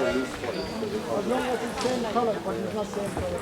As long as it's same color, but it's not same color.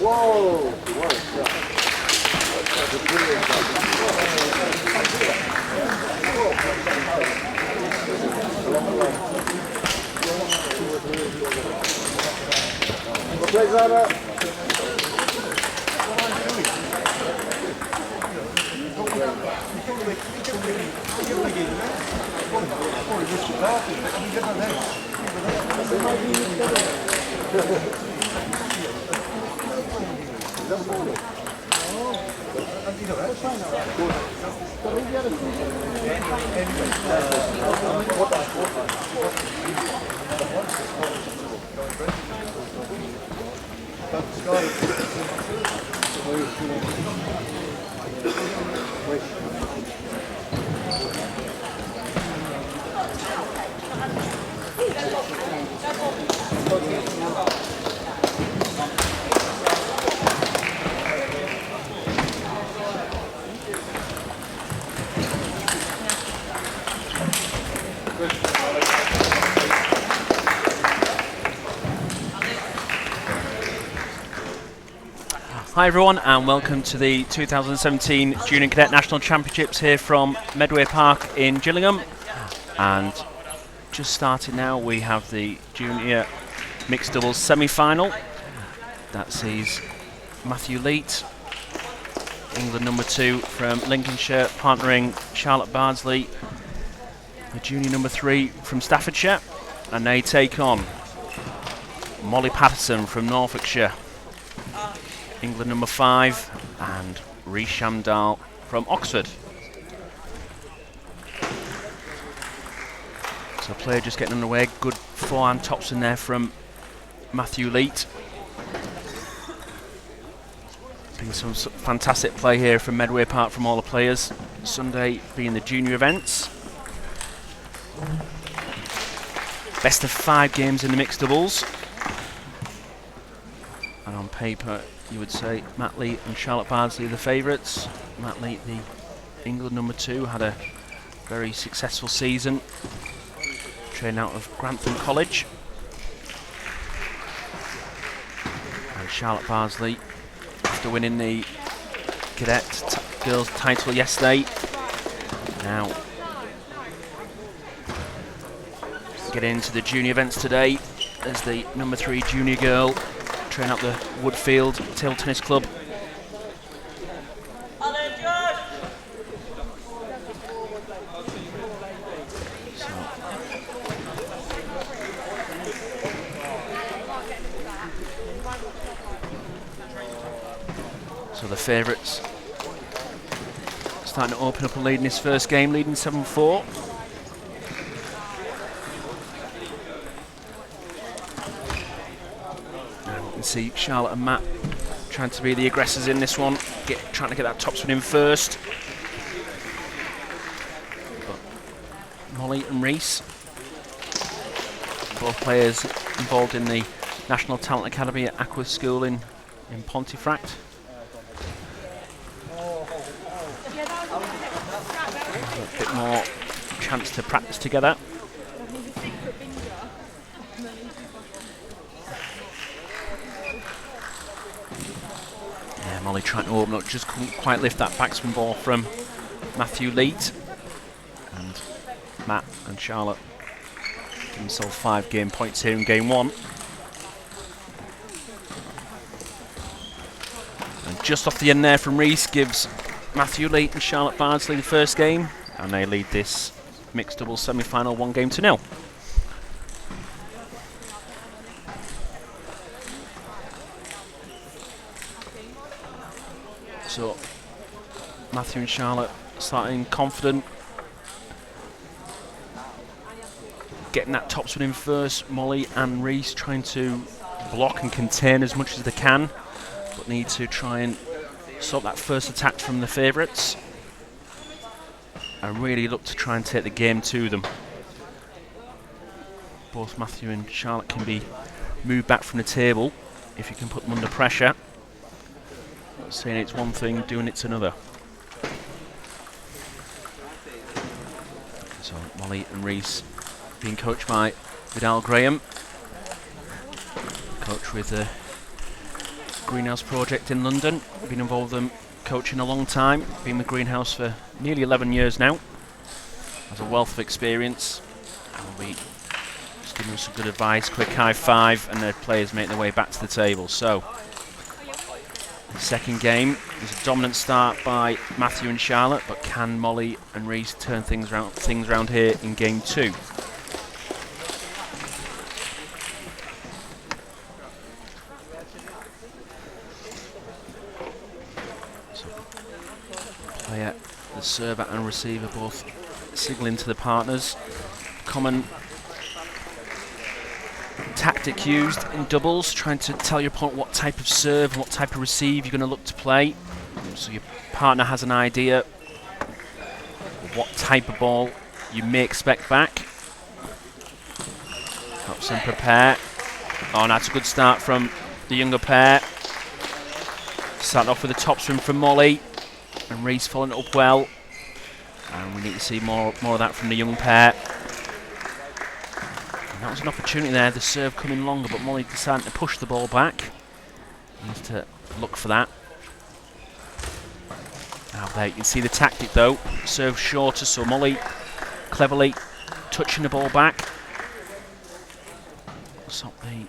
Whoa! Play Zara. Hi everyone and welcome to the 2017 Junior Cadet National Championships here from Medway Park in Gillingham. And just started now, we have the Junior Mixed Doubles semi-final. That sees Matthew Leet, England number 2 from Lincolnshire, partnering Charlotte Bardsley, the Junior number 3 from Staffordshire, and they take on Molly Patterson from Norfolkshire, England number 5, and Rhys Shamdal from Oxford. So play just getting underway. Good forehand tops in there from Matthew Leet. Been some fantastic play here from Medway Park from all the players. Sunday being the junior events. Best of 5 games in the mixed doubles. And on paper, you would say Matt Leet and Charlotte Bardsley are the favourites. Matt Leet, the England number 2, had a very successful season, training out of Grantham College. And Charlotte Bardsley, after winning the Cadet girls title yesterday, now getting into the junior events today as the number 3 junior girl, train up the Woodfield Table Tennis Club. So the favourites starting to open up a lead in this first game, leading 7-4. See Charlotte and Matt trying to be the aggressors in this one, trying to get that topspin in first. But Molly and Rhys, both players involved in the National Talent Academy at Aqua School in Pontefract. A bit more chance to practice together. Molly trying to open up, just couldn't quite lift that backspin ball from Matthew Leet. And Matt and Charlotte give themselves 5 game points here in game 1. just off the end there from Reese gives Matthew Leet and Charlotte Bardsley the first game, and they lead this mixed doubles semi-final 1-0. So Matthew and Charlotte starting confident, getting that topspin in first. Molly and Reese trying to block and contain as much as they can, but need to try and stop that first attack from the favourites and really look to try and take the game to them. Both Matthew and Charlotte can be moved back from the table if you can put them under pressure. Not saying it's one thing, doing it's another. So Molly and Reese being coached by Vidal Graham, coach with the Greenhouse Project in London. Been involved with them coaching a long time, been with Greenhouse for nearly 11 years now. Has a wealth of experience and will be just giving us some good advice, quick high five, and their players making their way back to the table. So the second game is a dominant start by Matthew and Charlotte, but can Molly and Reese turn things round here in game 2? Player, the server and receiver both signalling to the partners. Common tactic used in doubles, trying to tell your opponent what type of serve and what type of receive you're going to look to play, so your partner has an idea of what type of ball you may expect back. Helps them prepare. Oh, and that's a good start from the younger pair. Starting off with a topspin from Molly, and Reese following it up well. And we need to see more of that from the young pair. And that was an opportunity there, the serve coming longer, but Molly decided to push the ball back. Needs to look for that. Now there you can see the tactic though. Serve shorter, so Molly cleverly touching the ball back. Stop the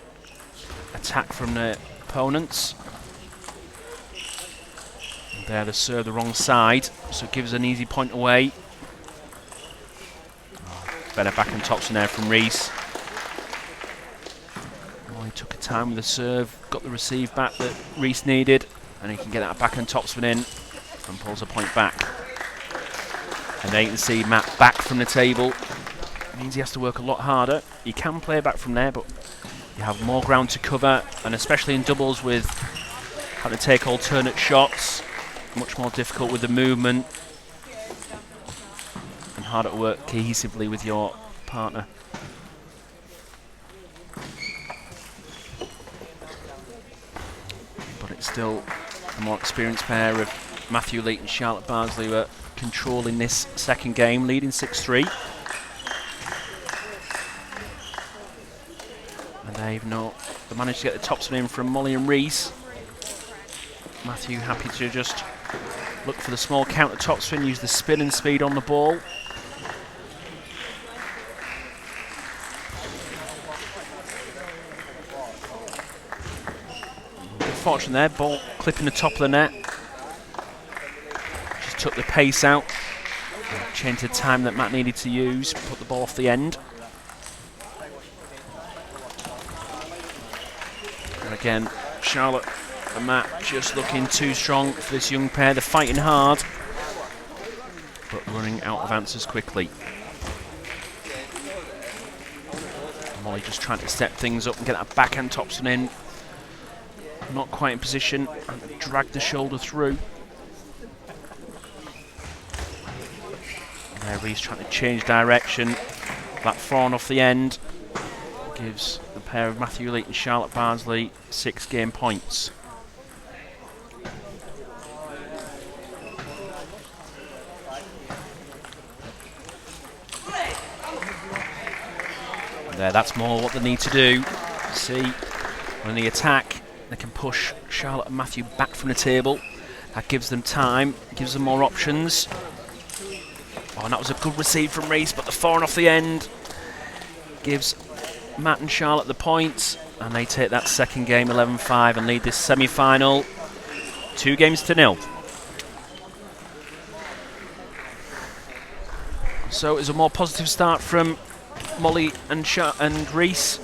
attack from the opponents. And there, the serve the wrong side, so it gives an easy point away. Better back and tops in there from Reese. Molly took a time with the serve, got the receive back that Reese needed, and he can get that back and topspin in and pulls a point back. And there you can see Matt back from the table. It means he has to work a lot harder. He can play back from there, but you have more ground to cover, and especially in doubles with having to take alternate shots, much more difficult with the movement and harder to work cohesively with your partner. But it's still a more experienced pair of Matthew Leet and Charlotte Bardsley who are controlling this second game, leading 6-3. And they managed to get the topspin in from Molly and Reese. Matthew happy to just look for the small counter topspin, use the spin and speed on the ball. Unfortunate there, ball clipping the top of the net. Just took the pace out, changed the time that Matt needed to use, put the ball off the end. And again, Charlotte and Matt just looking too strong for this young pair. They're fighting hard, but running out of answers quickly. Molly just trying to step things up and get that backhand topspin in. Not quite in position, and drag the shoulder through. And there Reese trying to change direction. That thrown off the end gives the pair of Matthew Leet and Charlotte Bardsley 6 game points. And there, that's more what they need to do. See, when they attack, they can push Charlotte and Matthew back from the table. That gives them time, gives them more options. Oh, and that was a good receive from Reese, but the foreign off the end gives Matt and Charlotte the points, and they take that second game 11-5 and lead this semi-final. 2-0. So it was a more positive start from Molly and Reese.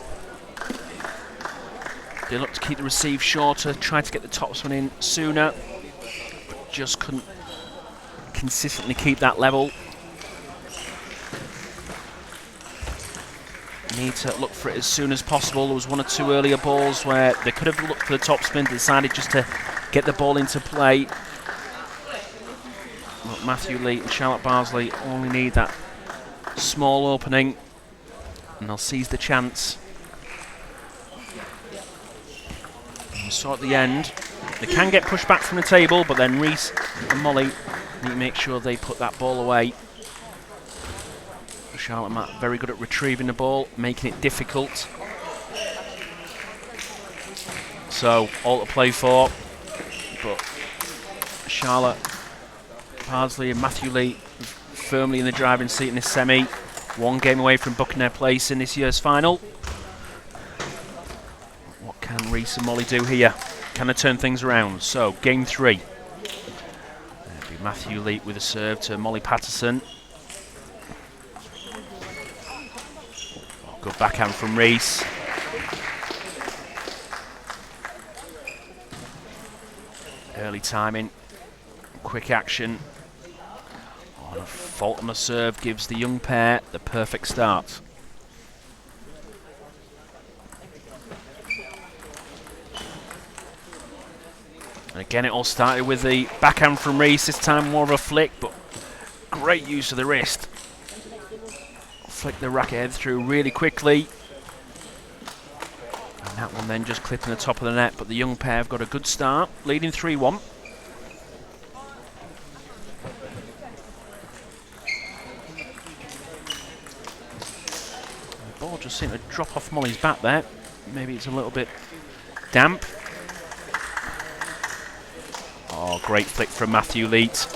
They looked to keep the receive shorter, tried to get the topspin in sooner, but just couldn't consistently keep that level. Need to look for it as soon as possible. There was one or two earlier balls where they could have looked for the topspin, decided just to get the ball into play. But Matthew Lee and Charlotte Barnsley only need that small opening, and they'll seize the chance. So at the end, they can get pushed back from the table, but then Reese and Molly need to make sure they put that ball away. Charlotte Matt very good at retrieving the ball, making it difficult. So all to play for, but Charlotte Barnsley and Matthew Lee firmly in the driving seat in this semi. 1 game away from booking their place in this year's final. What can Reese and Molly do here? Can they turn things around? So, game 3. There'll be Matthew Lee with a serve to Molly Patterson. Good backhand from Reese. Early timing, quick action. Oh, a fault on the serve gives the young pair the perfect start. And again, it all started with the backhand from Reese, this time more of a flick, but great use of the wrist. Flick the racket head through really quickly. And that one then just clipping the top of the net, but the young pair have got a good start, leading 3-1. The ball just seemed to drop off Molly's bat there. Maybe it's a little bit damp. Oh, great flick from Matthew Leet.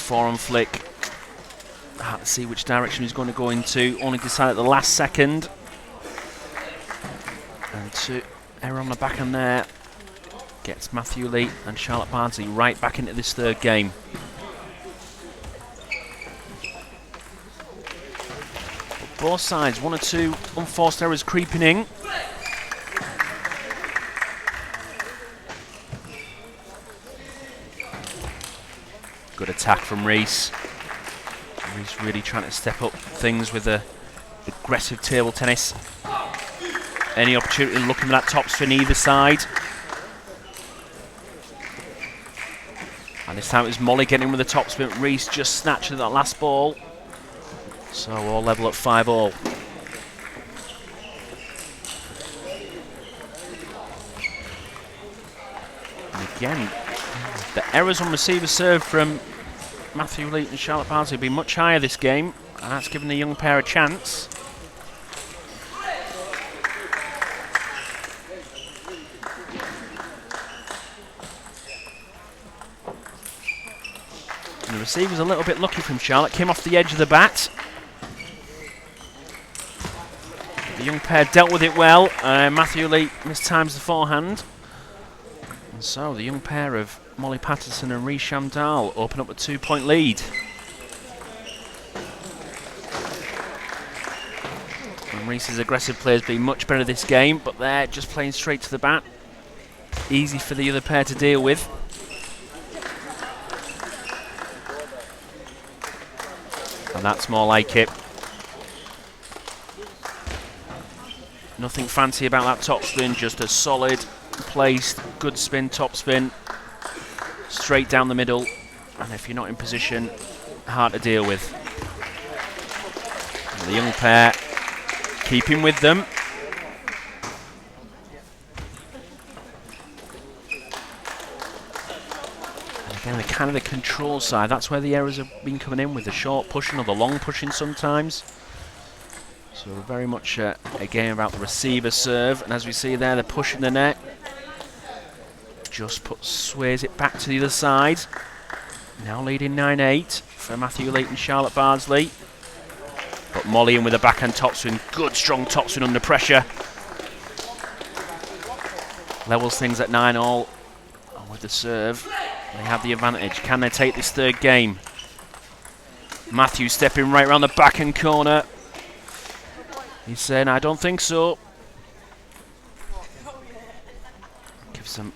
Forehand flick. Hard to see which direction he's going to go into. Only decided at the last second. And to error on the backhand there gets Matthew Lee and Charlotte Barnsley right back into this third game. But both sides, 1 or 2 unforced errors creeping in. Good attack from Reese. Reese really trying to step up things with the aggressive table tennis. Any opportunity looking for that topspin either side. And this time it was Molly getting in with the topspin. Reese just snatching that last ball. So all level at 5-all. And again, the errors on receiver serve from Matthew Lee and Charlotte Barnsley have been much higher this game, and that's given the young pair a chance. And the receiver's a little bit lucky from Charlotte, came off the edge of the bat. The young pair dealt with it well, Matthew Lee mistimes the forehand. And so the young pair of Molly Patterson and Reese Shamdal open up a 2-point lead. And Reese's aggressive players been much better this game, but they're just playing straight to the bat. Easy for the other pair to deal with. And that's more like it. Nothing fancy about that topspin, just a solid placed, good spin, topspin, straight down the middle, and if you're not in position, hard to deal with. And the young pair keeping with them. And again, the kind of the control side, that's where the errors have been coming in, with the short pushing or the long pushing sometimes. So very much a game about the receiver serve, and as we see there, they're pushing the net. Just sways it back to the other side. Now leading 9-8 for Matthew Lee and Charlotte Barnsley. But Molly in with a backhand topspin. Good strong topspin under pressure. levels things at 9-all. And with the serve, they have the advantage. Can they take this third game? Matthew stepping right around the back and corner. He's saying, I don't think so. Gives them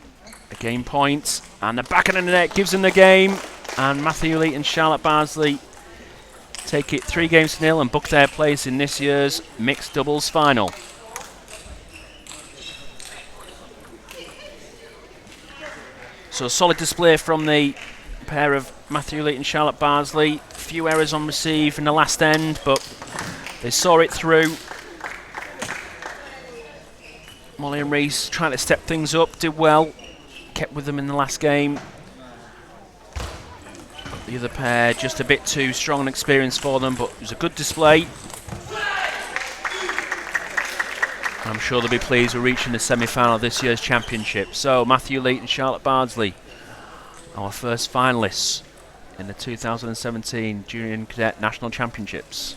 a game point. And the back of the net gives them the game. And Matthew Lee and Charlotte Bardsley take it 3-0 and book their place in this year's mixed doubles final. So a solid display from the pair of Matthew Lee and Charlotte Bardsley. Few errors on receive in the last end, but they saw it through. Molly and Reese trying to step things up, did well, kept with them in the last game. The other pair just a bit too strong and experienced for them, but it was a good display. I'm sure they'll be pleased with reaching the semi-final of this year's championship. So Matthew Lee and Charlotte Bardsley, our first finalists in the 2017 Junior and Cadet National Championships.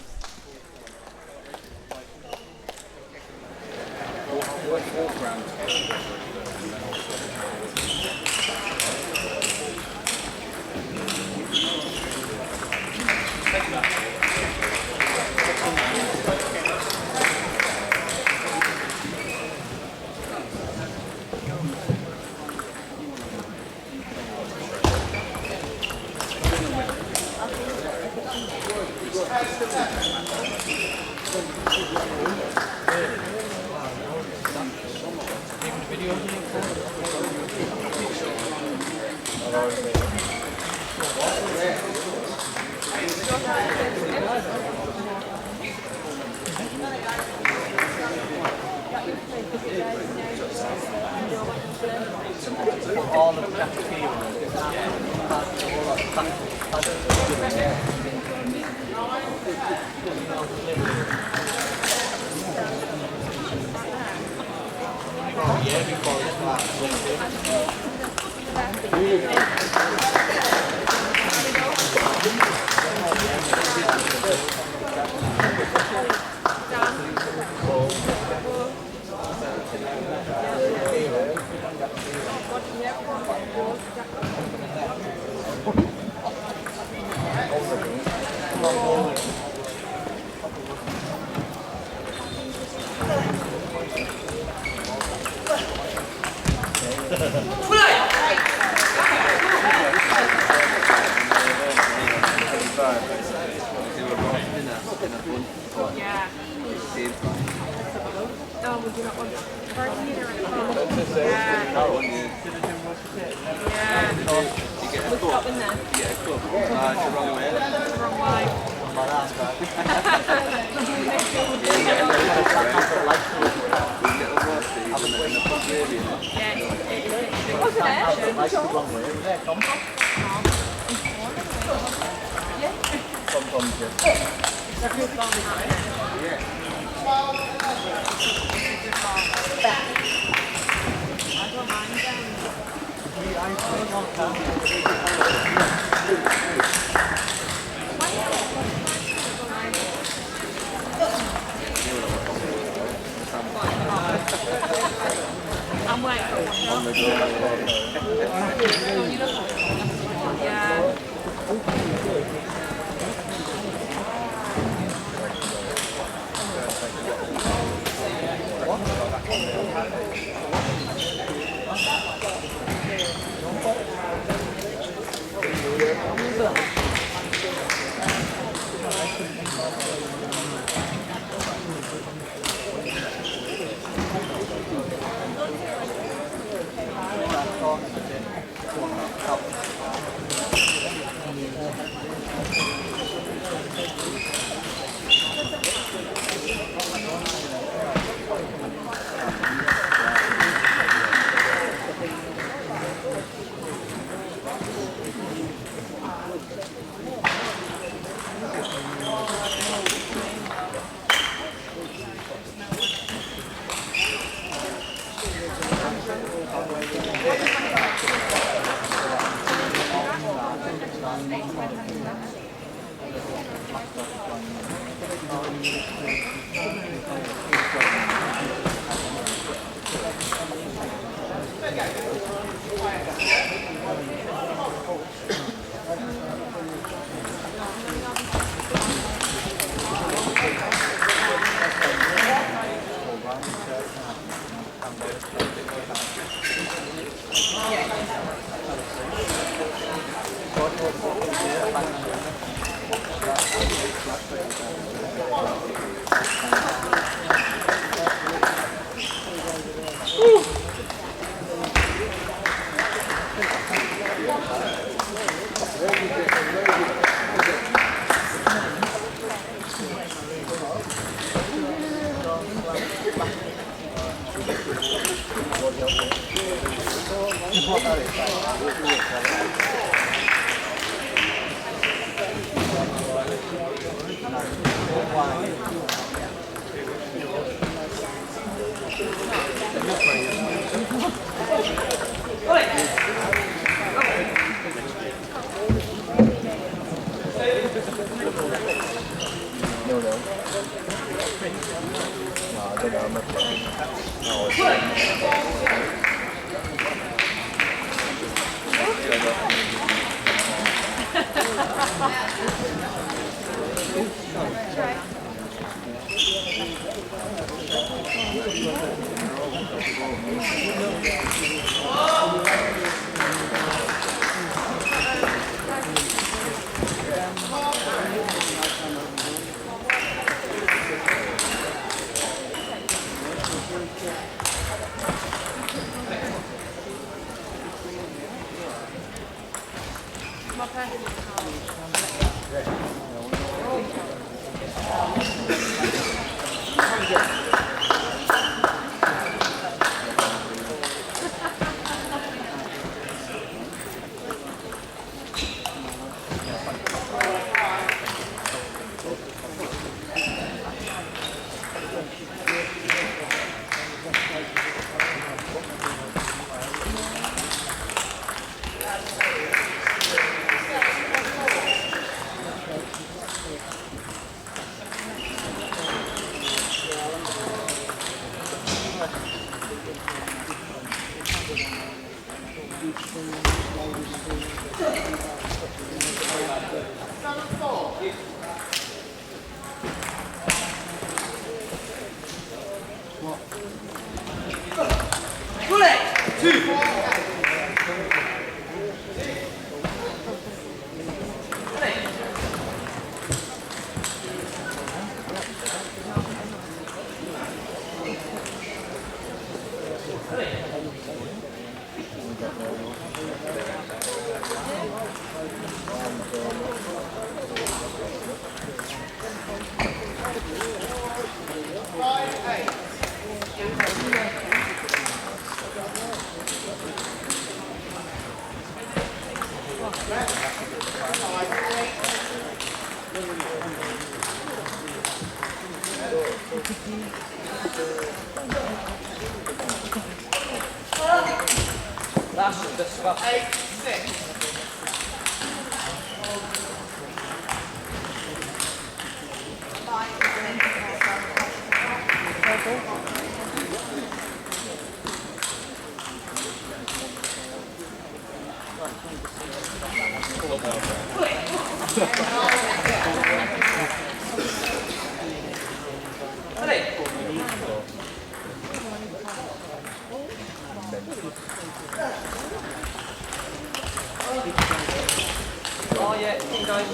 Oh yeah, keep going.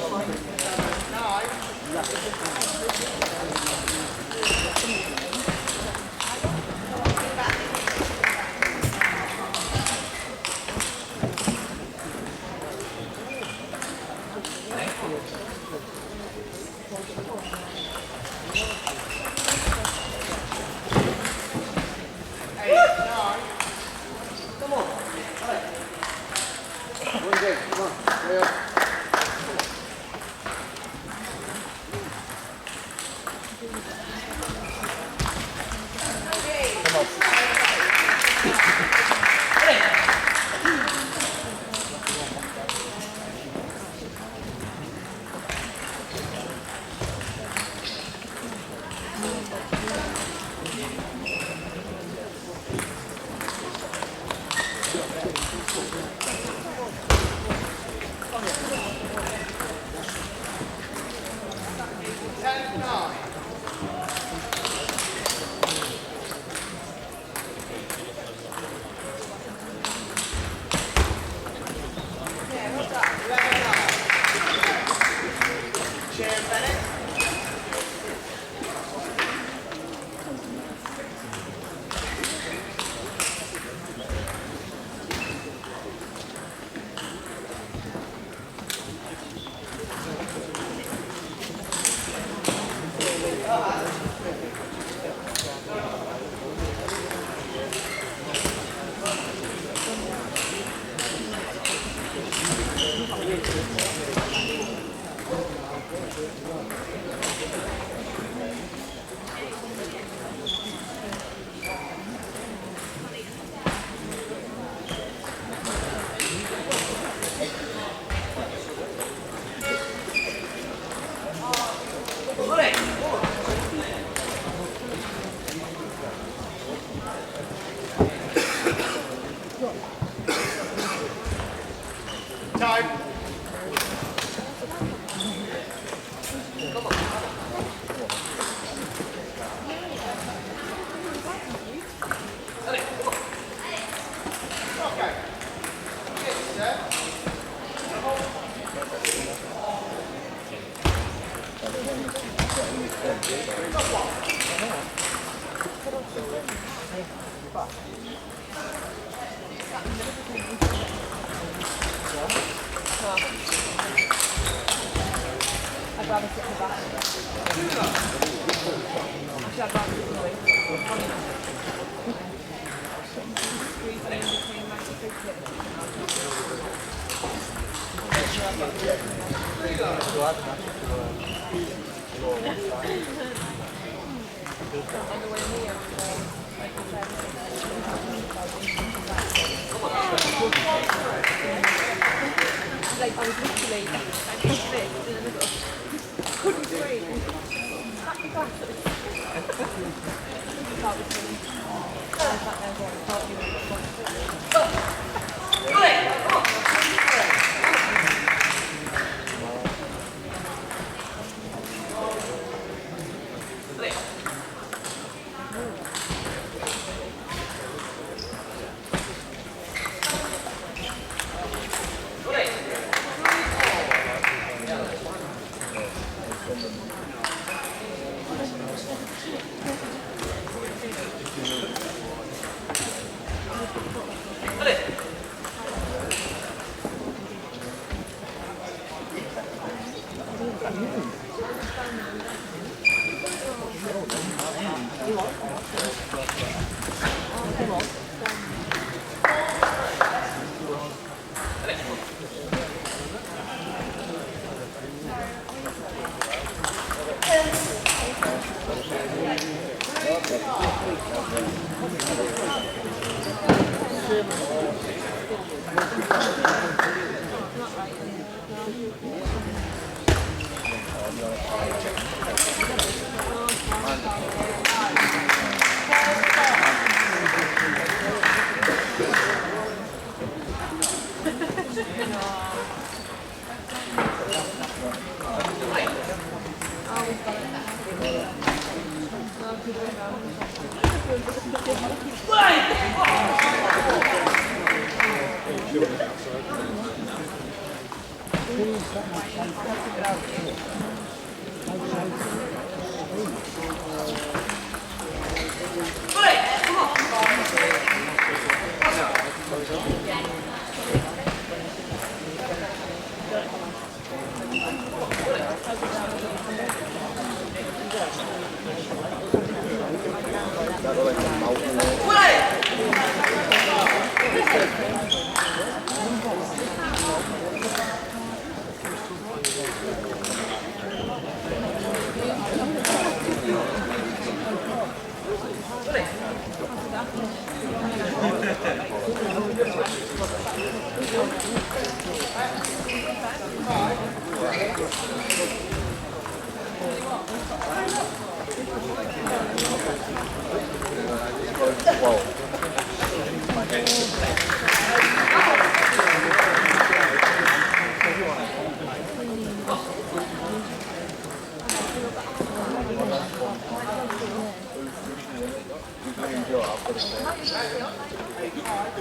I'd rather sit in the back. Actually, I'd rather sit in the way. Squeezing in between my two kids. On the way here, like you said, like I was literally like this in the middle. Couldn't breathe. Sat me back. That was funny. I sat there going, I thought you were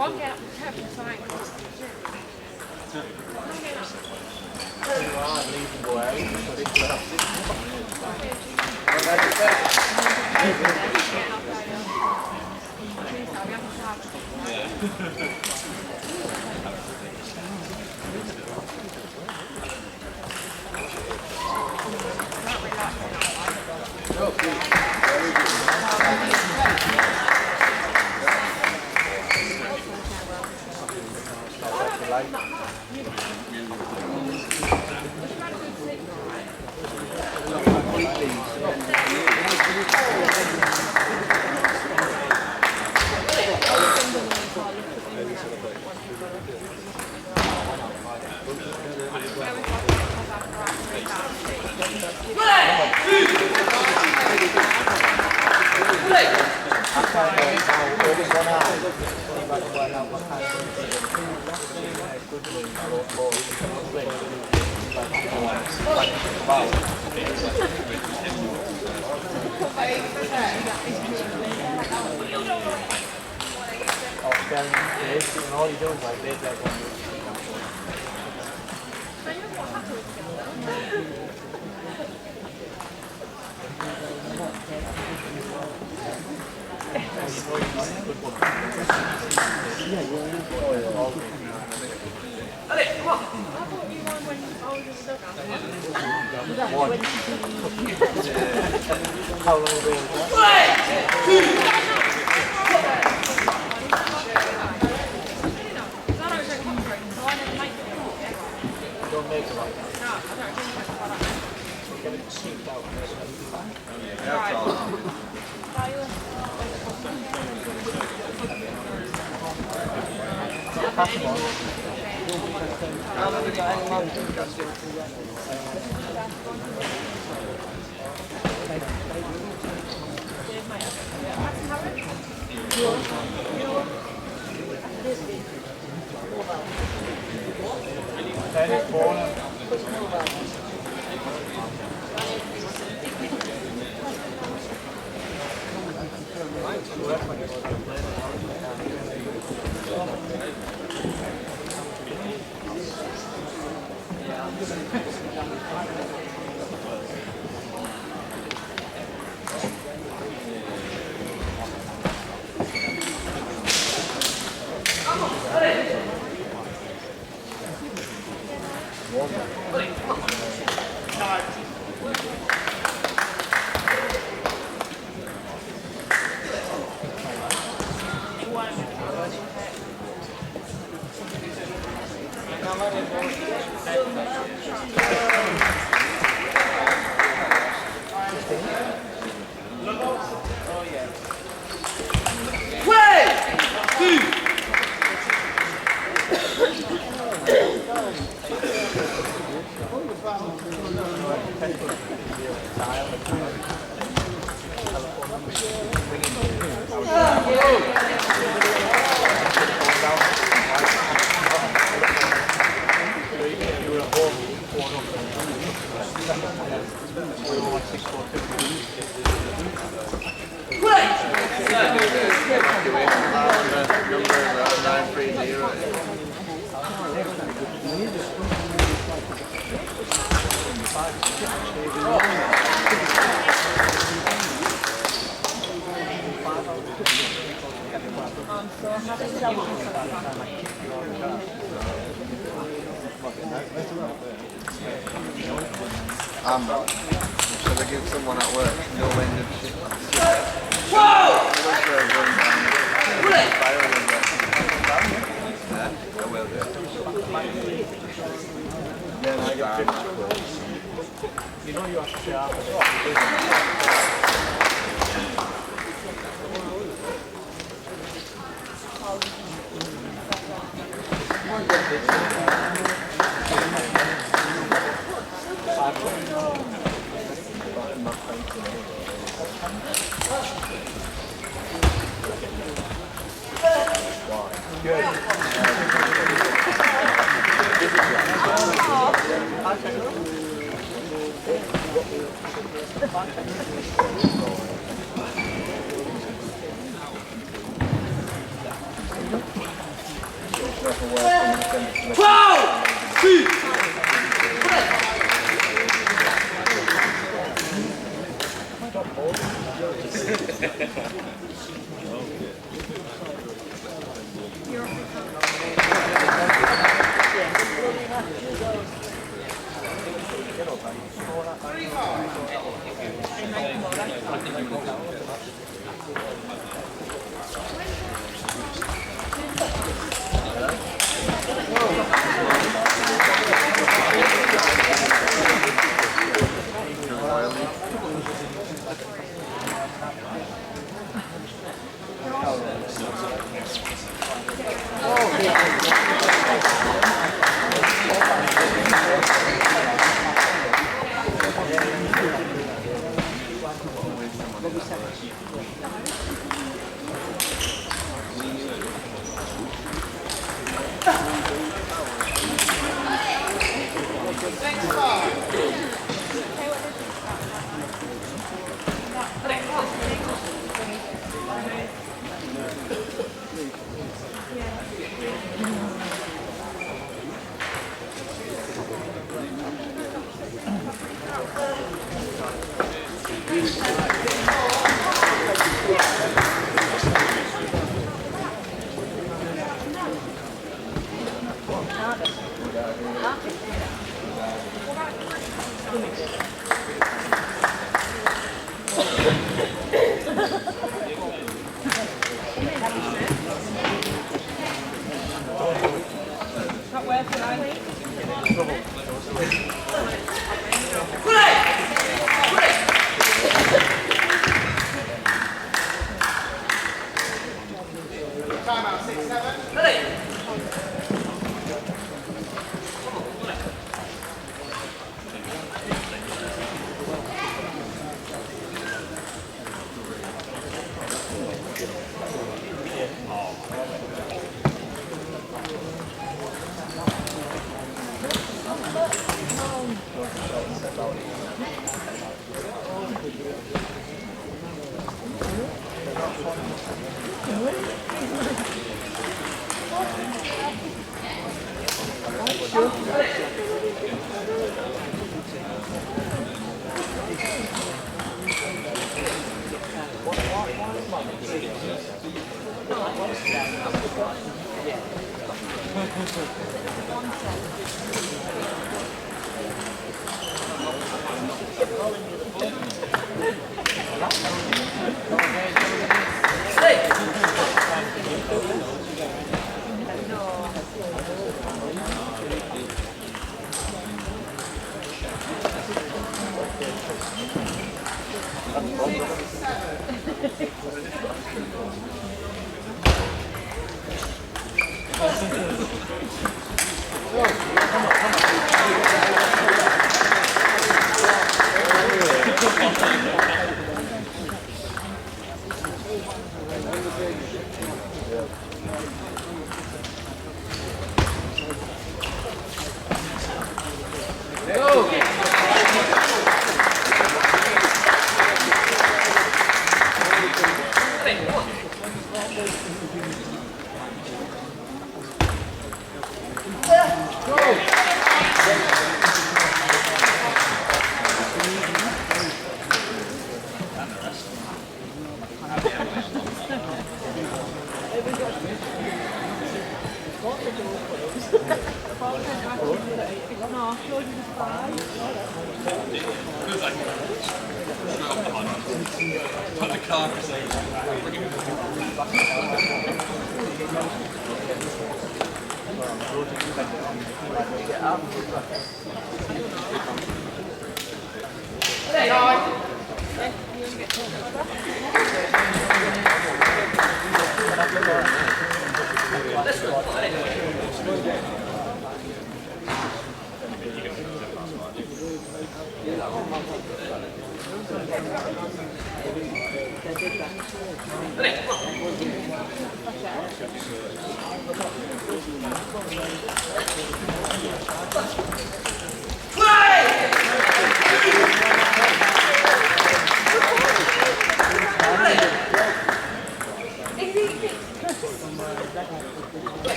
one get up the table sign. How long ago was that? Don't make it like that. Get it sneaked out. Should I give someone at work no end of shit? I will do. Then I get You know you are sharp.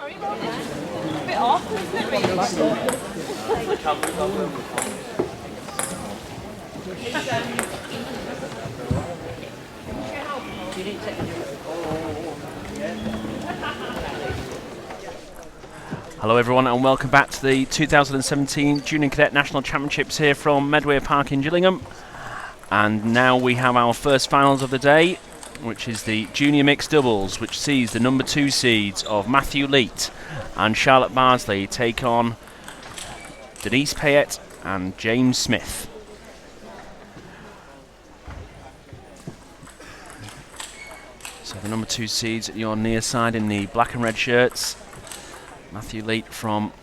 It's a bit awkward, isn't it, really? Hello everyone and welcome back to the 2017 Junior Cadet National Championships here from Medway Park in Gillingham. And now we have our first finals of the day, which is the Junior Mixed Doubles, which sees the number 2 seeds of Matthew Leet and Charlotte Barnsley take on Denise Payette and James Smith. So the number 2 seeds at your near side in the black and red shirts. Matthew Leet from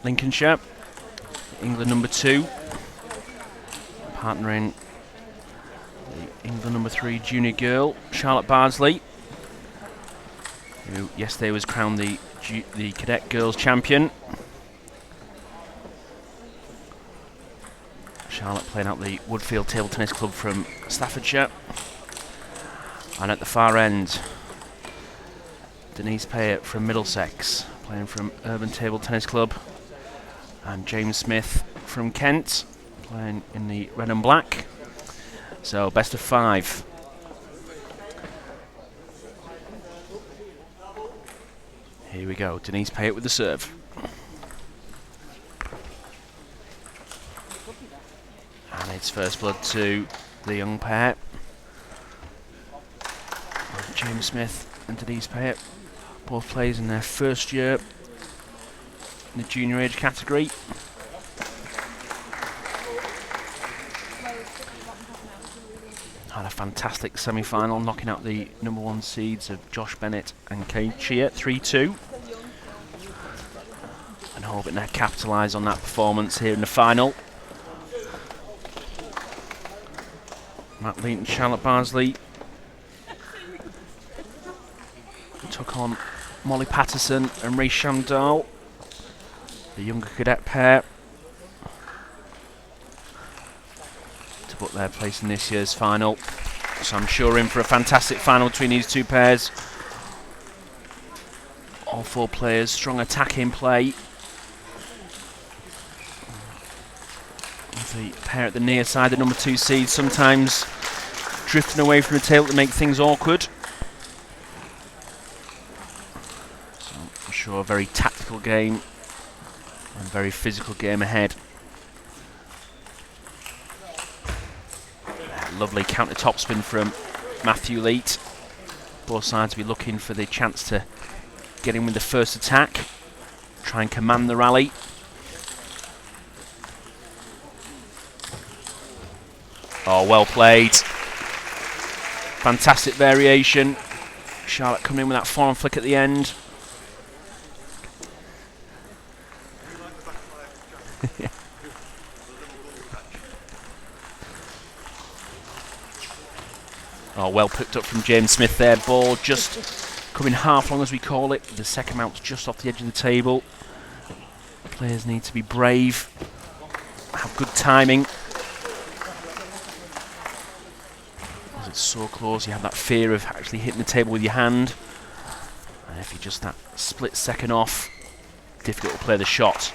Lincolnshire, England number 2, partnering the England number 3 junior girl, Charlotte Barnsley, who yesterday was crowned the Cadet Girls Champion. Charlotte playing out the Woodfield Table Tennis Club from Staffordshire. And at the far end, Denise Payette from Middlesex, playing from Urban Table Tennis Club, and James Smith from Kent, playing in the red and black. So best of 5. Here we go, Denise Payette with the serve. And it's first blood to the young pair. James Smith and Denise Payette, both players in their first year in the junior age category. Had a fantastic semi-final, knocking out the number 1 seeds of Josh Bennett and Kate Chia 3-2. And hoping to capitalise on that performance here in the final. Matt Leet and Charlotte Barnsley took on Molly Patterson and Ray Shamdal, the younger cadet pair, to book their place in this year's final. So I'm sure in for a fantastic final between these 2 pairs. All 4 players, strong attacking play. With the pair at the near side, the number 2 seed, sometimes drifting away from the table to make things awkward. A very tactical game and very physical game ahead. Lovely counter topspin from Matthew Leet. Both sides will be looking for the chance to get in with the first attack, try and command the rally. Oh, well played. Fantastic variation. Charlotte coming in with that forearm flick at the end. Oh, well picked up from James Smith there. Ball just coming half long, as we call it. The second mount's just off the edge of the table. Players need to be brave, have good timing. As it's so close, you have that fear of actually hitting the table with your hand. And if you're just that split second off, difficult to play the shot.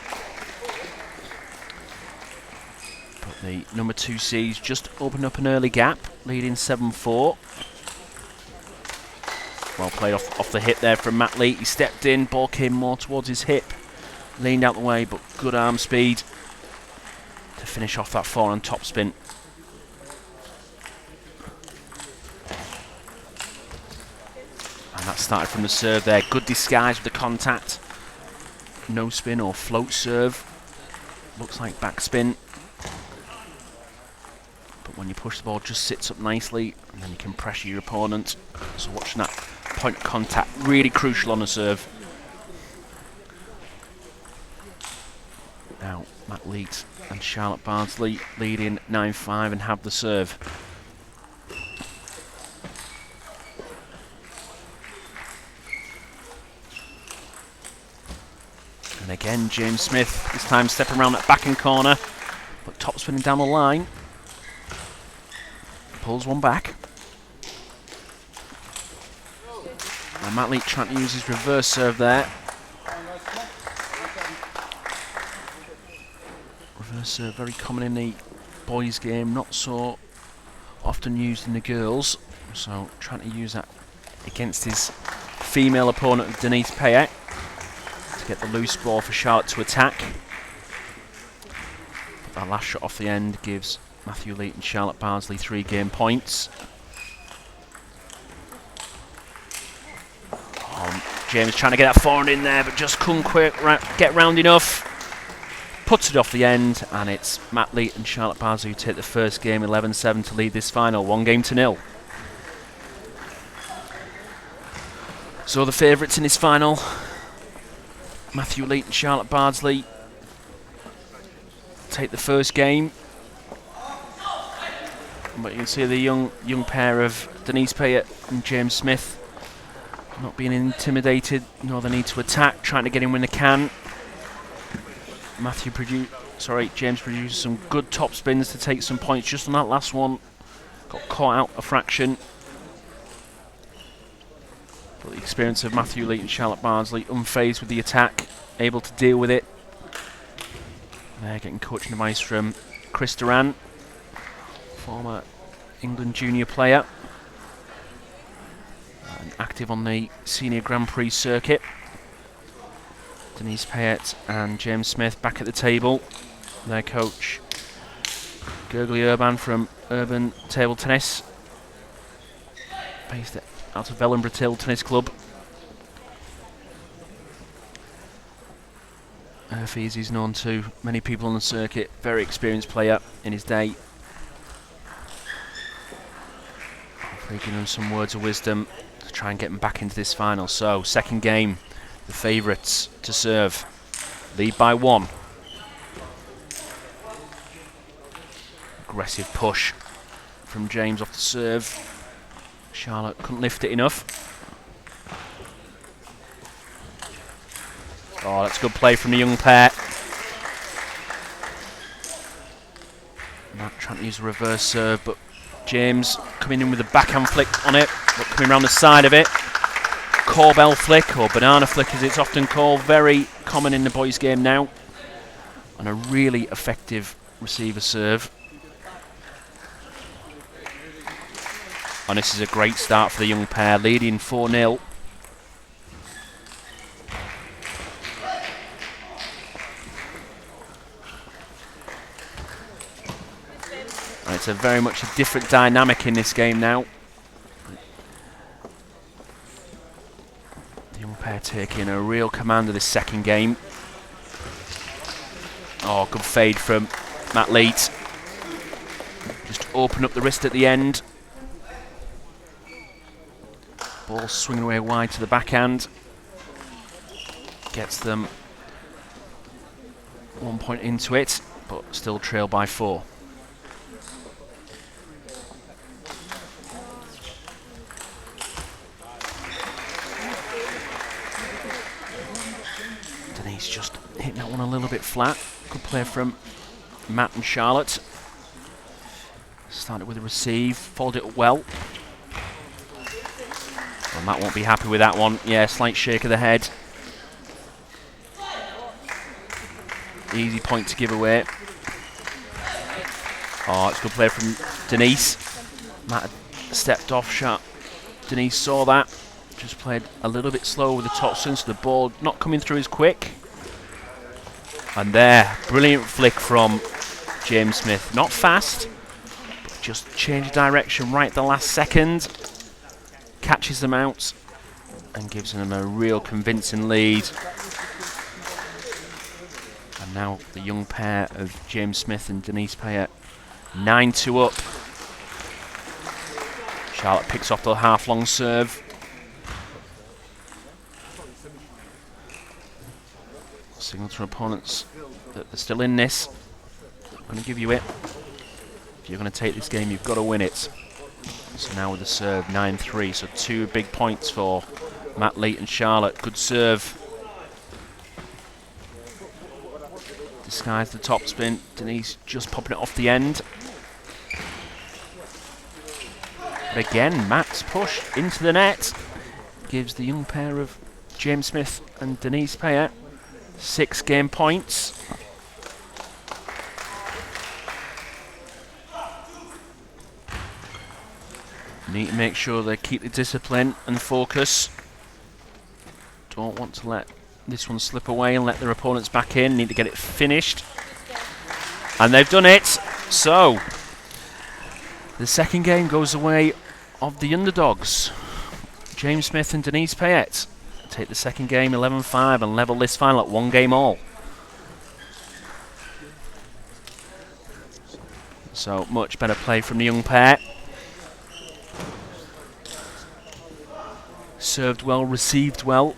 But the number 2 seeds just opened up an early gap, leading 7-4. Well played off the hip there from Matt Leet. He stepped in, ball came more towards his hip, leaned out the way, but good arm speed to finish off that forehand topspin. And that started from the serve there. Good disguise with the contact. No spin or float serve. Looks like backspin. But when you push the ball, it just sits up nicely, and then you can pressure your opponent. So watching that point of contact, really crucial on the serve. Now Matt Leet and Charlotte Barnsley leading 9-5 and have the serve. And again, James Smith, this time stepping around that backhand corner, but top spinning down the line. Pulls one back. And Matt Leet trying to use his reverse serve there. Reverse serve, very common in the boys' game, not so often used in the girls. So trying to use that against his female opponent, Denise Payet, to get the loose ball for Charlotte to attack. But that last shot off the end gives Matthew Leet and Charlotte Bardsley 3 game points. James trying to get that forehand in there, but just couldn't get round enough. Puts it off the end, and it's Matt Leet and Charlotte Bardsley who take the first game 11-7 to lead this final, 1-0. So the favourites in this final, Matthew Leet and Charlotte Bardsley, take the first game. But you can see the young pair of Denise Payet and James Smith not being intimidated, nor the need to attack, trying to get in when they can. James produced some good top spins to take some points. Just on that last one, got caught out a fraction. But the experience of Matthew Leet and Charlotte Bardsley, unfazed with the attack, able to deal with it. They're getting coaching advice from Chris Duran, former England junior player, and active on the senior Grand Prix circuit. Denise Payet and James Smith back at the table. Their coach, Gergely Urban from Urban Table Tennis, based out of Wellingborough Table Tennis Club. Urfies is known to many people on the circuit, very experienced player in his day. Giving them some words of wisdom to try and get them back into this final. So, second game, the favourites to serve. Lead by 1. Aggressive push from James off the serve. Charlotte couldn't lift it enough. Oh, that's good play from the young pair. Matt trying to use a reverse serve, but James coming in with a backhand flick on it, but coming around the side of it. Corbell flick, or banana flick as it's often called, very common in the boys' game now. And a really effective receiver serve. And this is a great start for the young pair, leading 4-0. And it's a very much a different dynamic in this game now. The young pair taking a real command of this second game. Oh, good fade from Matt Leet. Just open up the wrist at the end. Ball swinging away wide to the backhand. Gets them 1 point into it, but still trail by 4. Denise just hitting that one a little bit flat. Good play from Matt and Charlotte. Started with a receive, followed it up well. Well, Matt won't be happy with that one. Yeah, slight shake of the head. Easy point to give away. Oh, it's a good play from Denise. Matt had stepped off shot. Denise saw that. Just played a little bit slow with the top spin, so the ball not coming through as quick. And there, brilliant flick from James Smith. Not fast, but just changed direction right at the last second. Catches them out and gives them a real convincing lead. And now the young pair of James Smith and Denise Payet, 9-2 up. Charlotte picks off the half-long serve. Signal to opponents that they're still in this. I'm going to give you it. If you're going to take this game, you've got to win it. So now with the serve, 9-3. So 2 big points for Matt Leet and Charlotte. Good serve. Disguised the top spin. Denise just popping it off the end. But again, Matt's push into the net gives the young pair of James Smith and Denise Payet 6 game points. Need to make sure they keep the discipline and focus. Don't want to let this one slip away and let their opponents back in. Need to get it finished. And they've done it. So, the second game goes the way of the underdogs. James Smith and Denise Payette take the second game 11-5 and level this final at 1 game all. So, much better play from the young pair. Served well, received well.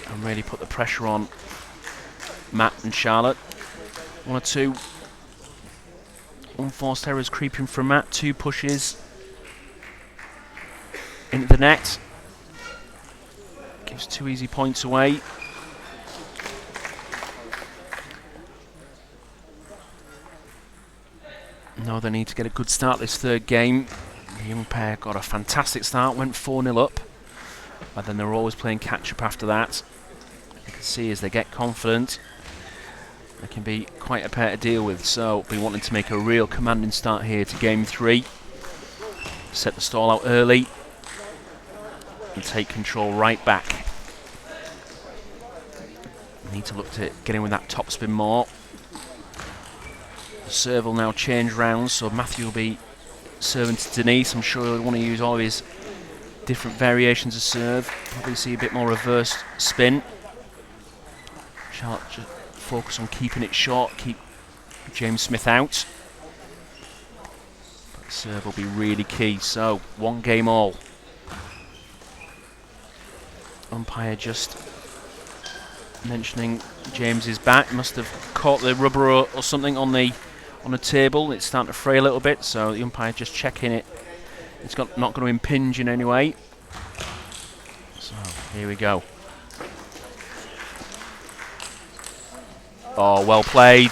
And really put the pressure on Matt and Charlotte. 1 or 2 unforced errors creeping from Matt. 2 pushes into the net. Gives 2 easy points away. Now they need to get a good start this third game. The young pair got a fantastic start, went 4-0 up, but then they were always playing catch-up after that. You can see as they get confident, they can be quite a pair to deal with, so be wanting to make a real commanding start here to game 3. Set the stall out early and take control right back. Need to look to get in with that topspin more. The serve will now change rounds, so Matthew will be serving to Denise. I'm sure he'll want to use all of his different variations of serve. Probably see a bit more reverse spin. Charlotte just focus on keeping it short, keep James Smith out. But the serve will be really key, so 1 game all. Umpire just mentioning James is back. Must have caught the rubber or something on the table. It's starting to fray a little bit, so the umpire just checking it. It's not going to impinge in any way. So here we go. Oh, well played.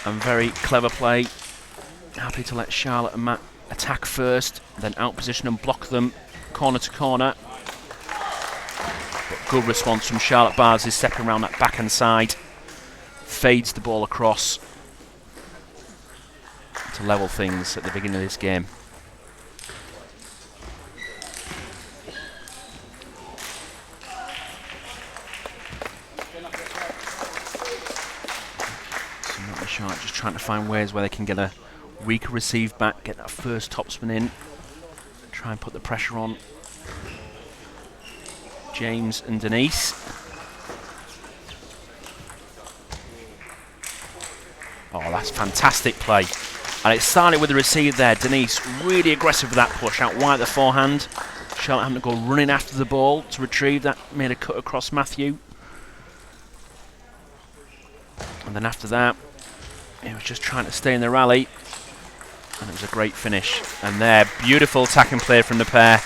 And very clever play. Happy to let Charlotte and Matt attack first, then out position and block them corner to corner. But good response from Charlotte Bars is stepping around that backhand side. Fades the ball across to level things at the beginning of this game. So not Charlotte just trying to find ways where they can get a weaker receive back, get that first topspin in, try and put the pressure on James and Denise. Oh, that's fantastic play. And it started with the receive there. Denise really aggressive with that push out wide the forehand. Charlotte having to go running after the ball to retrieve that. Made a cut across Matthew. And then after that, it was just trying to stay in the rally. And it was a great finish. And there, beautiful attacking play from the pair.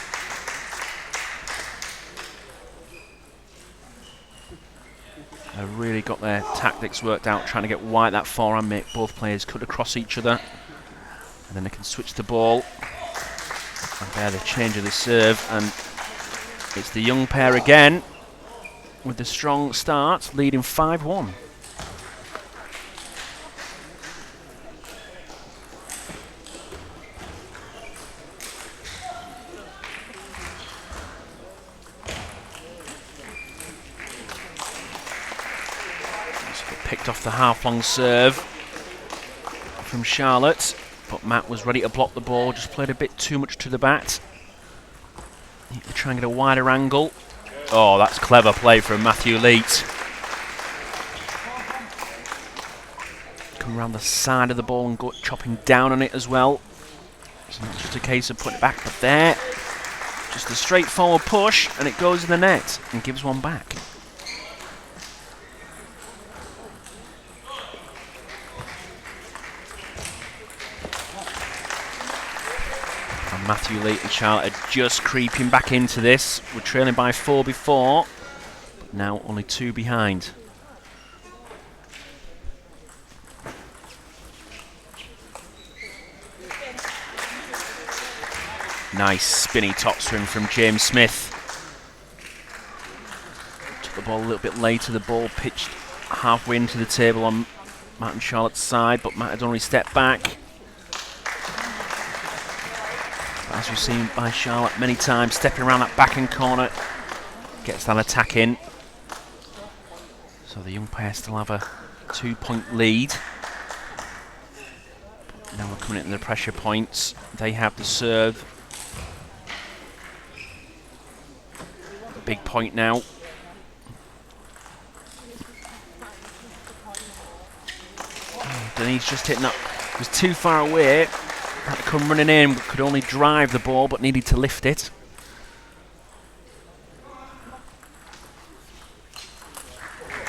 They've really got their tactics worked out, trying to get wide that forehand, make both players cut across each other. And then they can switch the ball. And there, the change of the serve. And it's the young pair again with the strong start, leading 5-1. Picked off the half-long serve from Charlotte, but Matt was ready to block the ball, just played a bit too much to the bat. Need to try and get a wider angle. Oh, that's clever play from Matthew Leet. Come around the side of the ball and go chopping down on it as well. It's not just a case of putting it back, but there, just a straightforward push, and it goes in the net and gives one back. Matthew Leet and Charlotte are just creeping back into this. We're trailing by 4 before, but now only 2 behind. Nice spinny topspin from James Smith. Took the ball a little bit later. The ball pitched halfway into the table on Matt and Charlotte's side, but Matt had only stepped back. But as you've seen by Charlotte many times, stepping around that backhand corner, gets that attack in. So the young pair still have a 2-point lead. But now we're coming into the pressure points. They have the serve. Big point now. Denise just hitting that. Was too far away. Had to come running in, could only drive the ball, but needed to lift it.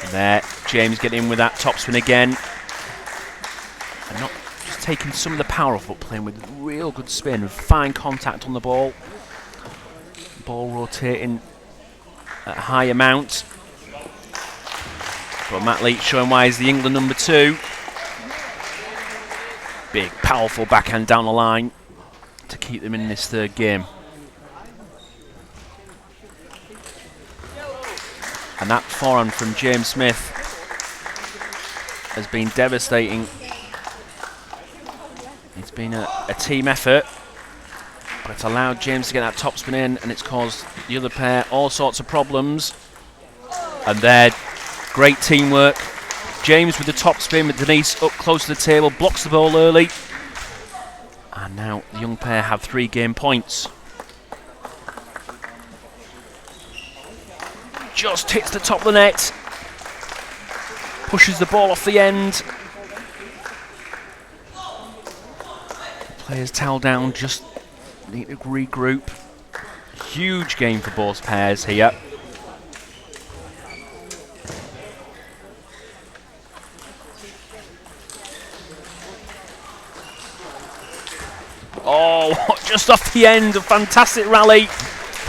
And there, James getting in with that topspin again. And not just taking some of the power off, but playing with real good spin, fine contact on the ball. Ball rotating at a high amount. But Matt Leach showing why he's the England number 2. Big, powerful backhand down the line to keep them in this third game. And that forehand from James Smith has been devastating. It's been a team effort, but it's allowed James to get that topspin in, and it's caused the other pair all sorts of problems. And there, great teamwork. James with the topspin, with Denise up close to the table, blocks the ball early. And now the young pair have 3 game points. Just hits the top of the net. Pushes the ball off the end. Players towel down, just need to regroup. Huge game for both pairs here. Oh, just off the end, a fantastic rally.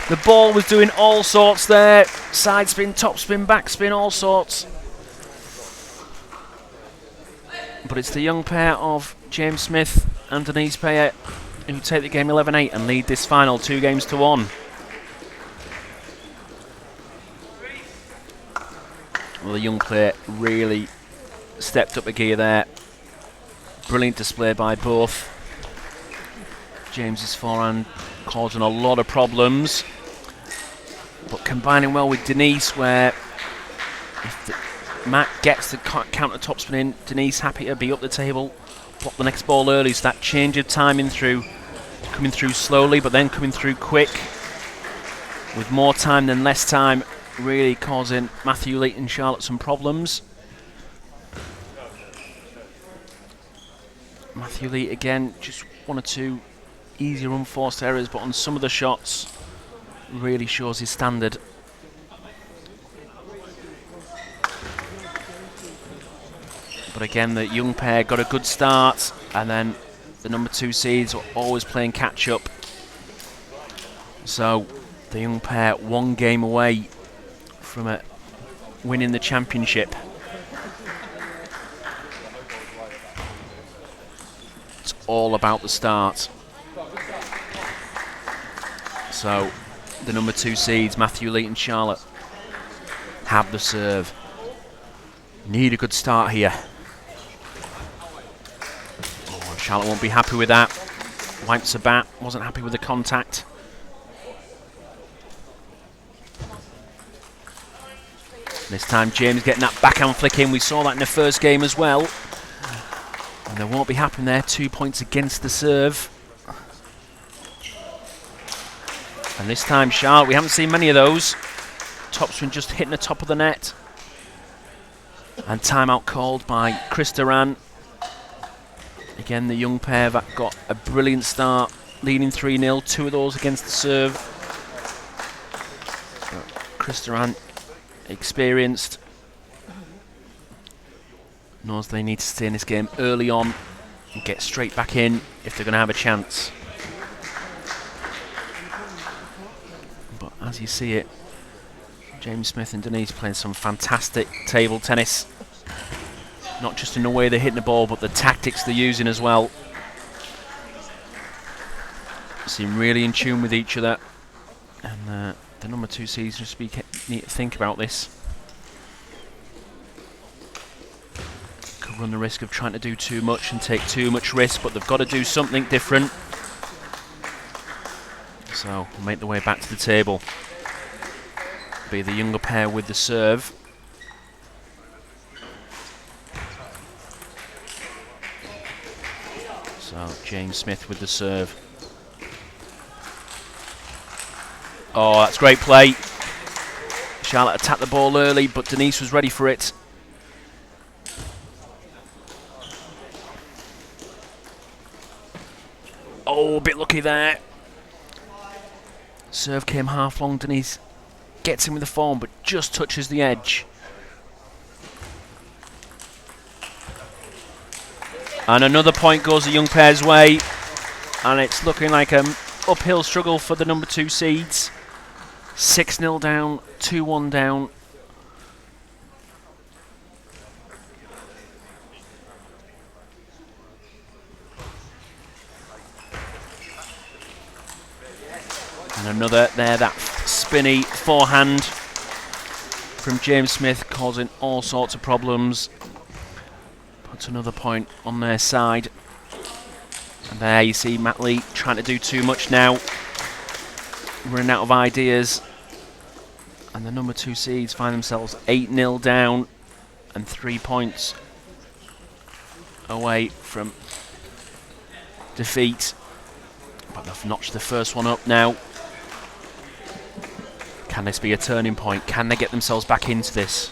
The ball was doing all sorts there. Side spin, top spin, back spin, all sorts. But it's the young pair of James Smith and Denise Payet who take the game 11-8 and lead this final 2-1. Well, the young player really stepped up a gear there. Brilliant display by both. James's forehand causing a lot of problems, but combining well with Denise, where if Matt gets the counter topspin in, Denise happy to be up the table, block the next ball early. So that change of timing through, coming through slowly, but then coming through quick, with more time than less time, really causing Matthew Leach and Charlotte some problems. Matthew Leach again, just 1 or 2 easier unforced errors, but on some of the shots really shows his standard. But again, the young pair got a good start, and then the number 2 seeds were always playing catch up. So the young pair 1 game away from winning the championship. It's all about the start. So the number 2 seeds, Matthew Leach and Charlotte, have the serve. Need a good start here. Oh, Charlotte won't be happy with that. Wipes the bat, wasn't happy with the contact. This time James getting that backhand flick in. We saw that in the first game as well. And they won't be happy there. 2 points against the serve. And this time Charlotte, we haven't seen many of those. Topspin just hitting the top of the net. And timeout called by Chris Duran. Again, the young pair that got a brilliant start, leading 3-0. 2 of those against the serve. But Chris Duran, experienced, knows they need to stay in this game early on and get straight back in if they're going to have a chance. But as you see it, James Smith and Denise playing some fantastic table tennis. Not just in the way they're hitting the ball, but the tactics they're using as well. Seem really in tune with each other. And the number 2 seeds just need to think about this. Could run the risk of trying to do too much and take too much risk, but they've got to do something different. So make the way back to the table. Be the younger pair with the serve. So James Smith with the serve. Oh, that's great play. Charlotte attacked the ball early, but Denise was ready for it. Oh, a bit lucky there. Serve came half long. Denise gets him with the form, but just touches the edge. And another point goes the young pair's way. And it's looking like an uphill struggle for the number 2 seeds. 6-0 down, 2-1 down. And another there, that spinny forehand from James Smith, causing all sorts of problems. Puts another point on their side. And there you see Matt Lee trying to do too much now. Running out of ideas. And the number 2 seeds find themselves 8-0 down and 3 points away from defeat. But they've notched the first one up now. Can this be a turning point? Can they get themselves back into this?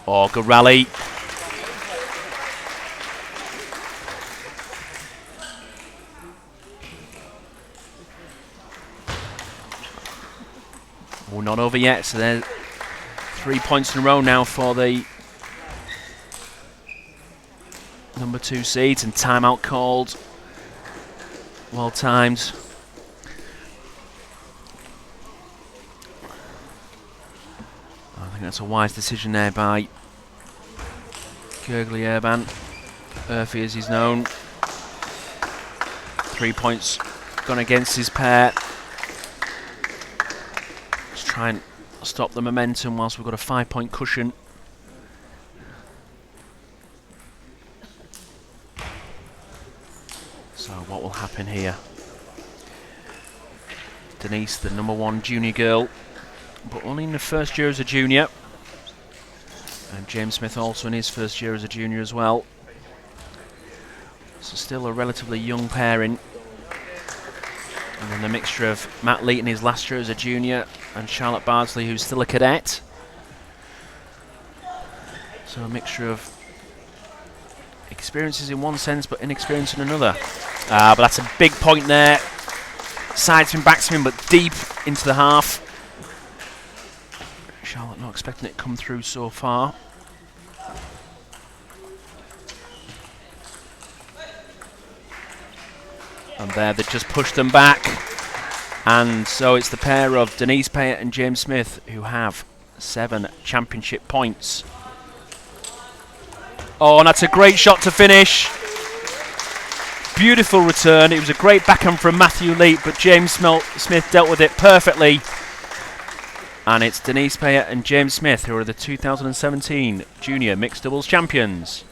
Oh, good rally. Oh, not over yet. So there's 3 points in a row now for the number 2 seeds, and timeout called. Well timed. I think that's a wise decision there by Gurgly Urban. Urfi as he's known. 3 points gone against his pair. Let's try and stop the momentum whilst we've got a 5-point cushion. So what will happen here? Denise, the number 1 junior girl, but only in the first year as a junior. And James Smith also in his first year as a junior as well. So still a relatively young pairing. And then the mixture of Matt Lee in his last year as a junior and Charlotte Bardsley, who's still a cadet. So a mixture of experiences in one sense, but inexperience in another. But that's a big point there. Sidespin, backspin, but deep into the half. Charlotte not expecting it to come through so far. And there, they just pushed them back. And so it's the pair of Denise Payet and James Smith who have 7 championship points. Oh, and that's a great shot to finish. Beautiful return. It was a great backhand from Matthew Leap, but James Smith dealt with it perfectly. And it's Denise Payet and James Smith who are the 2017 Junior Mixed Doubles Champions.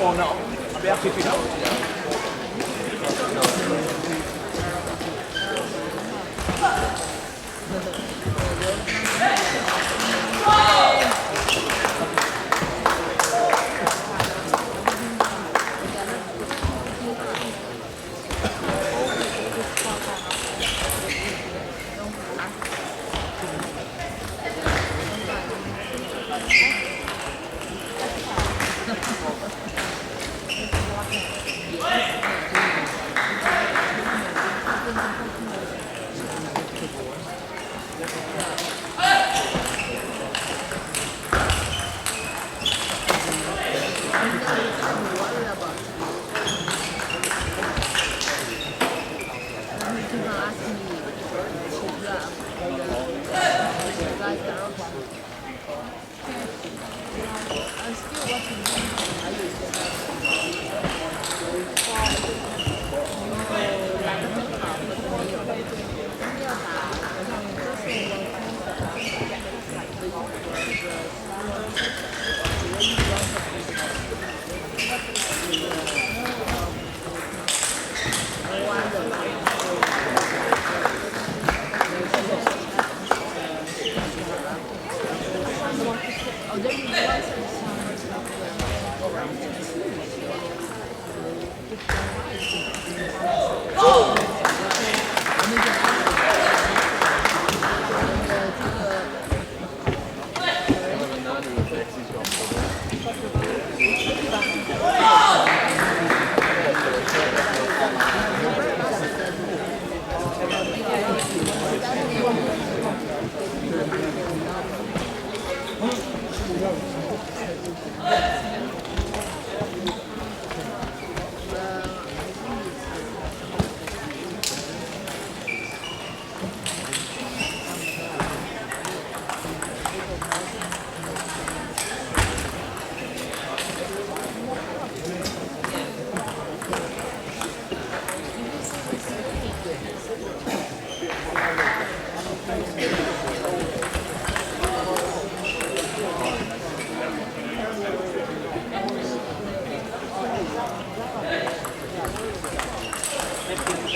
Or not. I'll be happy if you don't. Hi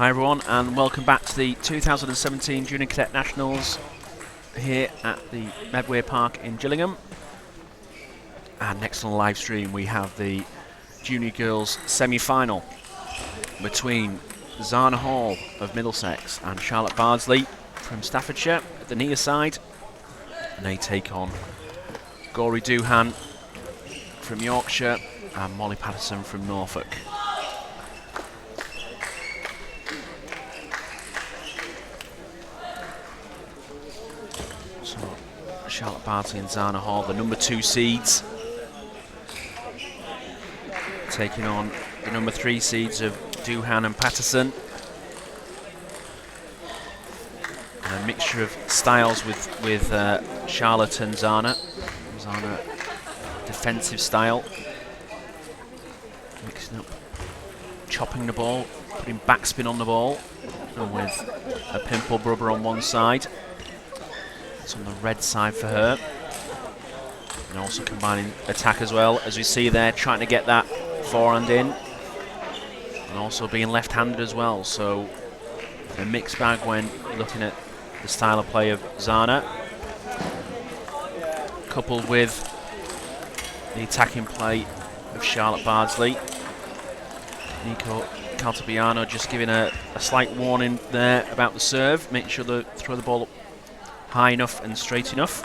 everyone, and welcome back to the 2017 Junior Cadet Nationals here at the Medway Park in Gillingham. And next on the live stream we have the Junior Girls semi-final between Zana Hall of Middlesex and Charlotte Bardsley from Staffordshire at the near side. And they take on Gory Doohan from Yorkshire and Molly Patterson from Norfolk. Charlotte Bardsley and Zana Hall, the number 2 seeds, taking on the number 3 seeds of Doohan and Patterson. And a mixture of styles with Charlotte and Zana. Zana, defensive style, mixing up, chopping the ball, putting backspin on the ball, and with a pimple rubber on one side. It's on the red side for her, and also combining attack as well, as we see there, trying to get that forehand in, and also being left-handed as well. So a mixed bag when looking at the style of play of Zana, coupled with the attacking play of Charlotte Bardsley. Nico Caltabiano just giving a slight warning there about the serve, making sure to throw the ball up high enough and straight enough.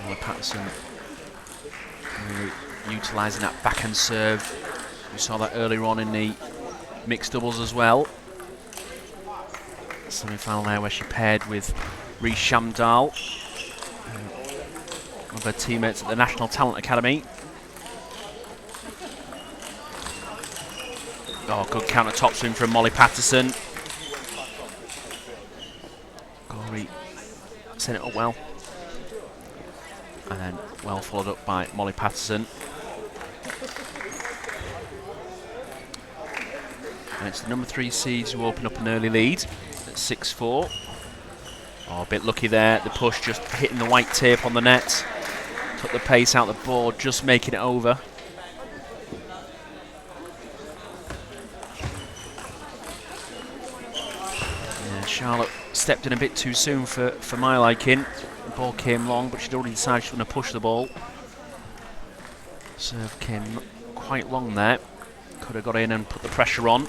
And Patterson really utilising that backhand serve. We saw that earlier on in the mixed doubles as well. Semi-final there where she paired with Reece Shamdal, one of her teammates at the National Talent Academy. Oh, good counter topspin from Molly Patterson. Gory sent it up well. And then well followed up by Molly Patterson. And it's the number 3 seeds who open up an early lead at 6-4. Oh, a bit lucky there. The push just hitting the white tape on the net. Took the pace out the board, just making it over. Charlotte stepped in a bit too soon for my liking. The ball came long, but she'd already decided she was going to push the ball. Serve came quite long there. Could have got in and put the pressure on.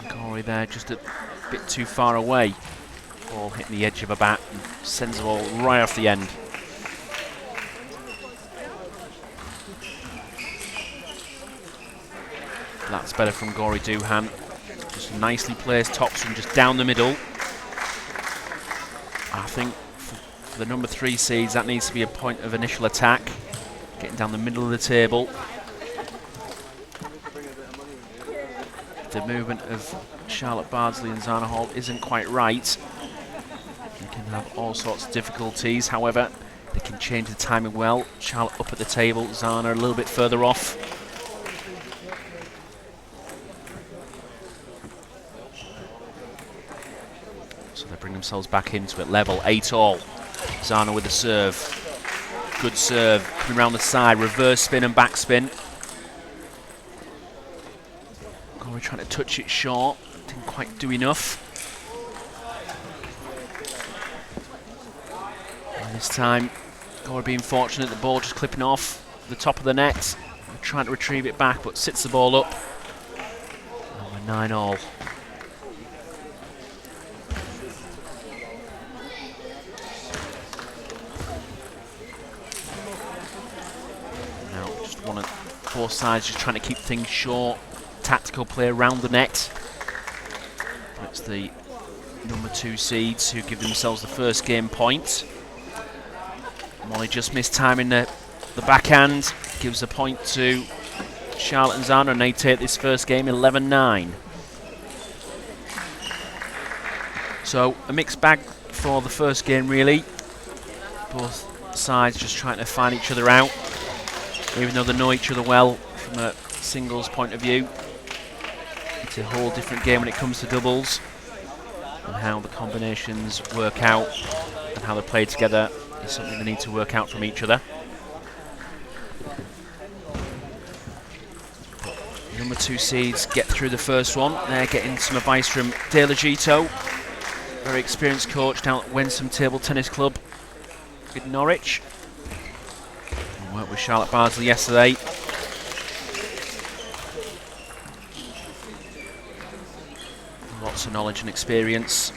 Gory there just a bit too far away. Ball hitting the edge of her bat and sends the ball right off the end. That's better from Gory Doohan. Just nicely placed topspin just down the middle. I think for the number 3 seeds that needs to be a point of initial attack. Getting down the middle of the table. The movement of Charlotte Bardsley and Zana Hall isn't quite right. You can have all sorts of difficulties, however, they can change the timing well. Charlotte up at the table, Zana a little bit further off. So they bring themselves back into it, level, 8-all. Zana with the serve. Good serve, coming around the side, reverse spin and back spin. Gory trying to touch it short, didn't quite do enough. And this time, Gory being fortunate, the ball just clipping off the top of the net. Trying to retrieve it back, but sits the ball up. And we're 9-all. Both sides just trying to keep things short. Tactical play around the net. It's the number 2 seeds who give themselves the first game point. Molly just missed timing the the backhand, gives a point to Charlotte and Zana, and they take this first game 11-9. So a mixed bag for the first game, really. Both sides just trying to find each other out, even though they know each other well from a singles point of view. It's a whole different game when it comes to doubles, and how the combinations work out and how they play together is something they need to work out from each other. Number 2 seeds get through the first one. They're getting some advice from De Legito, very experienced coach down at Wensum Table Tennis Club in Norwich. I worked with Charlotte Bardsley yesterday. Lots of knowledge and experience.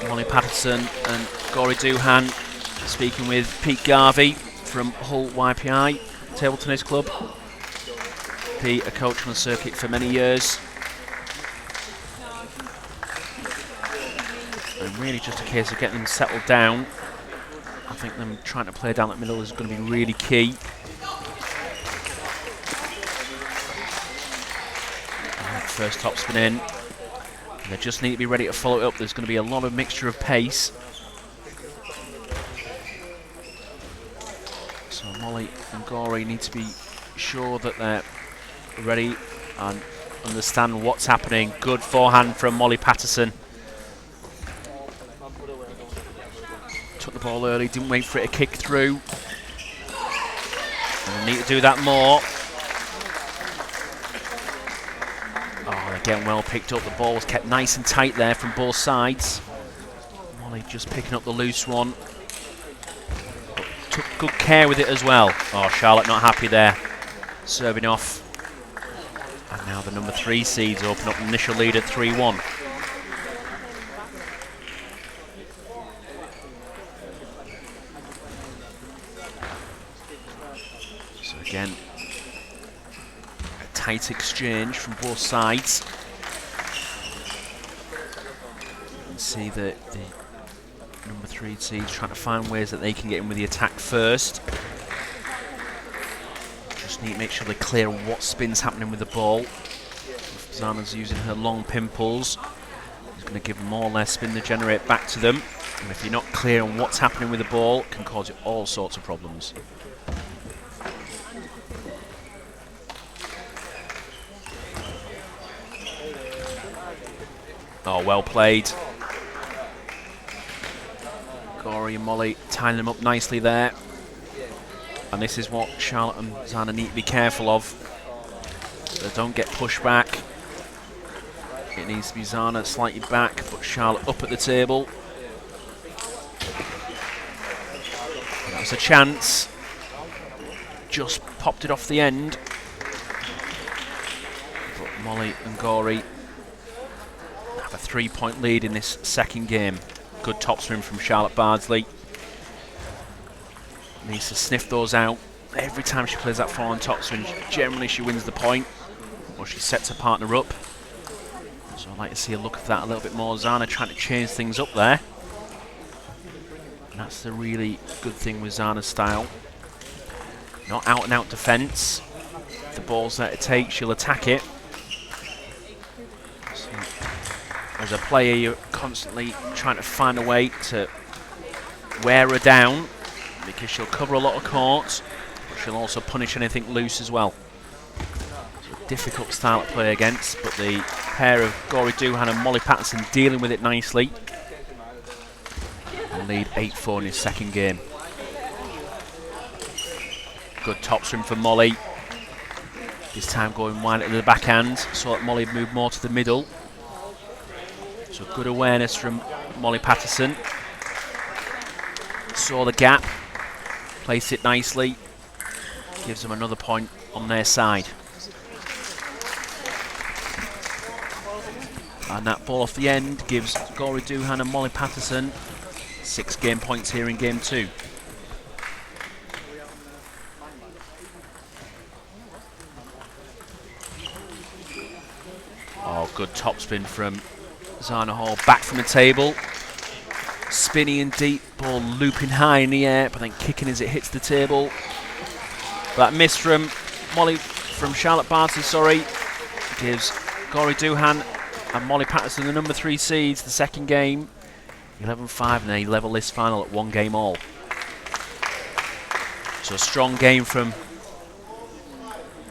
Molly Patterson and Gory Doohan speaking with Pete Garvey from Hull YPI Table Tennis Club. Pete, a coach on the circuit for many years. And really just a case of getting them settled down. I think them trying to play down that middle is going to be really key. First topspin in. And they just need to be ready to follow it up. There's going to be a lot of mixture of pace. So Molly and Gory need to be sure that they're ready and understand what's happening. Good forehand from Molly Patterson. Took the ball early, didn't wait for it to kick through. And they need to do that more. Oh, they're getting well picked up. The ball was kept nice and tight there from both sides. Molly just picking up the loose one. Took good care with it as well. Oh, Charlotte not happy there. Serving off. And now the number 3 seeds open up an initial lead at 3-1. So again, a tight exchange from both sides. You can see that the number 3 seeds trying to find ways that they can get in with the attack first. Just need to make sure they clear what spin's happening with the ball. Zana's using her long pimples. He's going to give more or less spin to generate back to them. And if you're not clear on what's happening with the ball, it can cause you all sorts of problems. Oh, well played. Gory and Molly tying them up nicely there. And this is what Charlotte and Zana need to be careful of. They don't get pushed back. It needs to be Zana slightly back, but Charlotte up at the table. And that was a chance. Just popped it off the end. But Molly and Gory have a 3-point lead in this second game. Good topspin from Charlotte Bardsley. Needs to sniff those out. Every time she plays that forehand topspin, generally she wins the point, or she sets her partner up. So I'd like to see a look at that a little bit more. Zana trying to change things up there. And that's the really good thing with Zana's style. Not out and out defence. If the ball's there to take, she'll attack it. So as a player, you're constantly trying to find a way to wear her down, because she'll cover a lot of courts, but she'll also punish anything loose as well. So a difficult style to play against, but the pair of Gory Doohan and Molly Patterson dealing with it nicely. And lead 8-4 in his second game. Good topspin from Molly. This time going wide at the backhand, so that Molly moved more to the middle. So good awareness from Molly Patterson. Saw the gap. Placed it nicely, gives them another point on their side. And that ball off the end gives Gory Doohan and Molly Patterson 6 game points here in game 2. Oh, good topspin from Zana Hall, back from the table. spinny and deep, ball looping high in the air, but then kicking as it hits the table. That miss from Charlotte Barty, gives Gori Duhan and Molly Patterson, the number 3 seeds, the second game. 11-5, and they level this final at 1 game all. So a strong game from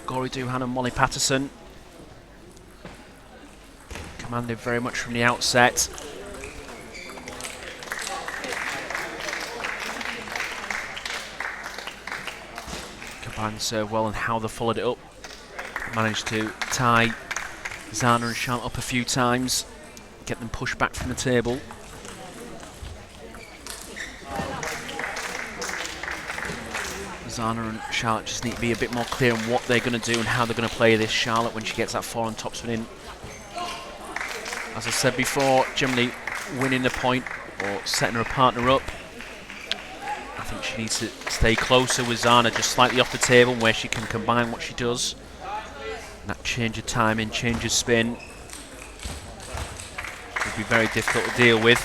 Gori Duhan and Molly Patterson. Commanded very much from the outset. Combined serve well, and how they followed it up. Managed to tie Zana and Charlotte up a few times, get them pushed back from the table. Zana and Charlotte just need to be a bit more clear on what they're going to do and how they're going to play this. Charlotte, when she gets that forehand topspin in, as I said before, generally winning the point or setting her partner up. I think she needs to stay closer with Zana, just slightly off the table, where she can combine what she does. And that change of timing, change of spin would be very difficult to deal with.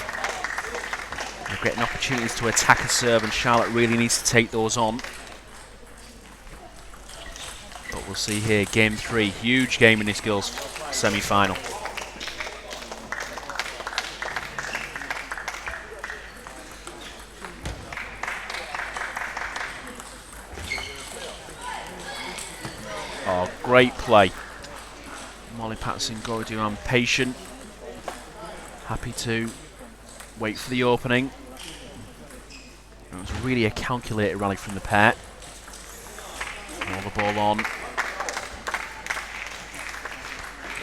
They're getting opportunities to attack a serve, and Charlotte really needs to take those on. But we'll see here, game 3, huge game in this girls' semi-final. Oh, great play. Molly Patterson, Gori Duhan, patient. Happy to wait for the opening. It was really a calculated rally from the pair. Roll the ball on.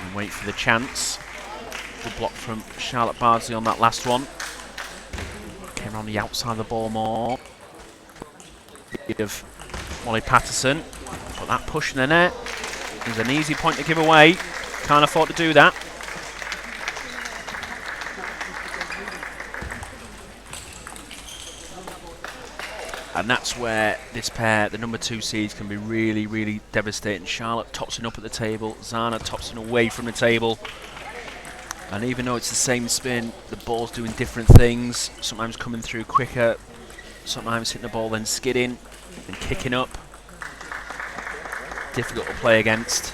And wait for the chance. Good block from Charlotte Bardsley on that last one. Came around the outside of the ball more. Of Molly Patterson. But that push in the net is an easy point to give away. Can't afford to do that. And that's where this pair, the number 2 seeds, can be really, really devastating. Charlotte topsing up at the table, Zana topsing away from the table. And even though it's the same spin, the ball's doing different things. Sometimes coming through quicker, sometimes hitting the ball then skidding and kicking up. Difficult to play against.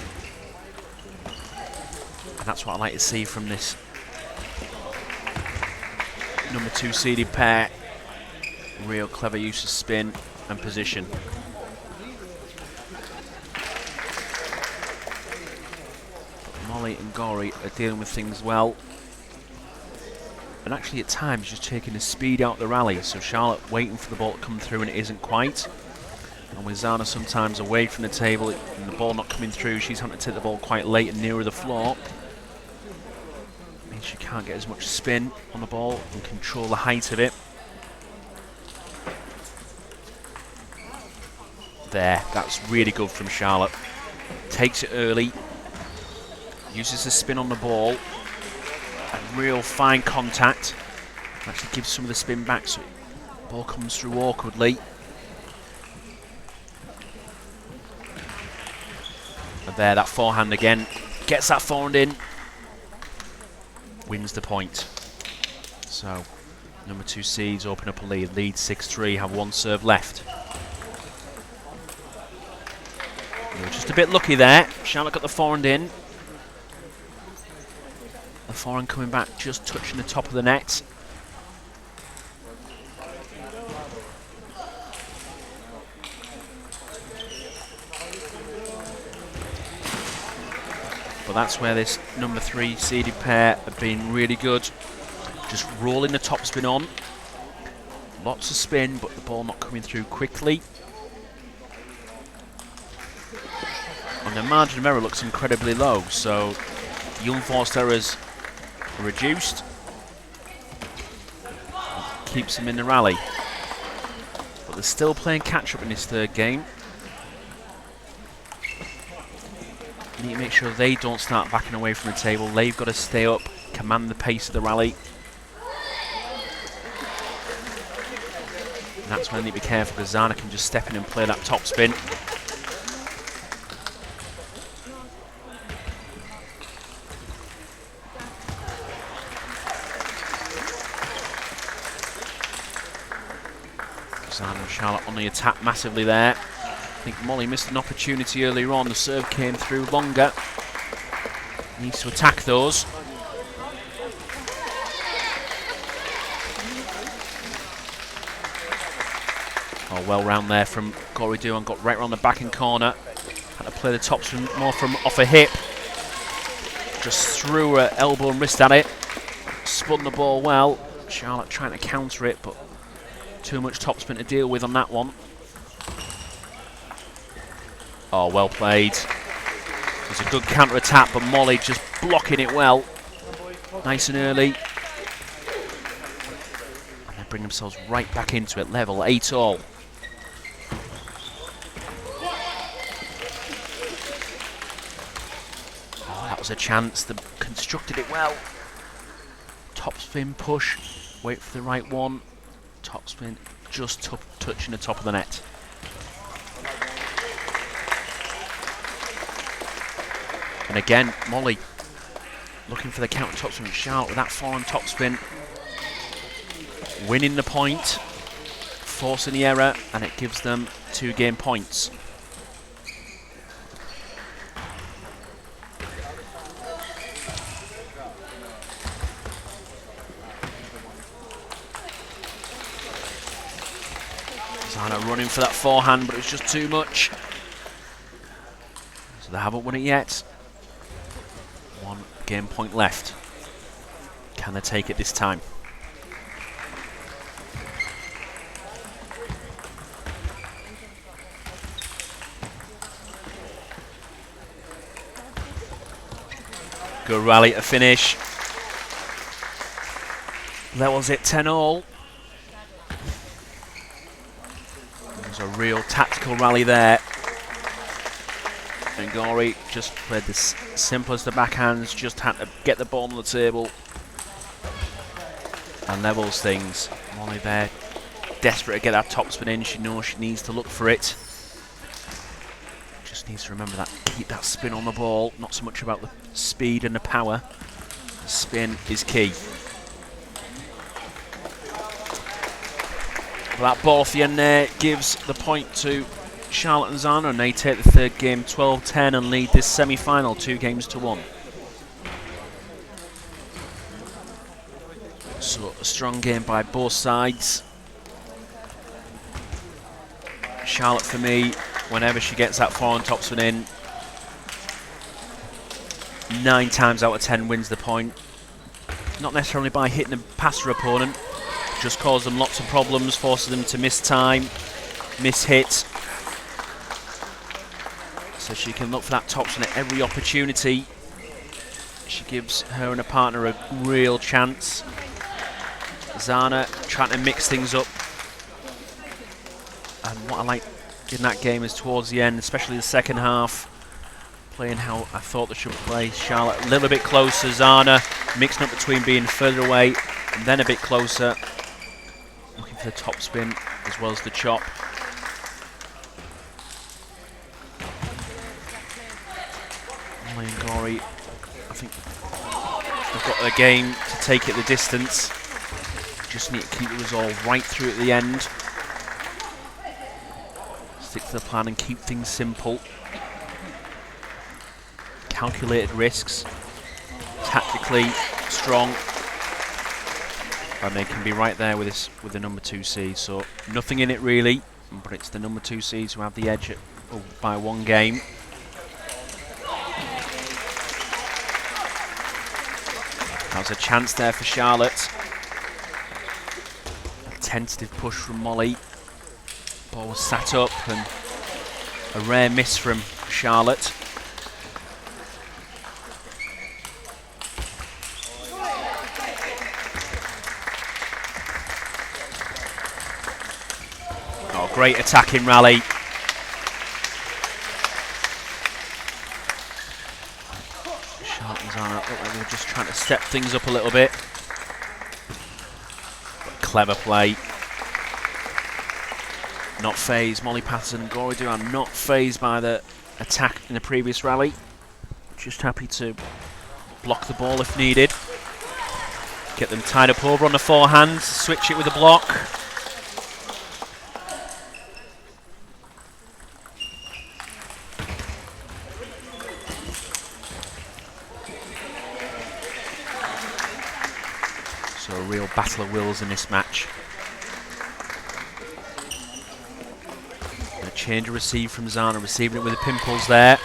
And that's what I like to see from this number 2 seeded pair. Real clever use of spin and position. But Molly and Gori are dealing with things well. And actually at times just taking the speed out of the rally. So Charlotte waiting for the ball to come through and it isn't quite. And with Zana sometimes away from the table and the ball not coming through, she's having to take the ball quite late and nearer the floor. Means she can't get as much spin on the ball and control the height of it. There, that's really good from Charlotte. Takes it early, uses the spin on the ball, and real fine contact. Actually gives some of the spin back so the ball comes through awkwardly. And there, that forehand again. Gets that forehand in. Wins the point. So, number 2 seeds open up a lead. Lead 6-3, have 1 serve left. They were just a bit lucky there. Charlotte got the forehand in. The forehand coming back, just touching the top of the net. But that's where this number 3 seeded pair have been really good. Just rolling the topspin on. Lots of spin, but the ball not coming through quickly. And the margin of error looks incredibly low, so the unforced errors are reduced. Keeps them in the rally. But they're still playing catch-up in this 3rd game. Need to make sure they don't start backing away from the table. They've got to stay up, command the pace of the rally. And that's when they need to be careful, because Zana can just step in and play that top spin. Zana and Charlotte on the attack massively there. I think Molly missed an opportunity earlier on. The serve came through longer. Needs to attack those. Oh, well round there from Gory Duan. Got right around the backing corner. Had to play the topspin more from off a hip. Just threw her elbow and wrist at it. Spun the ball well. Charlotte trying to counter it, but too much topspin to deal with on that one. Oh, well played. It was a good counter attack, but Molly just blocking it well. Nice and early. And they bring themselves right back into it. Level 8-all. Oh, that was a chance. They constructed it well. Topspin push. Wait for the right one. Topspin just touching the top of the net. And again, Molly looking for the counter topspin. Charlotte with that foreign topspin. Winning the point. Forcing the error. And it gives them 2 game points. Zana running for that forehand, but it was just too much. So they haven't won it yet. 1 game point left. Can they take it this time? Good rally to finish. Levels it 10-all. There's a real tactical rally there. And Gory just played the simplest of backhands, just had to get the ball on the table and levels things. Molly there, desperate to get that topspin in. She knows she needs to look for it. Just needs to remember that, keep that spin on the ball, not so much about the speed and the power. The spin is key. Well, that ball off the end there gives the point to Charlotte and Zana, and they take the 3rd game 12-10 and lead this semi-final 2-1. So a strong game by both sides. Charlotte, for me, whenever she gets that foreign topspin in, 9 times out of 10 wins the point. Not necessarily by hitting and past her opponent, just cause them lots of problems, forces them to miss time, miss hit. So she can look for that topspin at every opportunity. She gives her and her partner a real chance. Zana trying to mix things up. And what I like in that game is towards the end, especially the second half, playing how I thought they should play. Charlotte a little bit closer, Zana mixing up between being further away and then a bit closer. Looking for the topspin as well as the chop. Molly and Gory, I think they've got a game to take it the distance. Just need to keep the resolve right through at the end. Stick to the plan and keep things simple. Calculated risks. Tactically strong. And they can be right there with this, with the number 2 seed. So nothing in it really, but it's the number 2 seeds who have the edge by 1 game. That was a chance there for Charlotte. A tentative push from Molly. Ball was sat up and a rare miss from Charlotte. Oh, great attacking rally. Charlotte and Zana look like they were just trying to step things up a little bit. But clever play. Not phased. Molly Patterson and Gory Duan not phased by the attack in the previous rally. Just happy to block the ball if needed. Get them tied up over on the forehand. Switch it with a block. battle of wills in this match. A change of receive from Zana, receiving it with the pimples there. So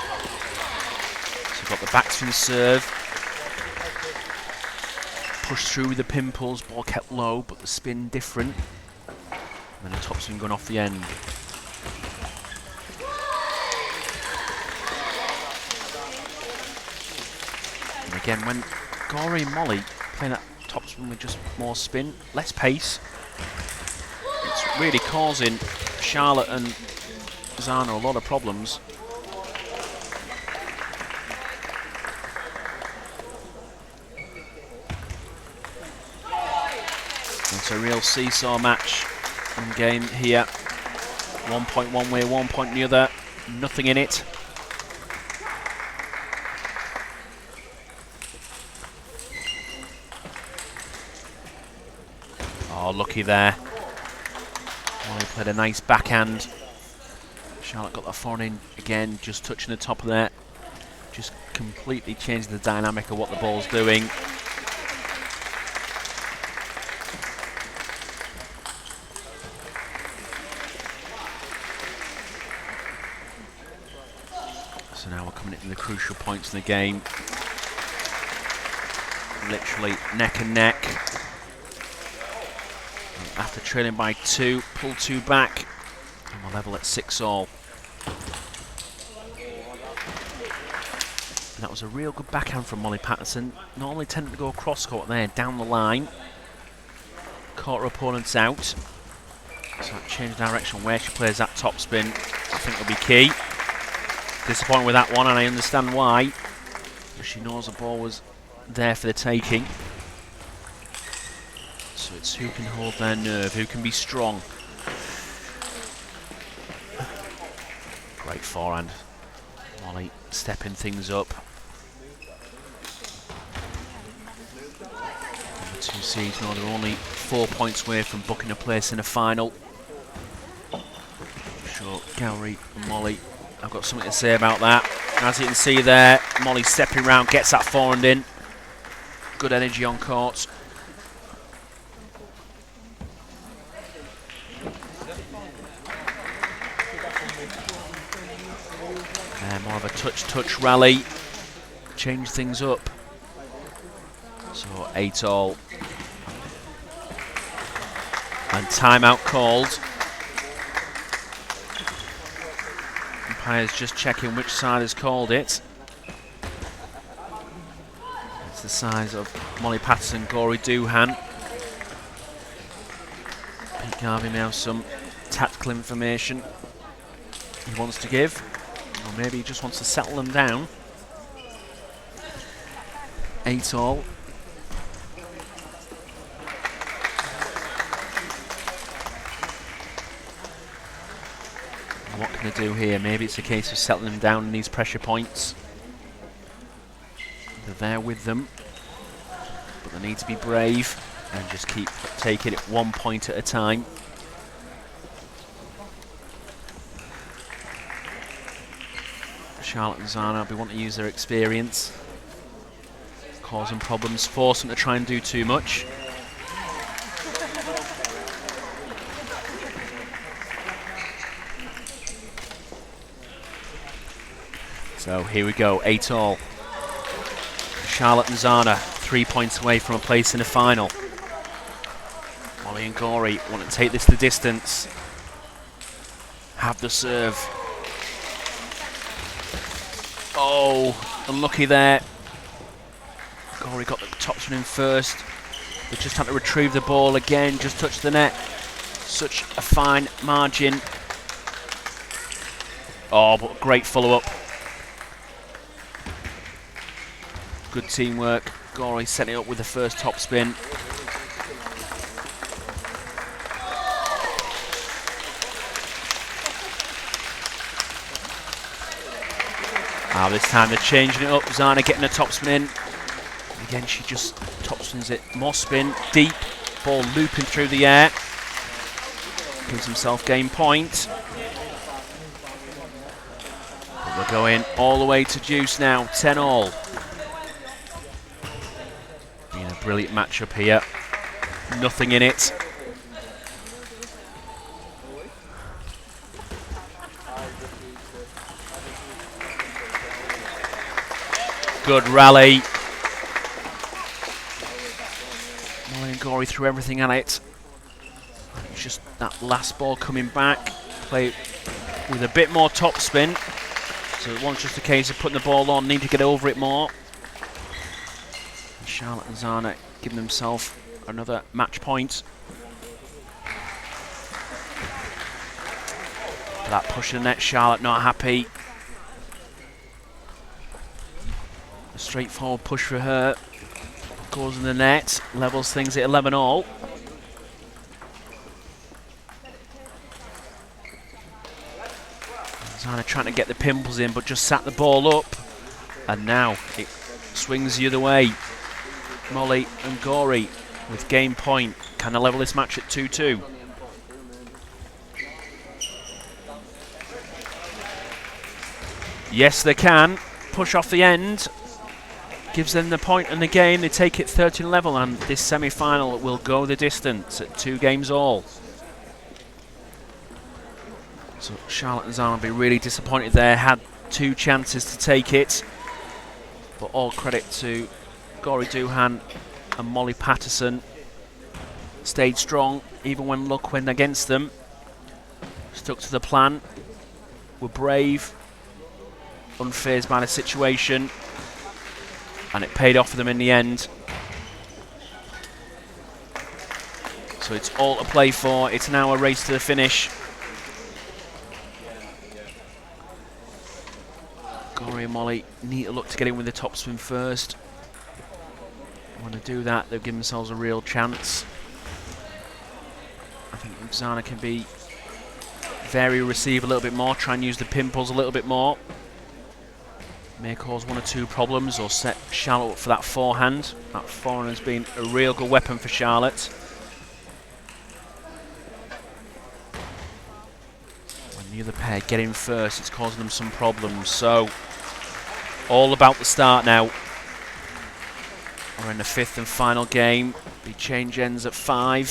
we've got the backspin serve. Push through with the pimples, ball kept low, but the spin different. And then a topspin going off the end. And again, when Gory and Molly playing that topspin with just more spin, less pace, it's really causing Charlotte and Zana a lot of problems. It's a real seesaw match in game here. 1 point one way, 1 point the other. Nothing in it. Oh, lucky there. Molly played a nice backhand. Charlotte got that forehand in again, just touching the top of that. Just completely changed the dynamic of what the ball's doing. So now we're coming into the crucial points in the game. Literally neck and neck. And after trailing by 2, pull 2 back, and we're level at 6-all. That was a real good backhand from Molly Patterson. Normally tending to go cross court there, down the line. Caught her opponents out. So that change direction where she plays that top spin, I think will be key. Disappointed with that one, and I understand why. She knows the ball was there for the taking. So it's who can hold their nerve, who can be strong. Great forehand. Molly stepping things up. The 2 seeds know they're only 4 points away from booking a place in a final. I'm sure Gowrie and Molly, I've got something to say about that. As you can see there, Molly stepping round, gets that forehand in. Good energy on court. More of a touch rally. Change things up. So 8-all. And timeout called. Umpire's just checking which side has called it. It's the sides of Molly Patterson, Gory Doohan. Pete Garvey may have some tactical information he wants to give. Or maybe he just wants to settle them down. 8-all. What can they do here? Maybe it's a case of settling them down in these pressure points. They're there with them, but they need to be brave and just keep taking it 1 point at a time. Charlotte and Zana will be wanting to use their experience, causing problems, force them to try and do too much. So here we go, 8-all. Charlotte and Zana, 3 points away from a place in the final. Molly and Gory want to take this the distance. Have the serve. Oh, unlucky there. Gory got the topspin in first. They just had to retrieve the ball again, just touched the net. Such a fine margin. Oh, but great follow-up. Good teamwork. Gory setting it up with the first topspin. This time they're changing it up. Zana getting a topspin in. Again, she just topspins it. More spin, deep. Ball looping through the air. Gives himself game point. But we're going all the way to juice now. 10-all. Being a brilliant matchup here. Nothing in it. Good rally. Molly and Gory threw everything at it. Just that last ball coming back. Play with a bit more topspin. So it wasn't just a case of putting the ball on, need to get over it more. And Charlotte and Zana giving themselves another match point. That push in the net, Charlotte not happy. A straightforward push for her. Goes in the net, levels things at 11-all. Zana trying to get the pimples in, but just sat the ball up. And now it swings the other way. Molly and Gory with game point. Can they level this match at 2-2? Yes, they can. Push off the end. Gives them the point in the game. They take it 13 level, and this semi-final will go the distance at 2 games all. So Charlotte and Zana will be really disappointed there. Had 2 chances to take it. But all credit to Gory Doohan and Molly Patterson. Stayed strong, even when luck went against them. Stuck to the plan. Were brave. Unfazed by the situation. And it paid off for them in the end. So it's all to play for. It's now a race to the finish. Gory and Molly need to look to get in with the topspin first. When they do that, they've given themselves a real chance. I think Zana can be vary receive a little bit more, try and use the pimples a little bit more. May cause 1 or 2 problems or set Charlotte up for that forehand. That forehand has been a real good weapon for Charlotte. When the other pair get in first, it's causing them some problems. So, all about the start now. We're in the 5th and final game. The change ends at 5.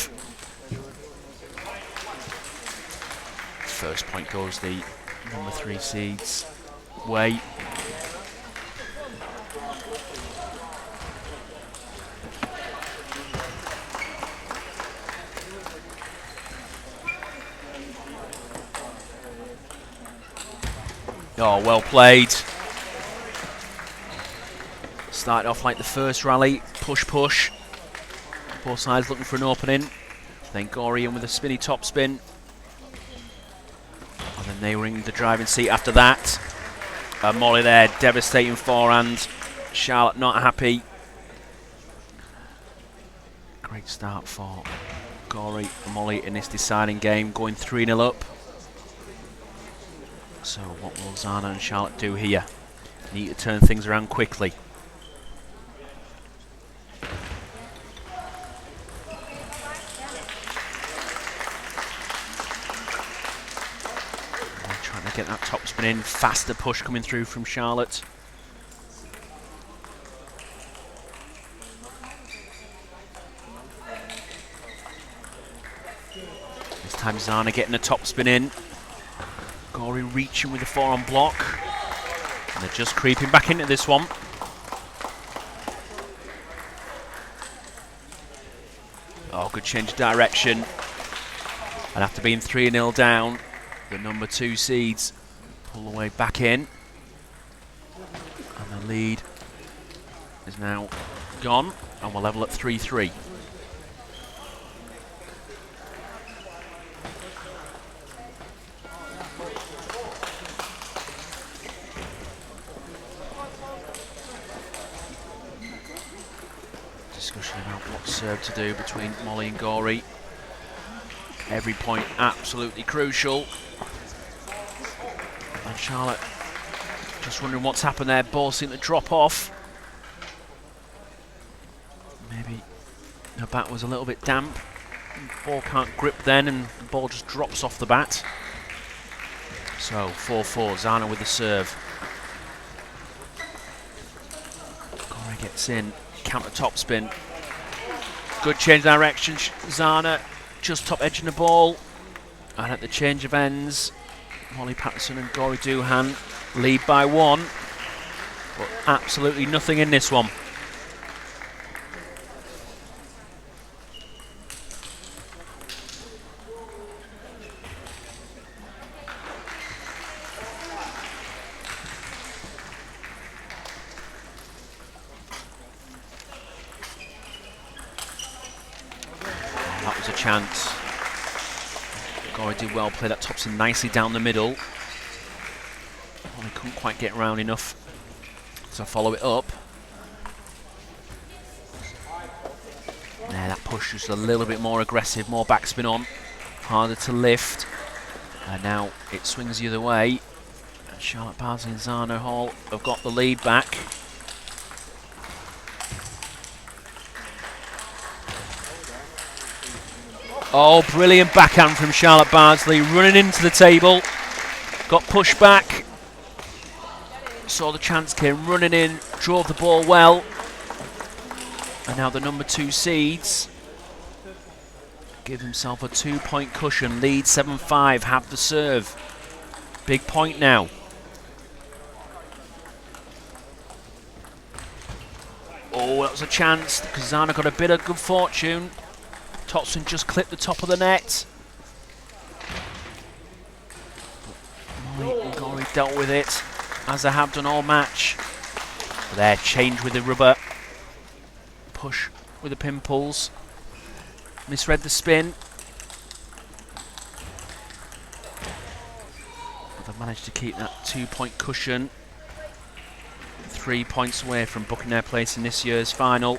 First point goes the number 3 seeds' way. Oh, well played. Started off like the first rally, push, push. Both sides looking for an opening. Then Gory in with a spinny top spin. And then they were in the driving seat after that. Molly there, devastating forehand. Charlotte not happy. Great start for Gory and Molly in this deciding game, going 3-0 up. So what will Zana and Charlotte do here? Need to turn things around quickly. Trying to get that top spin in. Faster push coming through from Charlotte. This time Zana getting a top spin in. Gory reaching with the forehand block. And they're just creeping back into this one. Oh, good change of direction. And after being 3-0 down, the number 2 seeds pull the way back in. And the lead is now gone. And we're level at 3-3. Discussion about what serve to do between Molly and Gory. Every point absolutely crucial. And Charlotte just wondering what's happened there. Ball seemed to drop off. Maybe her bat was a little bit damp. Ball can't grip then, and the ball just drops off the bat. So 4-4, Zana with the serve. Gory gets in. Counter top spin. Good change of direction. Zana just top edging the ball. And at the change of ends, Molly Patterson and Gory Doohan lead by 1. But absolutely nothing in this one. That was a chance. Gory did well play that topspin nicely down the middle. Molly couldn't quite get around enough to follow it up. There, that push was a little bit more aggressive, more backspin on, harder to lift. And now it swings the other way. And Charlotte Bardsley and Zana Hall have got the lead back. Oh, brilliant backhand from Charlotte Bardsley, running into the table. Got pushed back. Saw the chance, came running in, drove the ball well. And now the number 2 seeds give himself a 2-point cushion, lead 7-5, have the serve. Big point now. Oh, that was a chance. Kazana got a bit of good fortune. Topson just clipped the top of the net. Molly and Gory dealt with it, as they have done all match. There, change with the rubber. Push with the pin pulls. Misread the spin. But they've managed to keep that 2-point cushion. 3 points away from booking their place in this year's final.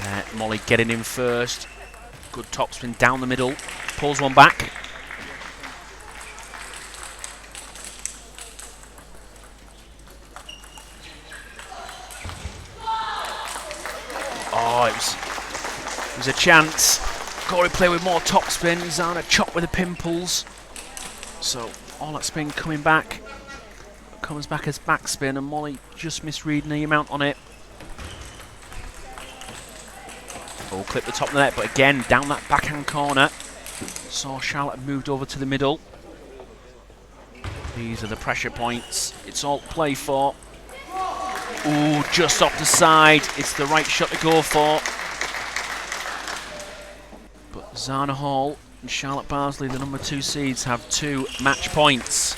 There, Molly getting in first. Good topspin down the middle. Pulls one back. Oh, it was a chance. Gory play with more topspin. Zana chop with the pin pulls. So all that spin coming back. Comes back as backspin, and Molly just misreading the amount on it. Oh, clip the top of the net, but again, down that backhand corner. Saw Charlotte moved over to the middle. These are the pressure points. It's all play for. Ooh, just off the side. It's the right shot to go for. But Zana Hall and Charlotte Bardsley, the number 2 seeds, have 2 match points.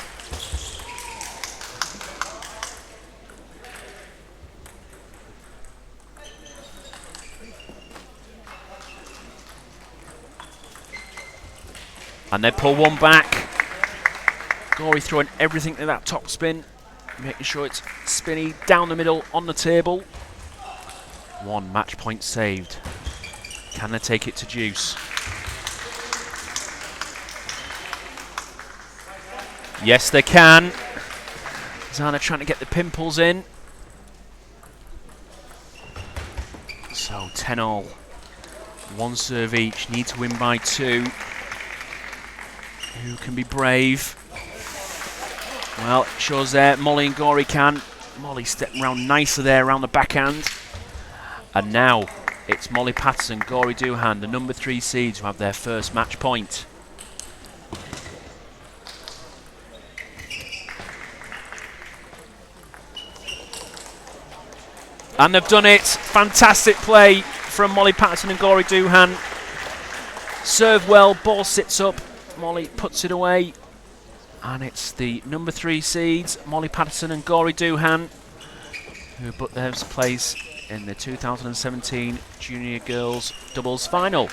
And they pull one back. Gory throwing everything to that top spin, making sure it's spinny down the middle on the table. 1 match point saved. Can they take it to deuce? Yes, they can. Zana trying to get the pin pulls in. So 10-all. 1 serve each. Need to win by 2. Who can be brave? Well, it shows there Molly and Gory can. Molly stepping around nicely there around the backhand. And now it's Molly Patterson, Gory Doohan, the number 3 seeds, who have their first match point. And they've done it. Fantastic play from Molly Patterson and Gory Doohan. Serve well, ball sits up. Molly puts it away, and it's the number 3 seeds, Molly Patterson and Gory Doohan, who booked their place in the 2017 Junior Girls Doubles Final.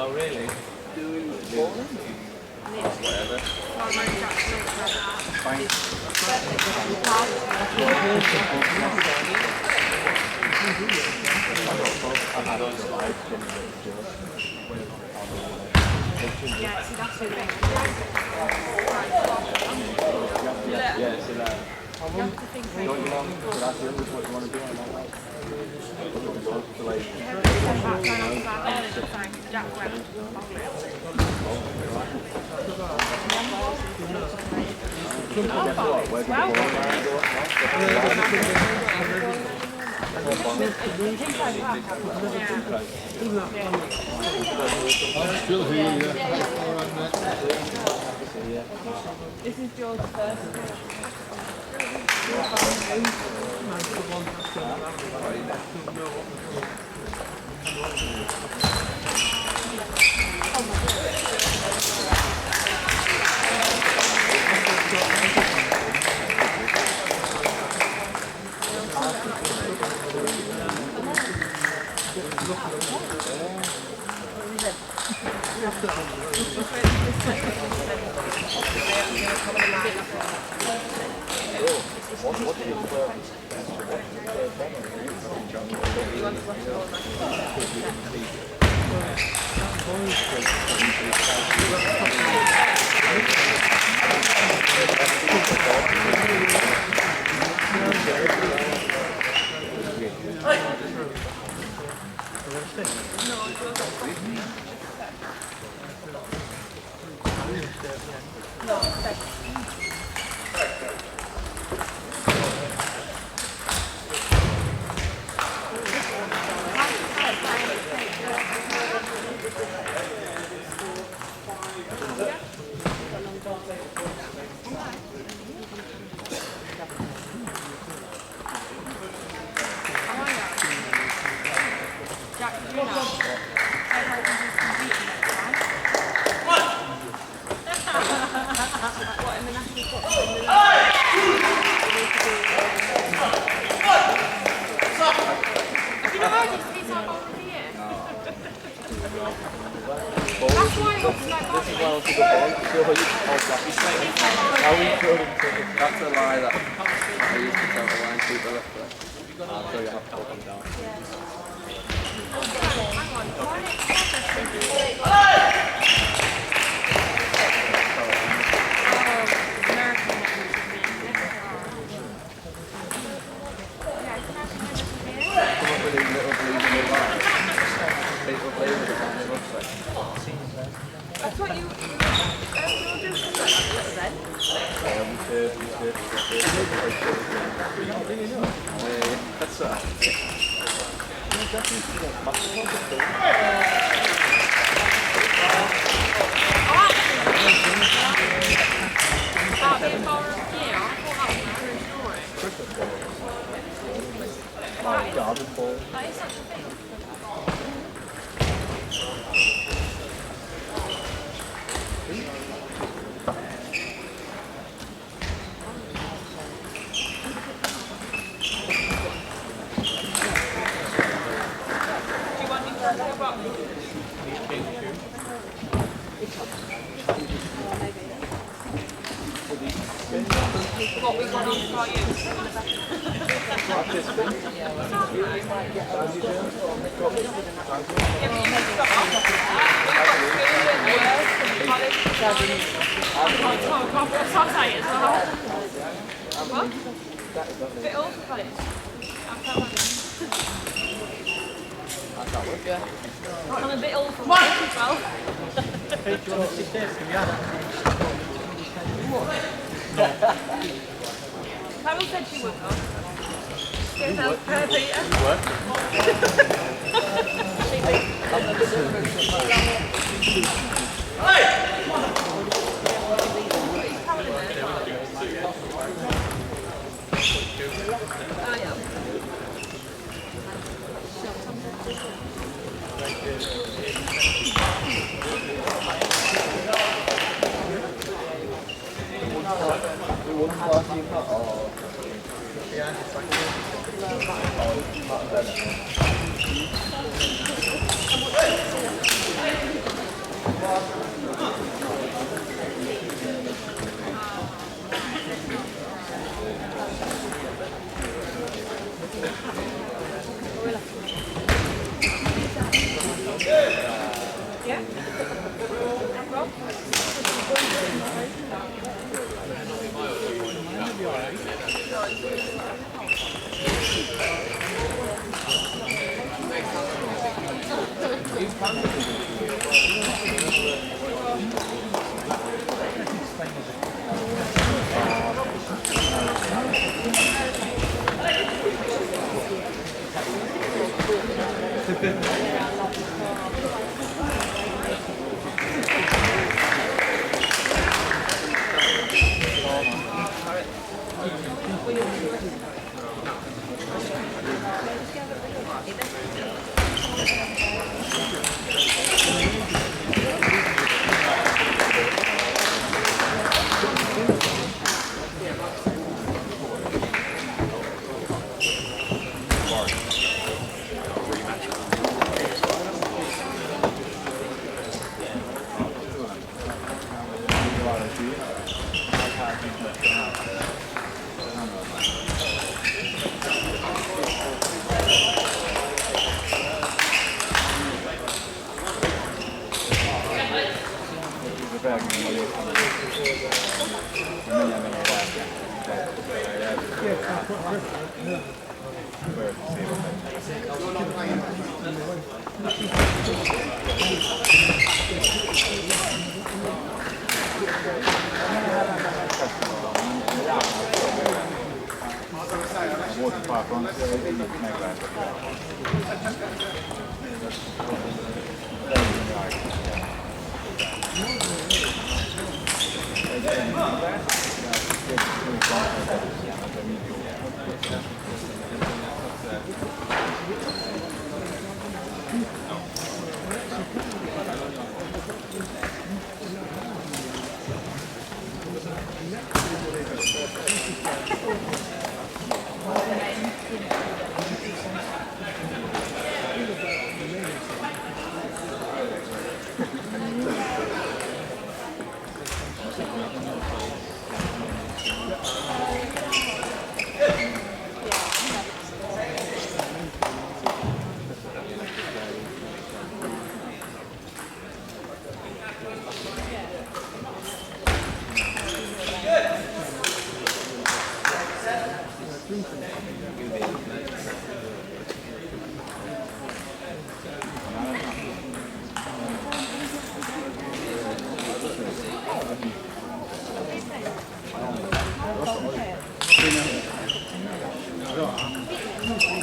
Oh, really? Yeah, see that. Don't you want to ask you what you want to do on that light? Like, Still here, yeah. This is George's first. That's a lie that I used to tell the line people left there. So you have to put them down. Come up with these little blues in the bar. People play with it on the website. That's what you do That's right. Garden ball. That is such a thing. What we got on for you? What? Bit old for college. I'm a bit old for college as well. Carol said she would not. She goes out per Peter.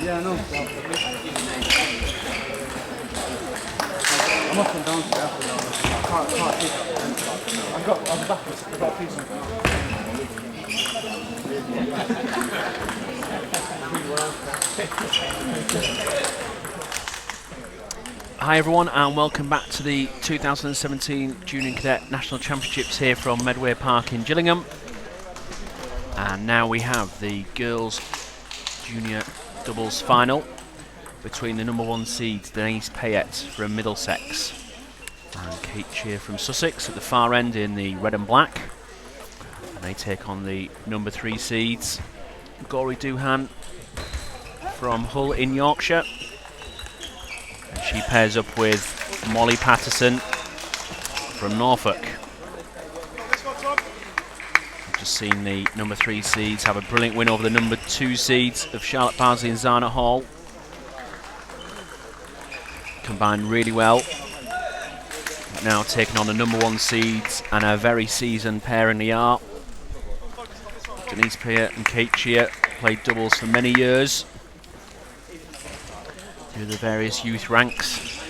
Yeah, I know. I'm up and down to the apple now. I can't keep it. I'm backwards. I've got a piece of Hi everyone and welcome back to the 2017 Junior Cadet National Championships here from Medway Park in Gillingham. And now we have the girls junior doubles final between the number 1 seeds Denise Payette from Middlesex and Kate Cheer from Sussex at the far end in the red and black. And they take on the number 3 seeds Gori Doohan from Hull in Yorkshire. And she pairs up with Molly Patterson from Norfolk. I've just seen the number 3 seeds have a brilliant win over the number 2 seeds of Charlotte Barnsley and Zana Hall. Combined really well. Now taking on the number 1 seeds and a very seasoned pair in the art. Denise Payette and Kate Cheer played doubles for many years through the various youth ranks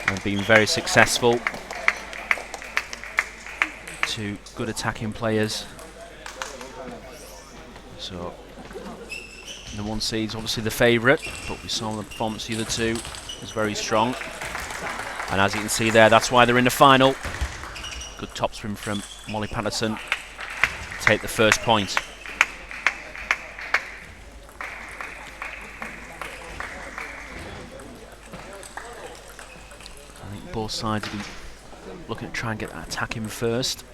and been very successful. 2 good attacking players. So the 1 seed's obviously the favourite, but we saw the performance of the other 2 was very strong. And as you can see there, that's why they're in the final. Good topspin from Molly Patterson to take the first point. I think both sides will be looking to try and get that attack in first.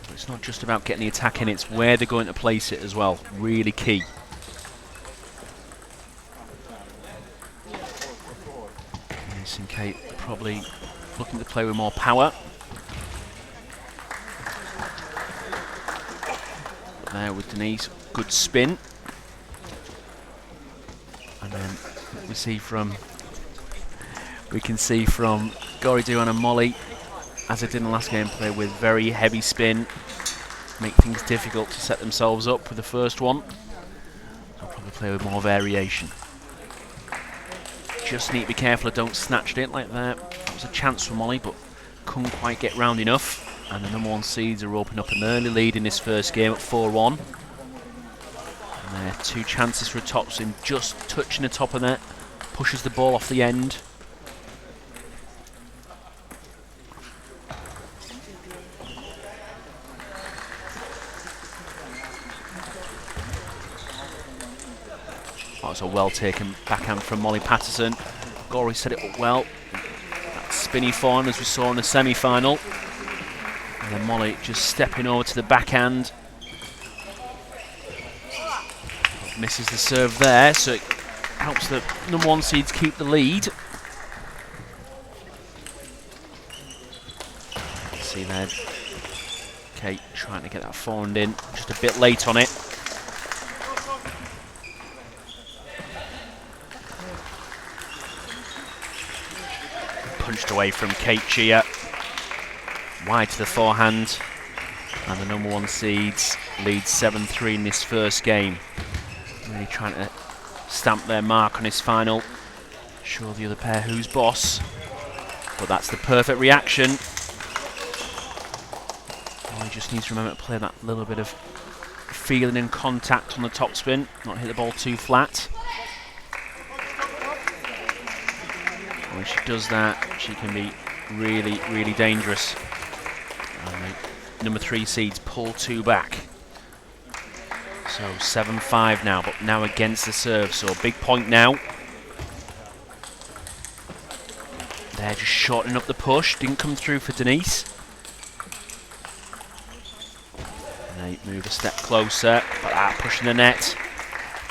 But it's not just about getting the attack in, it's where they're going to place it as well. Really key. And Kate probably looking to play with more power. There with Denise, good spin. And then we can see from Gori Doohan and Molly, as they did in the last game, play with very heavy spin, make things difficult to set themselves up with the first one. So probably play with more variation. Just need to be careful I don't snatch it like that. That was a chance for Molly, but couldn't quite get round enough. And the number 1 seeds are opening up an early lead in this first game at 4-1. And 2 chances for a topspin, just touching the top of net, pushes the ball off the end. That was a well taken backhand from Molly Patterson. Gorey set it up well. That spinny forehand as we saw in the semi-final. And then Molly just stepping over to the backhand. Misses the serve there, so it helps the number 1 seeds keep the lead. See there, Kate trying to get that forehand in, just a bit late on it. Punched away from Kate Chia. Wide to the forehand. And the number 1 seeds lead 7-3 in this first game. Really trying to stamp their mark on this final. Show the other pair who's boss. But that's the perfect reaction. Oh, he just needs to remember to play that little bit of feeling and contact on the topspin. Not hit the ball too flat. When she does that, she can be really, really dangerous. And the number 3 seeds pull 2 back. So 7-5 now, but now against the serve, so a big point now. They're just shortening up the push, didn't come through for Denise. And they move a step closer, but pushing the net.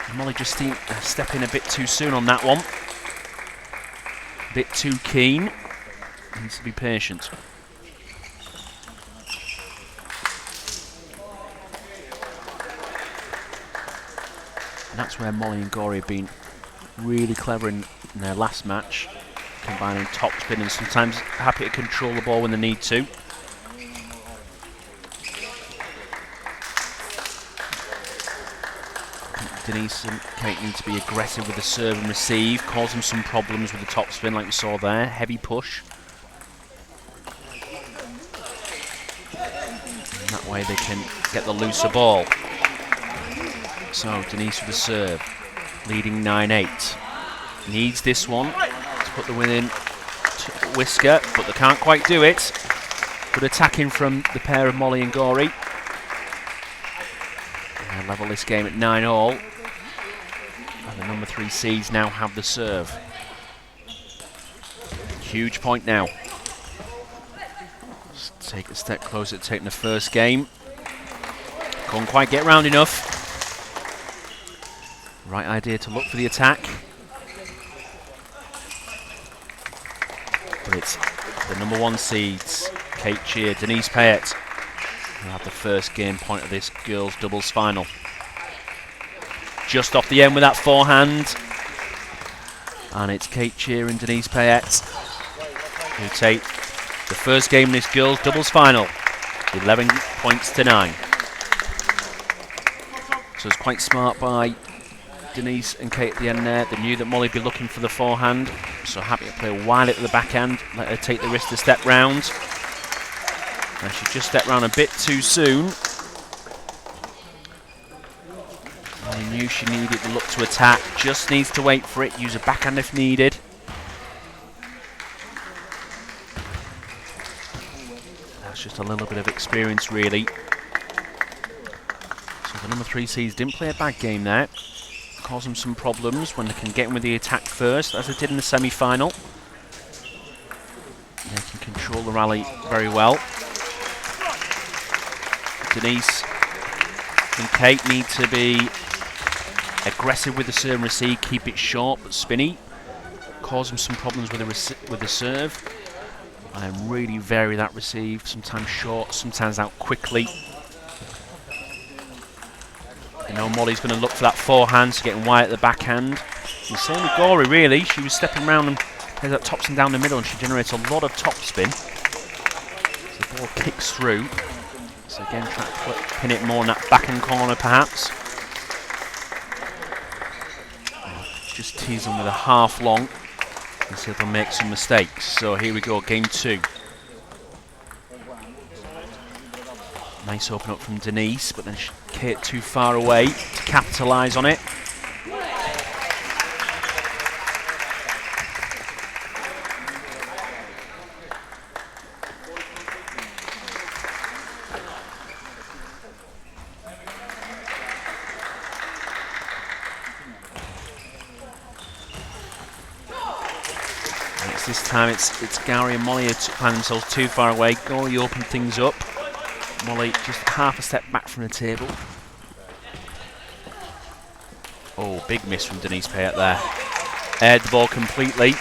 And Molly just stepping a bit too soon on that one. A bit too keen, needs to be patient. And that's where Molly and Gorey have been really clever in their last match, combining topspin and sometimes happy to control the ball when they need to. Denise and Kate need to be aggressive with the serve and receive, cause them some problems with the topspin like we saw there, heavy push. And that way they can get the looser ball. So Denise with the serve, leading 9-8. Needs this one to put the win in to Whisker, but they can't quite do it. Good attacking from the pair of Molly and Gorey. And level this game at 9-all. And the number 3 seeds now have the serve. Huge point now. Just take a step closer to taking the first game. Can't quite get round enough. Right idea to look for the attack. But it's the number 1 seeds, Kate Chia, Denise Payet, who have the first game point of this girls' doubles final. Just off the end with that forehand. And it's Kate Chia and Denise Payet who take the first game in this girls' doubles final. 11 points to 9. So it's quite smart by Denise and Kate at the end there. They knew that Molly would be looking for the forehand, so happy to play wide at the backhand, let her take the risk to step round. And she just stepped round a bit too soon. Molly knew she needed to look to attack, just needs to wait for it, use a backhand if needed. That's just a little bit of experience really. So the number 3 seeds didn't play a bad game there. Cause them some problems when they can get in with the attack first, as they did in the semi-final. They can control the rally very well. Denise and Kate need to be aggressive with the serve and receive, keep it short but spinny. Cause them some problems with the serve. And really vary that receive, sometimes short, sometimes out quickly. You know, Molly's going to look for that forehand, so getting wide at the backhand. The same with Gorey, really. She was stepping around and plays that topspin down the middle, and she generates a lot of topspin. So the ball kicks through. So again, try to pin it more in that backhand corner, perhaps. Just tease them with a half long and see if they'll make some mistakes. So here we go, game 2. Nice open up from Denise, but then Kate too far away to capitalise on it. This time it's Gary and Molly who find themselves too far away. Gory opened things up. Molly just half a step back from the table. Oh, big miss from Denise Payette there. Aired the ball completely.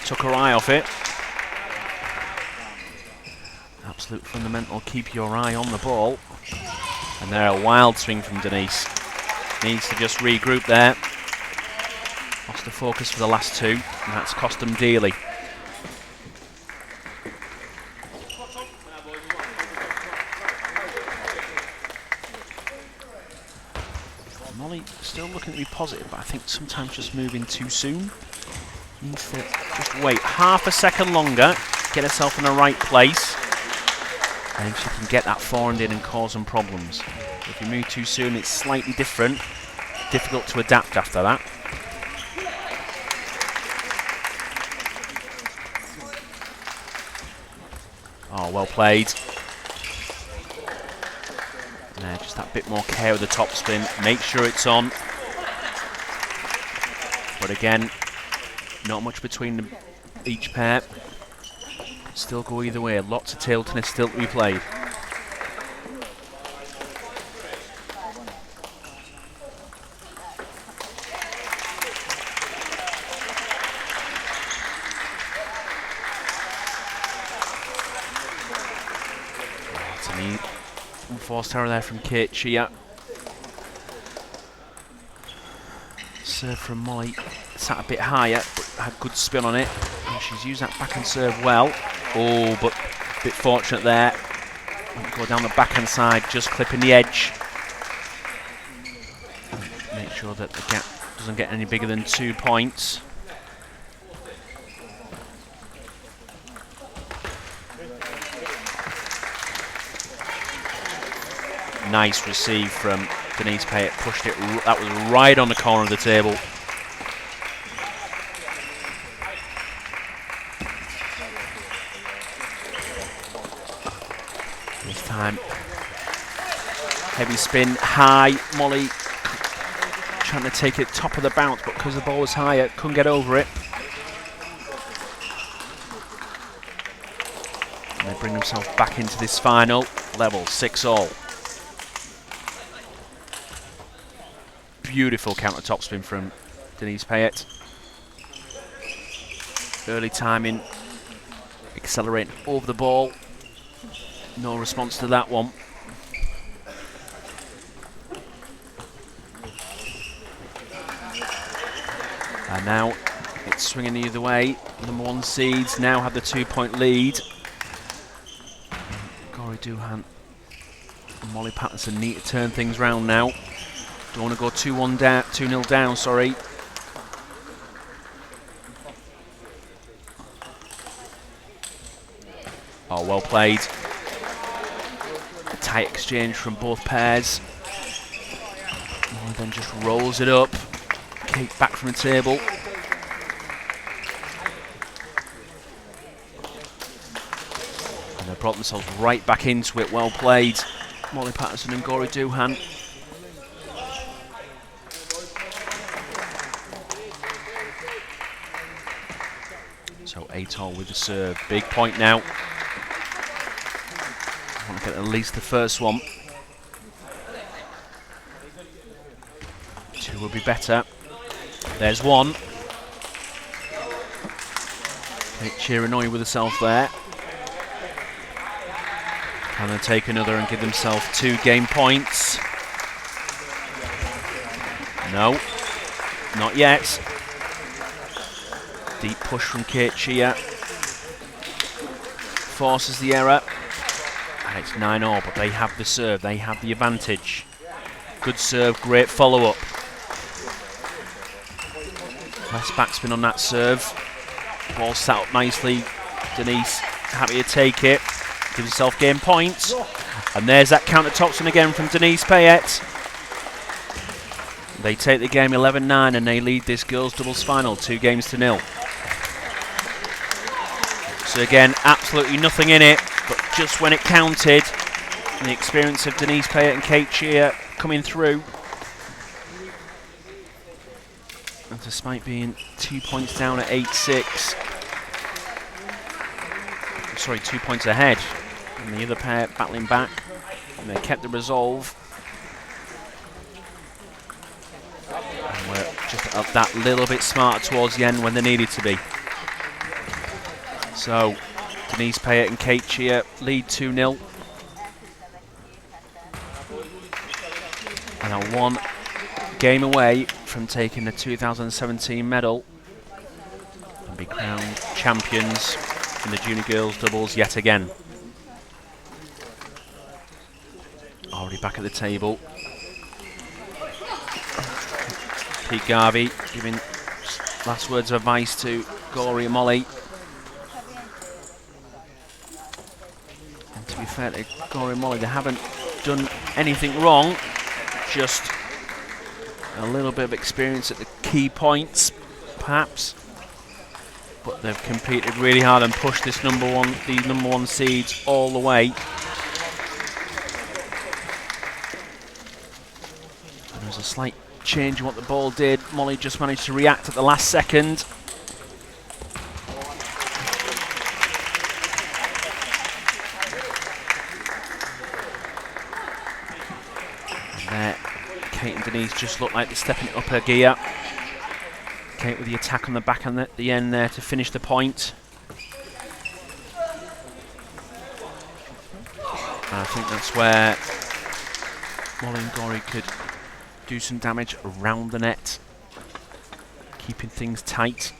Took her eye off it. Absolute fundamental, keep your eye on the ball. And there, a wild swing from Denise. Needs to just regroup there. Lost the focus for the last two, and that's cost them dearly. Molly still looking to be positive, but I think sometimes just moving too soon. Needs to just wait half a second longer, get herself in the right place, and she can get that forehand in and cause them problems. If you move too soon, it's slightly different. Difficult to adapt after that. Oh, well played. Just that bit more care with the topspin. Make sure it's on. But again, not much between each pair. Still go either way. Lots of table tennis still to be played. Unforced error there from Kate Chia. Serve from Molly sat a bit higher, but had good spin on it. And she's used that backhand serve well. Oh, but a bit fortunate there. Go down the backhand side, just clipping the edge. Make sure that the gap doesn't get any bigger than 2 points. Nice receive from Denise Payette, pushed it, that was right on the corner of the table. This time, heavy spin, high, Molly trying to take it top of the bounce, but because the ball was higher, couldn't get over it. And they bring themselves back into this final, level 6-all. Beautiful counter topspin from Denise Payette. Early timing, accelerating over the ball. No response to that one. And now it's swinging the other way. Number 1 seeds now have the 2-point lead. Gory Duhan and Molly Patterson need to turn things round now. Don't want to go 2-1 down, 2-0 down, sorry. Oh, well played. A tight exchange from both pairs. And then just rolls it up. Kate back from the table. And they brought themselves right back into it. Well played. Molly Patterson and Gory Duhan. So 8-all with the serve. Big point now. I want to get at least the first one. 2 would be better. There's 1. Kate Chiranoi with herself there. Can they take another and give themselves 2 game points? No, not yet. Deep push from Kate Chia. Forces the error. And it's 9-all, but they have the serve. They have the advantage. Good serve, great follow-up. Less backspin on that serve. Ball sat up nicely. Denise happy to take it. Gives herself game points. And there's that counter topspin again from Denise Payette. They take the game 11-9 and they lead this girls' doubles final 2-0. So again, absolutely nothing in it, but just when it counted, the experience of Denise Payette and Kate Shear coming through. And despite being 2 points down at 8-6, sorry, 2 points ahead, and the other pair battling back, and they kept the resolve. And were just that little bit smarter towards the end when they needed to be. So, Denise Payette and Kate Shear lead 2-0. And are 1 game away from taking the 2017 medal and be crowned champions in the junior girls doubles yet again. Already back at the table. Pete Garvey giving last words of advice to Gory and Molly. And to be fair to Gory and Molly, they haven't done anything wrong, just a little bit of experience at the key points, perhaps. But they've competed really hard and pushed these number one seeds all the way. And there's a slight change in what the ball did. Molly just managed to react at the last second. And there, Kate and Denise just look like they're stepping it up a gear. Kate with the attack on the back and the end there to finish the point. And I think that's where Molly and Gory could do some damage around the net, keeping things tight.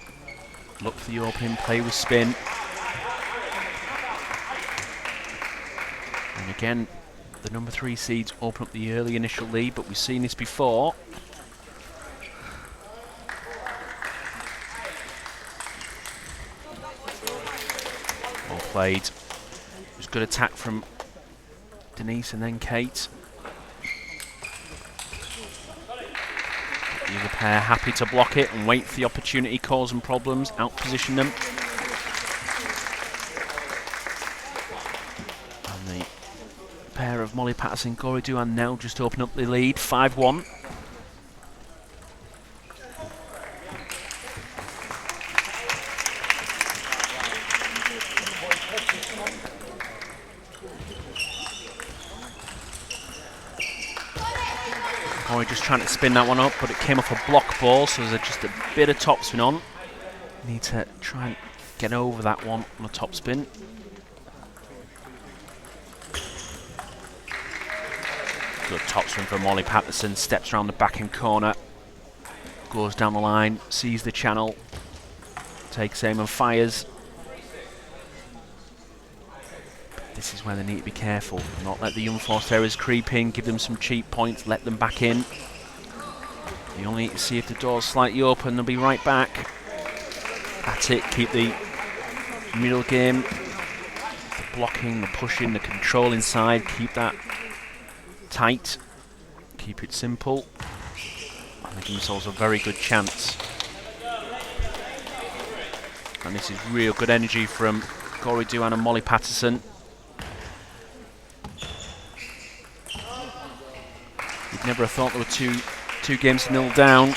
Look for the opening play with spin. And again, the number 3 seeds open up the early initial lead, but we've seen this before. Well played. It was good attack from Denise and then Kate. The other pair happy to block it and wait for the opportunity, causing problems, outposition them. And the pair of Molly Patterson and Gory Duhan now just open up the lead, 5-1. Gory just trying to spin that one up, but it came off a block ball, so there's just a bit of topspin on. Need to try and get over that one on a topspin. Good topspin from Molly Patterson, steps around the backhand corner, goes down the line, sees the channel, takes aim and fires. This is where they need to be careful, not let the unforced errors creep in, give them some cheap points, let them back in. You only need to see if the door's slightly open, they'll be right back. That's it, keep the middle game, the blocking, the pushing, the control inside, keep that tight, keep it simple, and they give themselves a very good chance. And this is real good energy from Gory Duhan and Molly Patterson. You'd never have thought there were two games to 0 down.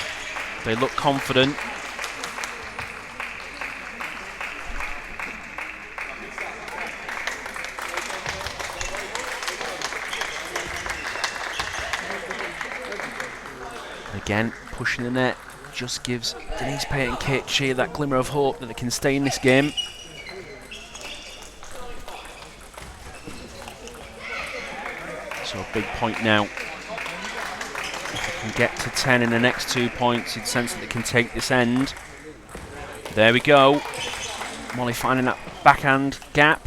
They look confident. Again, pushing the net just gives Denise Payette and Kate Shear that glimmer of hope that they can stay in this game. So a big point now. If they can get to 10 in the next 2 points, you'd sense that they can take this end. There we go. Molly finding that backhand gap.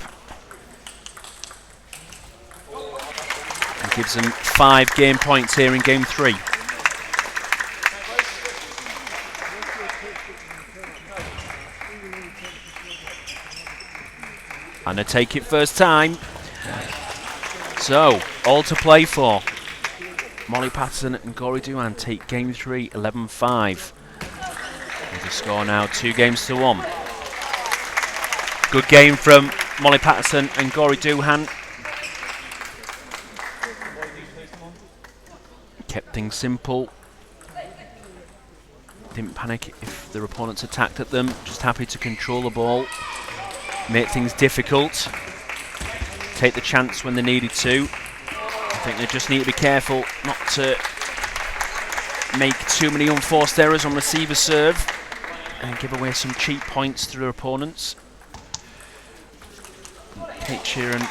And gives them 5 game points here in game 3. And they take it first time. So, all to play for. Molly Patterson and Gory Doohan take game 3, 11-5. With the score now 2-1. Good game from Molly Patterson and Gory Doohan. Kept things simple. Didn't panic if their opponents attacked at them. Just happy to control the ball. Make things difficult. Take the chance when they needed to. I think they just need to be careful not to make too many unforced errors on receiver serve and give away some cheap points to their opponents. Kate Shearer and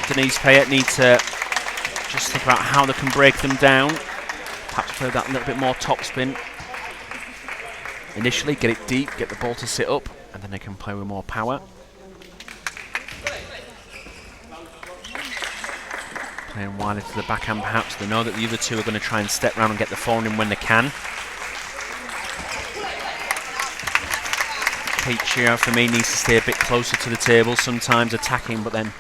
Denise Payette need to just think about how they can break them down. Perhaps play that a little bit more topspin. Initially, get it deep, get the ball to sit up, and then they can play with more power. Playing wider to the backhand perhaps. They know that the other two are going to try and step round and get the forehand in when they can. Kate Shearer, for me, needs to stay a bit closer to the table, sometimes attacking, but then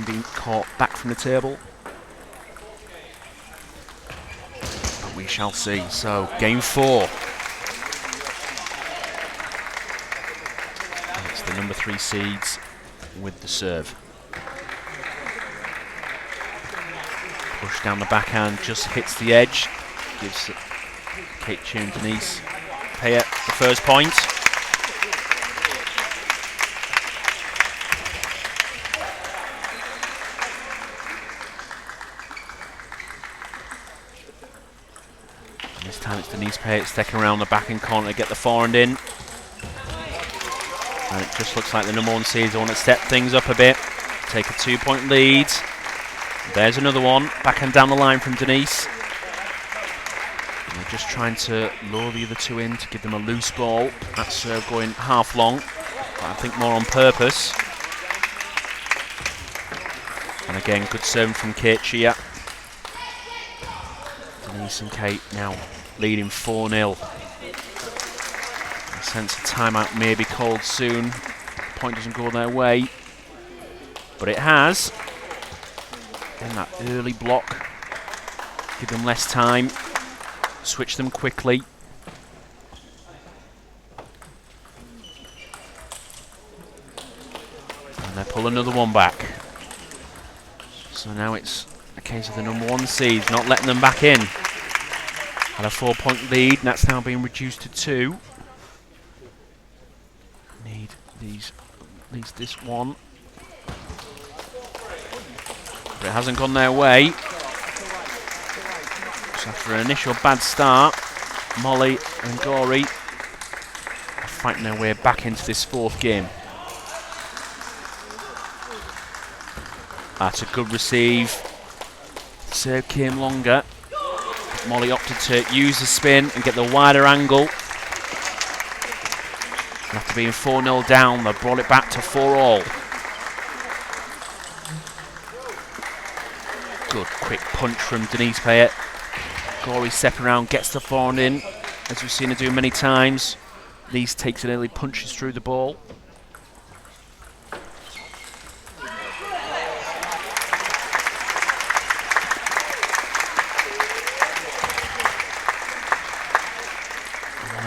being caught back from the table. But we shall see. So, game 4. It's the number 3 seeds with the serve. Push down the backhand, just hits the edge. Gives Kate Shearer and Denise Payette the first point. And this time it's Denise Payette sticking around the backhand corner to get the forehand in. And it just looks like the number 1 seeds want to step things up a bit. Take a 2-point lead. There's another one, backhand down the line from Denise. And they're just trying to lure the other two in to give them a loose ball. That serve going half long, but I think more on purpose. And again, good serving from Kate Shearer. Denise and Kate now leading 4-0. A sense of timeout may be called soon. The point doesn't go their way, but it has. In that early block, give them less time, switch them quickly. And they pull another one back. So now it's a case of the number 1 seeds not letting them back in. Had a 4-point lead, and that's now being reduced to 2. Need these, at least this one. But it hasn't gone their way. So after an initial bad start, Molly and Gory are fighting their way back into this 4th game. That's a good receive. The serve came longer. Molly opted to use the spin and get the wider angle. And after being 4-0 down, they brought it back to 4-all. Good quick punch from Denise Payette. Gory stepping around, gets the forehand in, as we've seen her do many times. Denise takes it early, punches through the ball.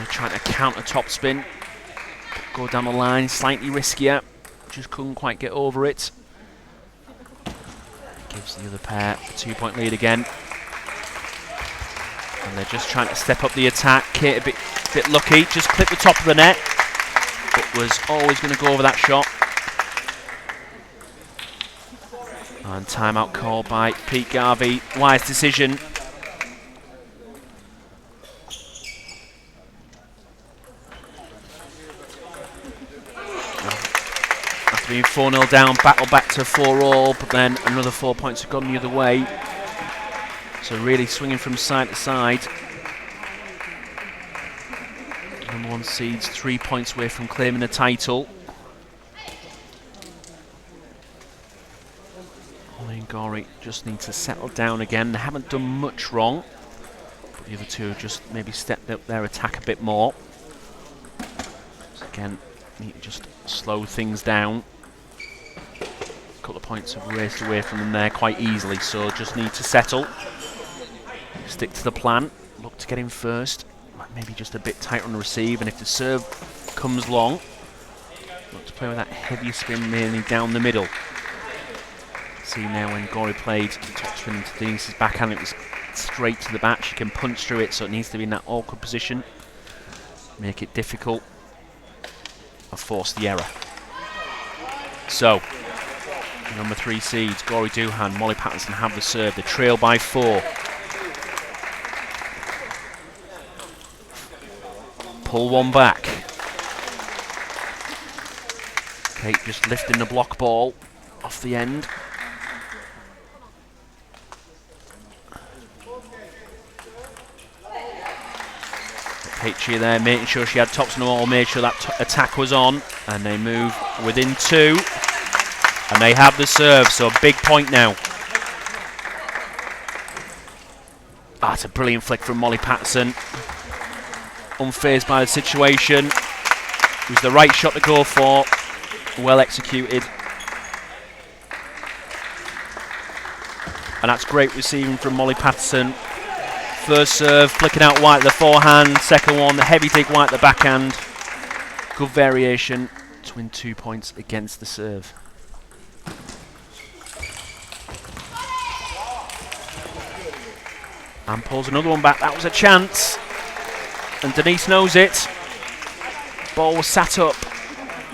Trying to counter topspin, go down the line, slightly riskier, just couldn't quite get over it. Gives the other pair a 2-point lead again. And they're just trying to step up the attack. Kate a bit lucky, just clipped the top of the net, but was always going to go over that shot. And timeout called by Pete Garvey. Wise decision. Being 4-0 down, battle back to 4-all, but then another 4 points have gone the other way. So really swinging from side to side. Number 1 seeds 3 points away from claiming the title. Molly and Gory just need to settle down again. They haven't done much wrong, but the other two just maybe stepped up their attack a bit more. So again, need to just slow things down. A couple of points have raced away from them there quite easily, so just need to settle. Stick to the plan. Look to get in first. Maybe just a bit tighter on the receive, and if the serve comes long, look to play with that heavier spin mainly down the middle. See now when Gori played topspin into Denise's backhand, it was straight to the back. She can punch through it, so it needs to be in that awkward position. Make it difficult or force the error. So, number 3 seeds, Gori Duhan, Molly Patterson have the serve. They trail by 4. Pull one back. Kate just lifting the block ball off the end. Kate Chia there, making sure she had tops on the wall, made sure that attack was on, and they move within 2, and they have the serve, so a big point now. That's a brilliant flick from Molly Patterson. Unfazed by the situation. It was the right shot to go for. Well executed. And that's great receiving from Molly Patterson. First serve, flicking out wide at the forehand. Second one, the heavy dig wide at the backhand. Good variation to win 2 points against the serve. And pulls another one back. That was a chance. And Denise knows it. Ball was sat up,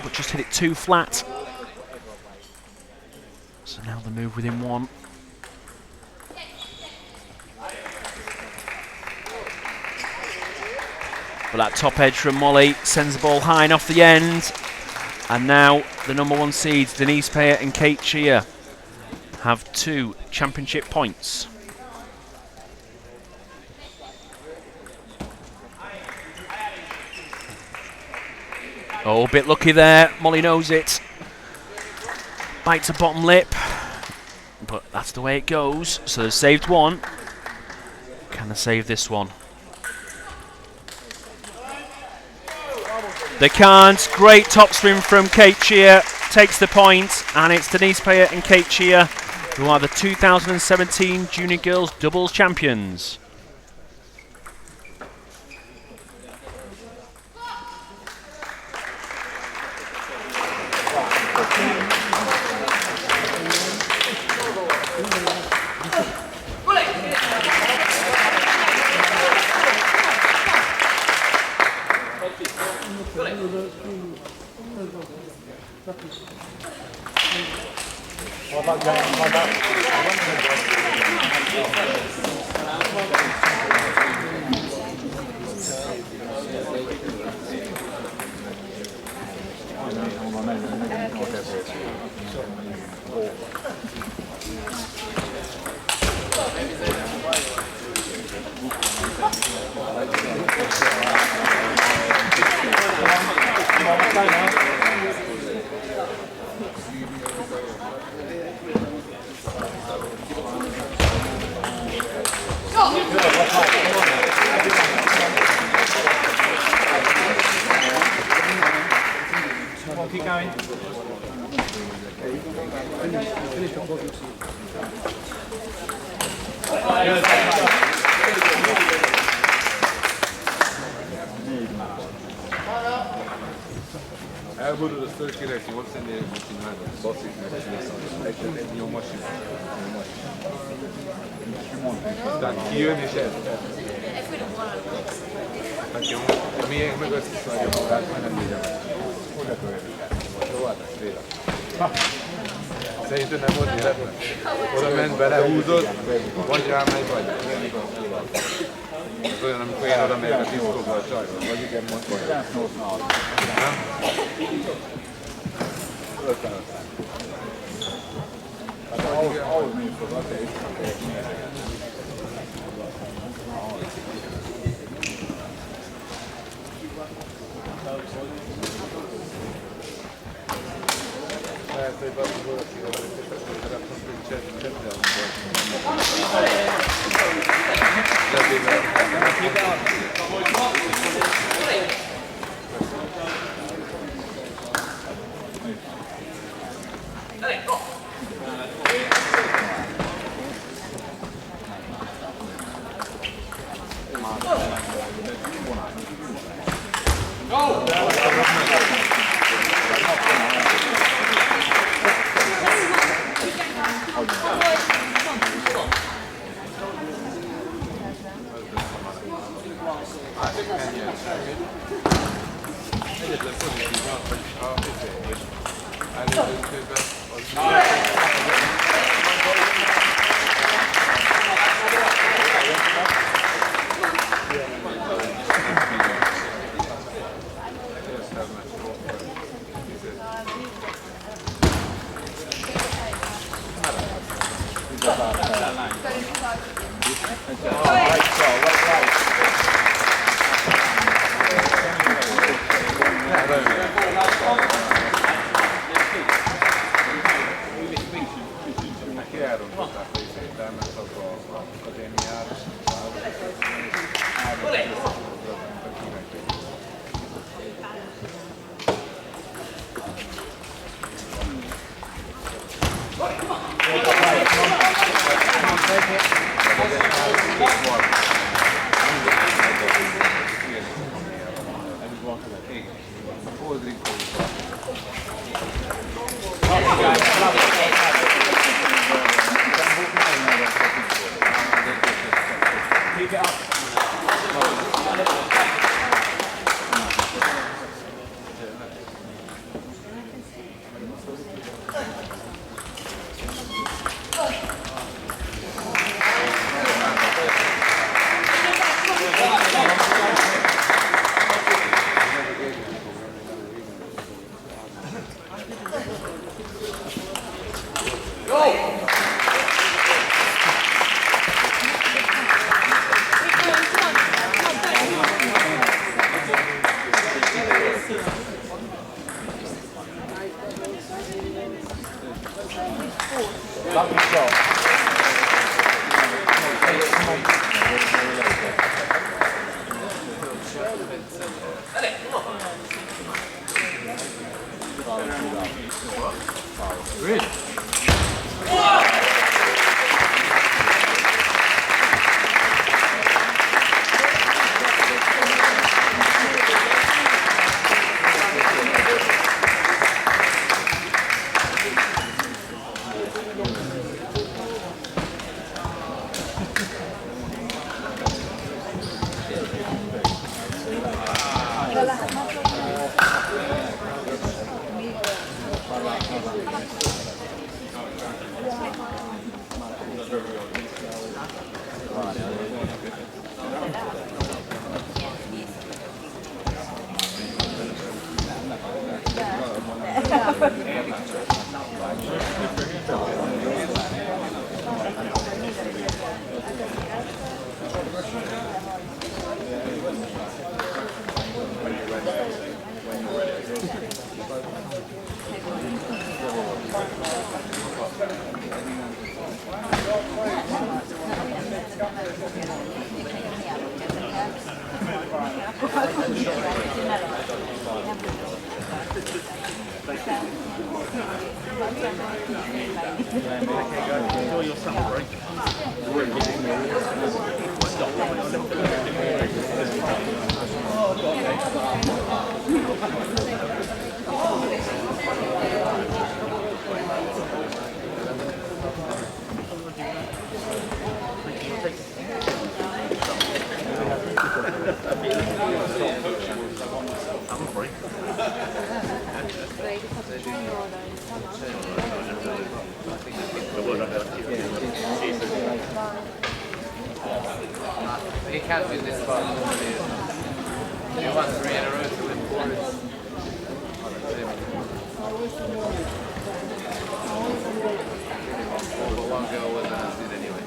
but just hit it too flat. So now the move within 1. But that top edge from Molly sends the ball high and off the end. And now the number 1 seeds, Denise Payer and Kate Chia, have 2 championship points. Oh, a bit lucky there. Molly knows it. Bites her bottom lip. But that's the way it goes. So they've saved 1. Can they save this one? They can't. Great topspin from Kate Chia. Takes the point. And it's Denise Payer and Kate Chia who are the 2017 Junior Girls Doubles Champions. Keep going. Elborul a szörkének, ott szennél, hogy csinálni, baszik meg, egy nyomos. Tehát kijön és ez. Hát jó, miért meg összeszarja magát, már nem négyem. Oda követődik. Jó, hát ez véle. Szerintem nem volt véletlen. Oda ment, belehúzott, vagy rámegy, vagy. Ez olyan, amikor én oda megyek a diszkóba a csajba, vagy igen, mondta. Nem? 55. Hát ahhoz mi fog a te is. Lehet, hogy valaki He can't do this far. He won 3 in a row to win 4. But 1 goal wasn't as good anyway.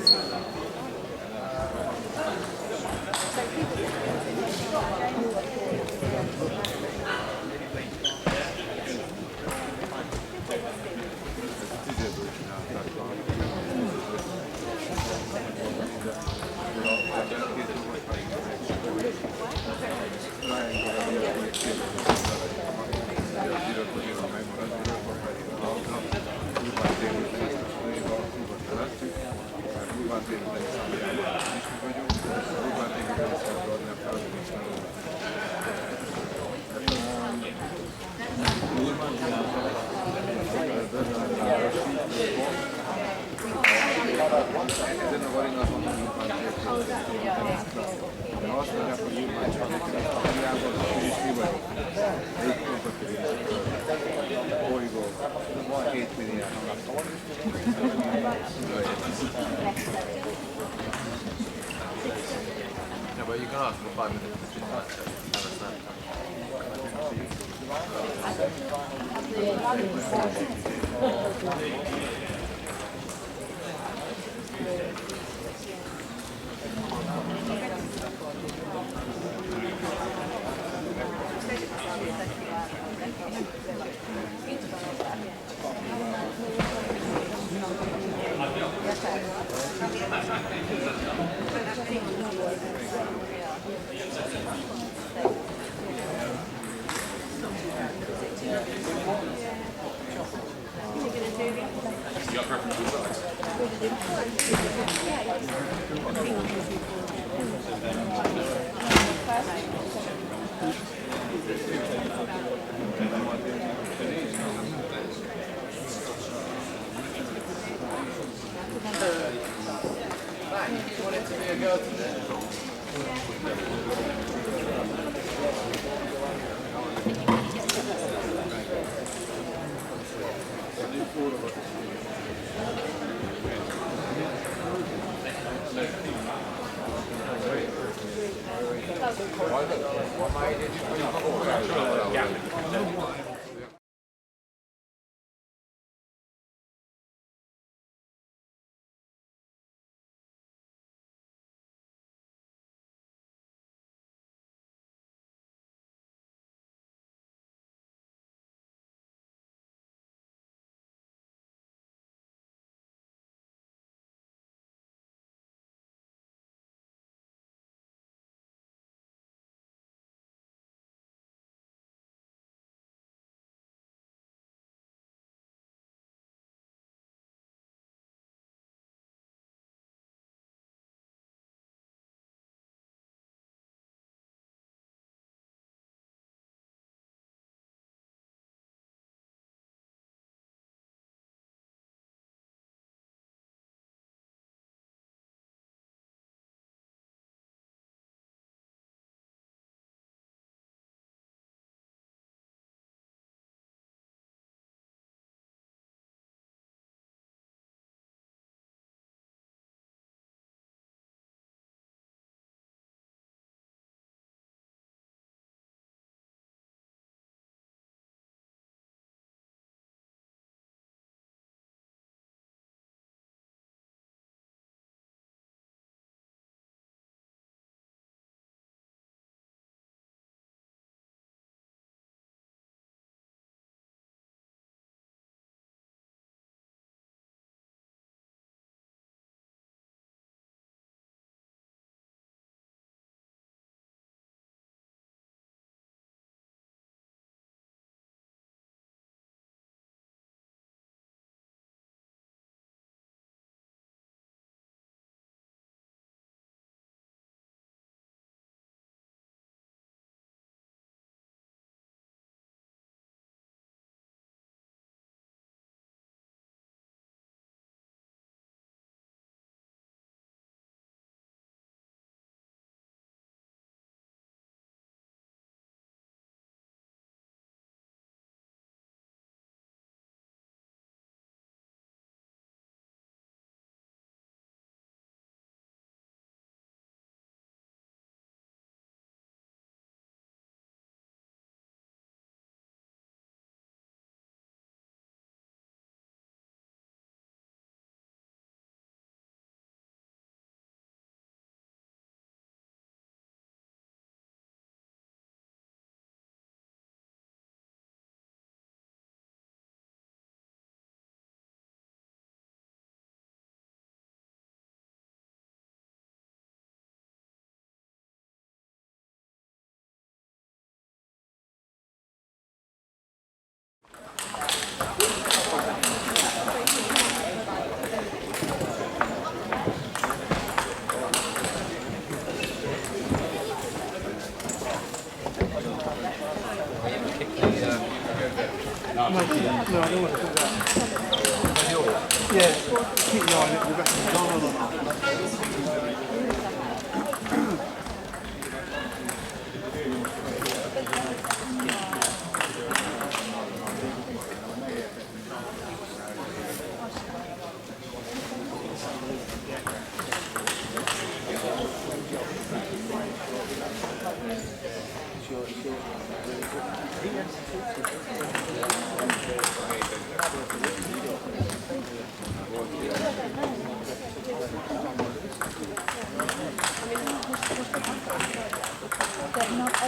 azt mondják, hogy így már csak Angliában is mi vagyunk. Bolygó. Van 7 milliárd. Yeah, but you can ask for 5 minutes to have a snack. No, I don't want to do that. Yeah, keep your eye on it. No.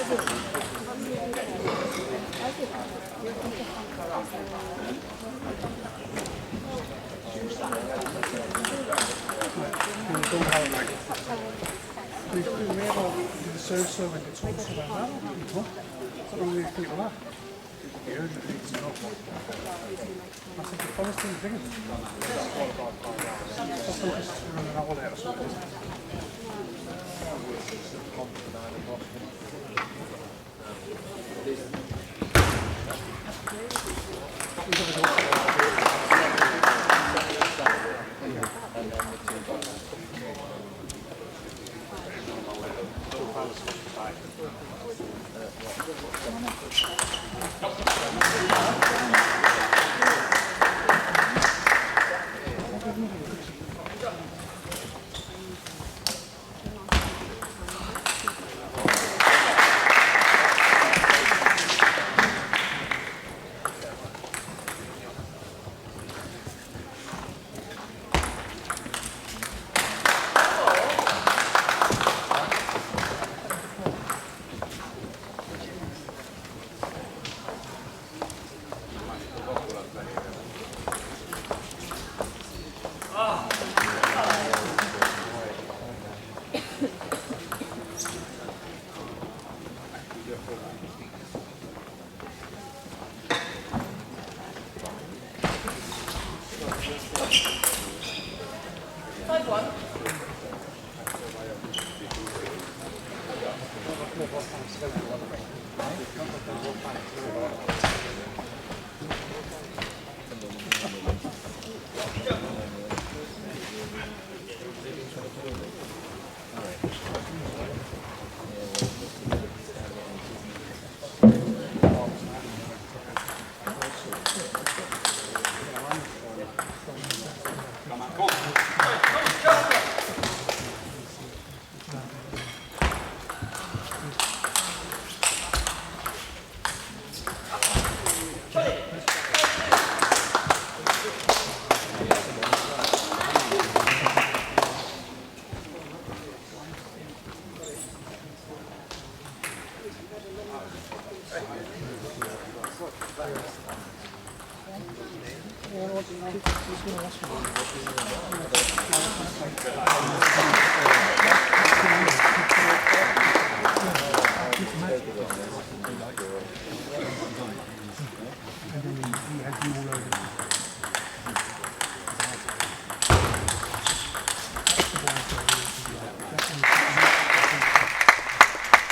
So when it's all so bad, what do these people are? The urgent needs to know. I think the forest thing is bigger. I thought it's around an hour later or something.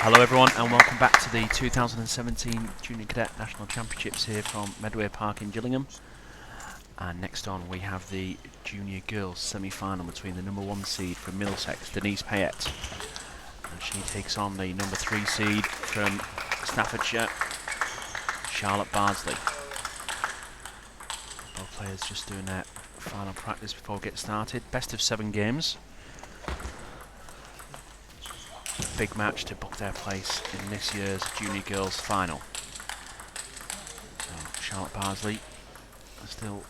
Hello everyone and welcome back to the 2017 Junior Cadet National Championships here from Medway Park in Gillingham. And next on we have the Junior Girls semi-final between the number 1 seed from Middlesex, Denise Payette, and she takes on the number 3 seed from Staffordshire, Charlotte Bardsley. Both players just doing their final practice before we get started. Best of 7 games. Big match to book their place in this year's Junior Girls final. So Charlotte Bardsley still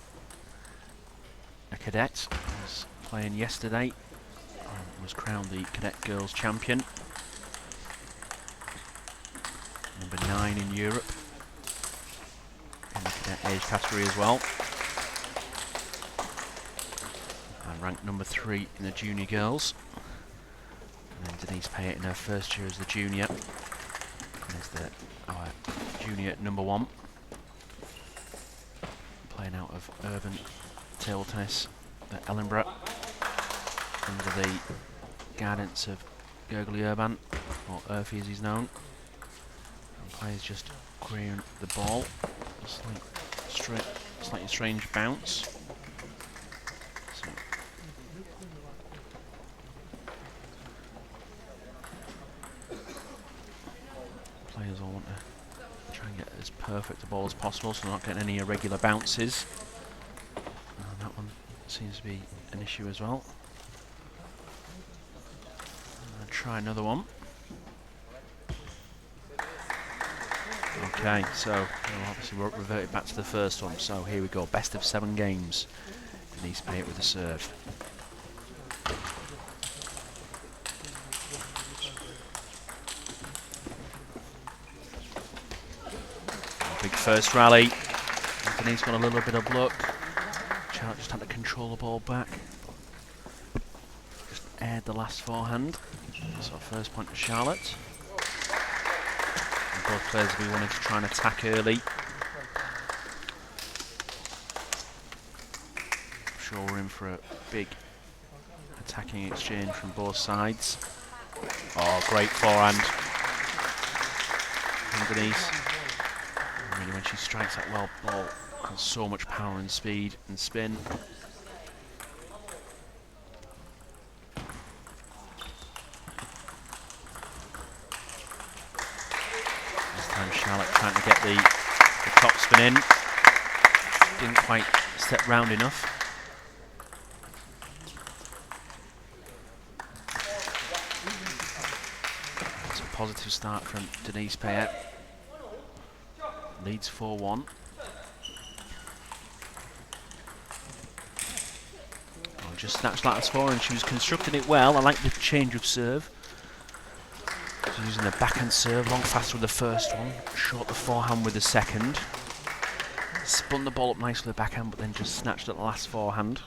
a cadet, was playing yesterday and was crowned the Cadet Girls Champion. Number 9 in Europe in the cadet age category as well. And ranked number 3 in the Junior Girls. And then Denise Payette in her first year as the junior. And there's our junior number 1. Playing out of Urban Table Tennis at Ellenborough. Under the guidance of Gergely Urban, or Urfi as he's known. And plays just querying the ball. Slightly strange bounce. So players all want to try and get as perfect a ball as possible, so they're not getting any irregular bounces. And that one seems to be an issue as well. I'll try another one. Okay, so we'll obviously revert it back to the first one. So here we go, best of 7 games. Denise Payette with the serve. Big first rally. Denise got a little bit of luck. Charlotte just had to control the ball back. Just aired the last forehand. So first point to Charlotte. And both players will be wanting to try and attack early. I'm sure we're in for a big attacking exchange from both sides. Oh, great forehand from Denise. Really, when she strikes that well ball, has so much power and speed and spin. This time Charlotte trying to get the top spin in. Didn't quite step round enough. It's a positive start from Denise Payette. Leads 4-1. Just snatched that as forehand. She was constructing it well. I like the change of serve. She's using the backhand serve, long fast with the first one, short the forehand with the second. Spun the ball up nicely with the backhand, but then just snatched at the last forehand.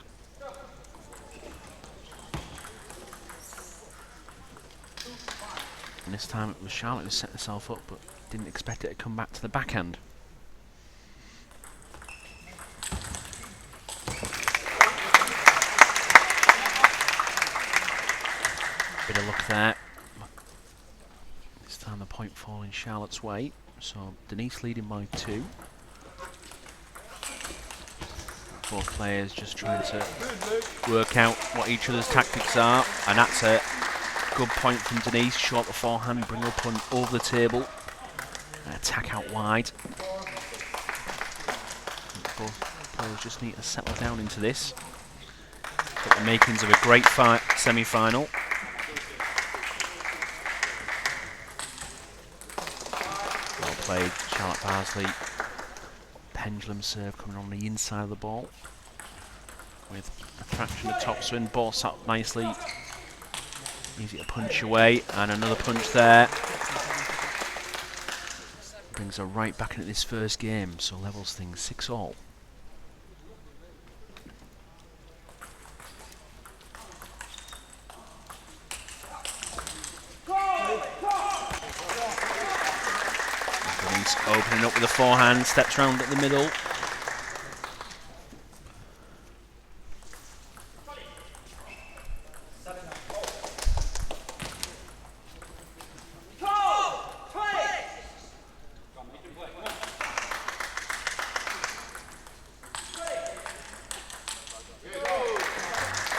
And this time it was Charlotte who set herself up, but didn't expect it to come back to the backhand. Bit of luck there. This time the point falling Charlotte's way. So Denise leading by 2. Both players just trying to work out what each other's tactics are. And that's a good point from Denise. Short the forehand, bring up on over the table. And attack out wide. Both players just need to settle down into this. Got the makings of a great semi-final. Played Charlotte Barsley. Pendulum serve coming on the inside of the ball with a fraction of topspin. Ball sat up nicely. Easy to punch away, and another punch there. Brings her right back into this first game, so levels things 6-all. Opening up with a forehand, steps round at the middle.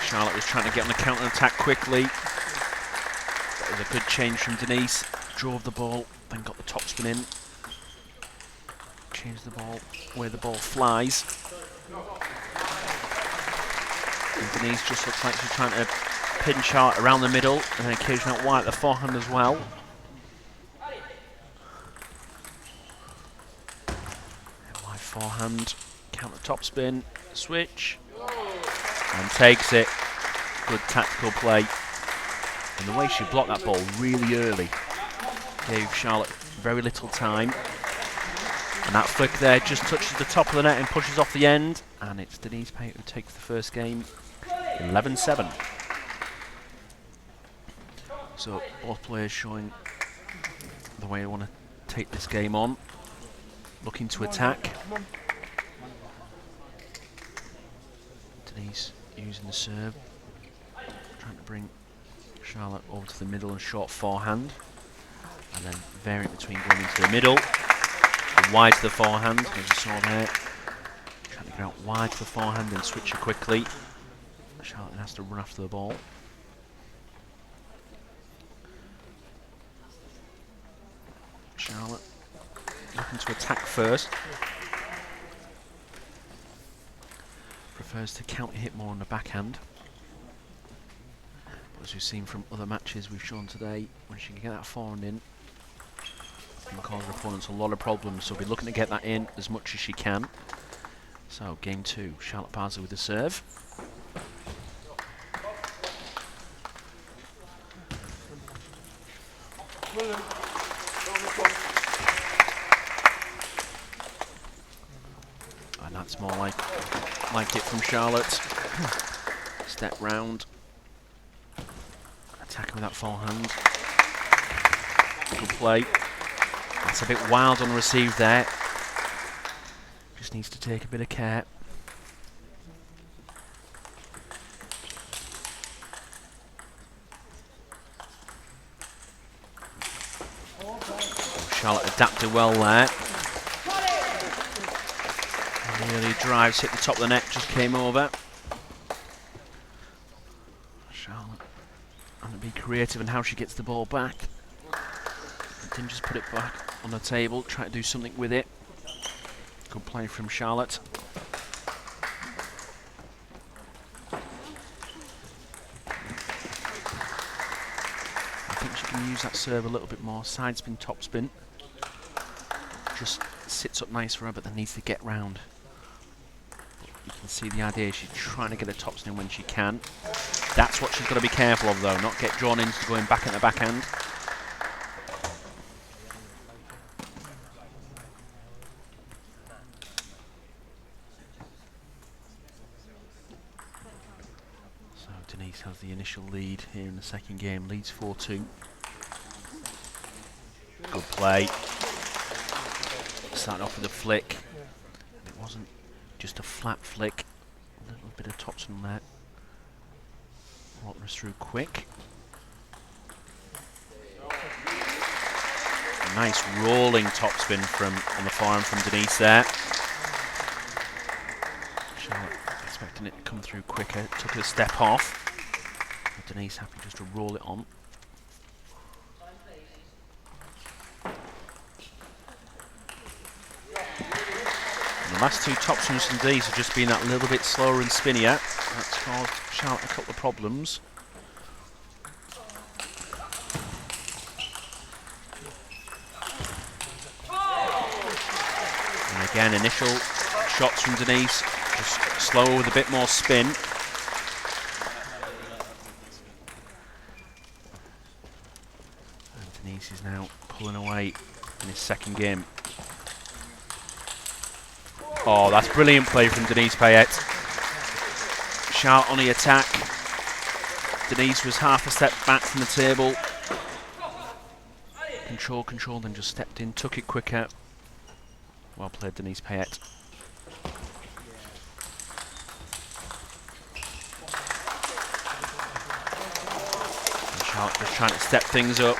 Charlotte was trying to get on the counter-attack quickly. That was a good change from Denise. Drove the ball, then got the topspin in. Change the ball where the ball flies. And Denise just looks like she's trying to pin Charlotte around the middle and then occasionally out wide at the forehand as well. And wide forehand, counter topspin, switch, and takes it. Good tactical play. And the way she blocked that ball really early gave Charlotte very little time. And that flick there just touches the top of the net and pushes off the end. And it's Denise Payette who takes the first game 11-7. So both players showing the way they want to take this game on. Looking to attack. Denise using the serve. Trying to bring Charlotte over to the middle and short forehand. And then varying between going into the middle. Wide to the forehand, as you saw there. Trying to get out wide to the forehand and switch it quickly. Charlotte has to run after the ball. Charlotte looking to attack first. Prefers to counter hit more on the backhand. But as we've seen from other matches we've shown today, when she can get that forehand in, can cause her opponents a lot of problems, so we'll be looking to get that in as much as she can. So game 2, Charlotte Barsley with the serve. It's more like it from Charlotte. Step round. Attacking with that forehand. Good play. That's a bit wild on receive there. Just needs to take a bit of care. Charlotte adapted well there. And the early drives hit the top of the net, just came over. Charlotte having to be creative in how she gets the ball back. Didn't just put it back on the table, try to do something with it. Good play from Charlotte. I think she can use that serve a little bit more. Side spin, top spin. Just sits up nice for her, but then needs to get round. You can see the idea, she's trying to get a top spin when she can. That's what she's got to be careful of though, not get drawn into going back at the backhand. So Denise has the initial lead here in the second game, leads 4-2. Good play. Starting off with a flick. It wasn't just a flat flick. A little bit of topspin there. Walking us through quick. A nice rolling topspin from on the forehand from Denise there. Charlotte expecting it to come through quicker. Took a step off. But Denise happy just to roll it on. The last two topspins from Denise have just been that little bit slower and spinnier. That's caused Charlotte a couple of problems. And again, initial shots from Denise, just slower with a bit more spin. And Denise is now pulling away in his second game. Oh, that's brilliant play from Denise Payet. Charlotte on the attack. Denise was half a step back from the table. Control, then just stepped in, took it quicker. Well played, Denise Payet. And Charlotte just trying to step things up.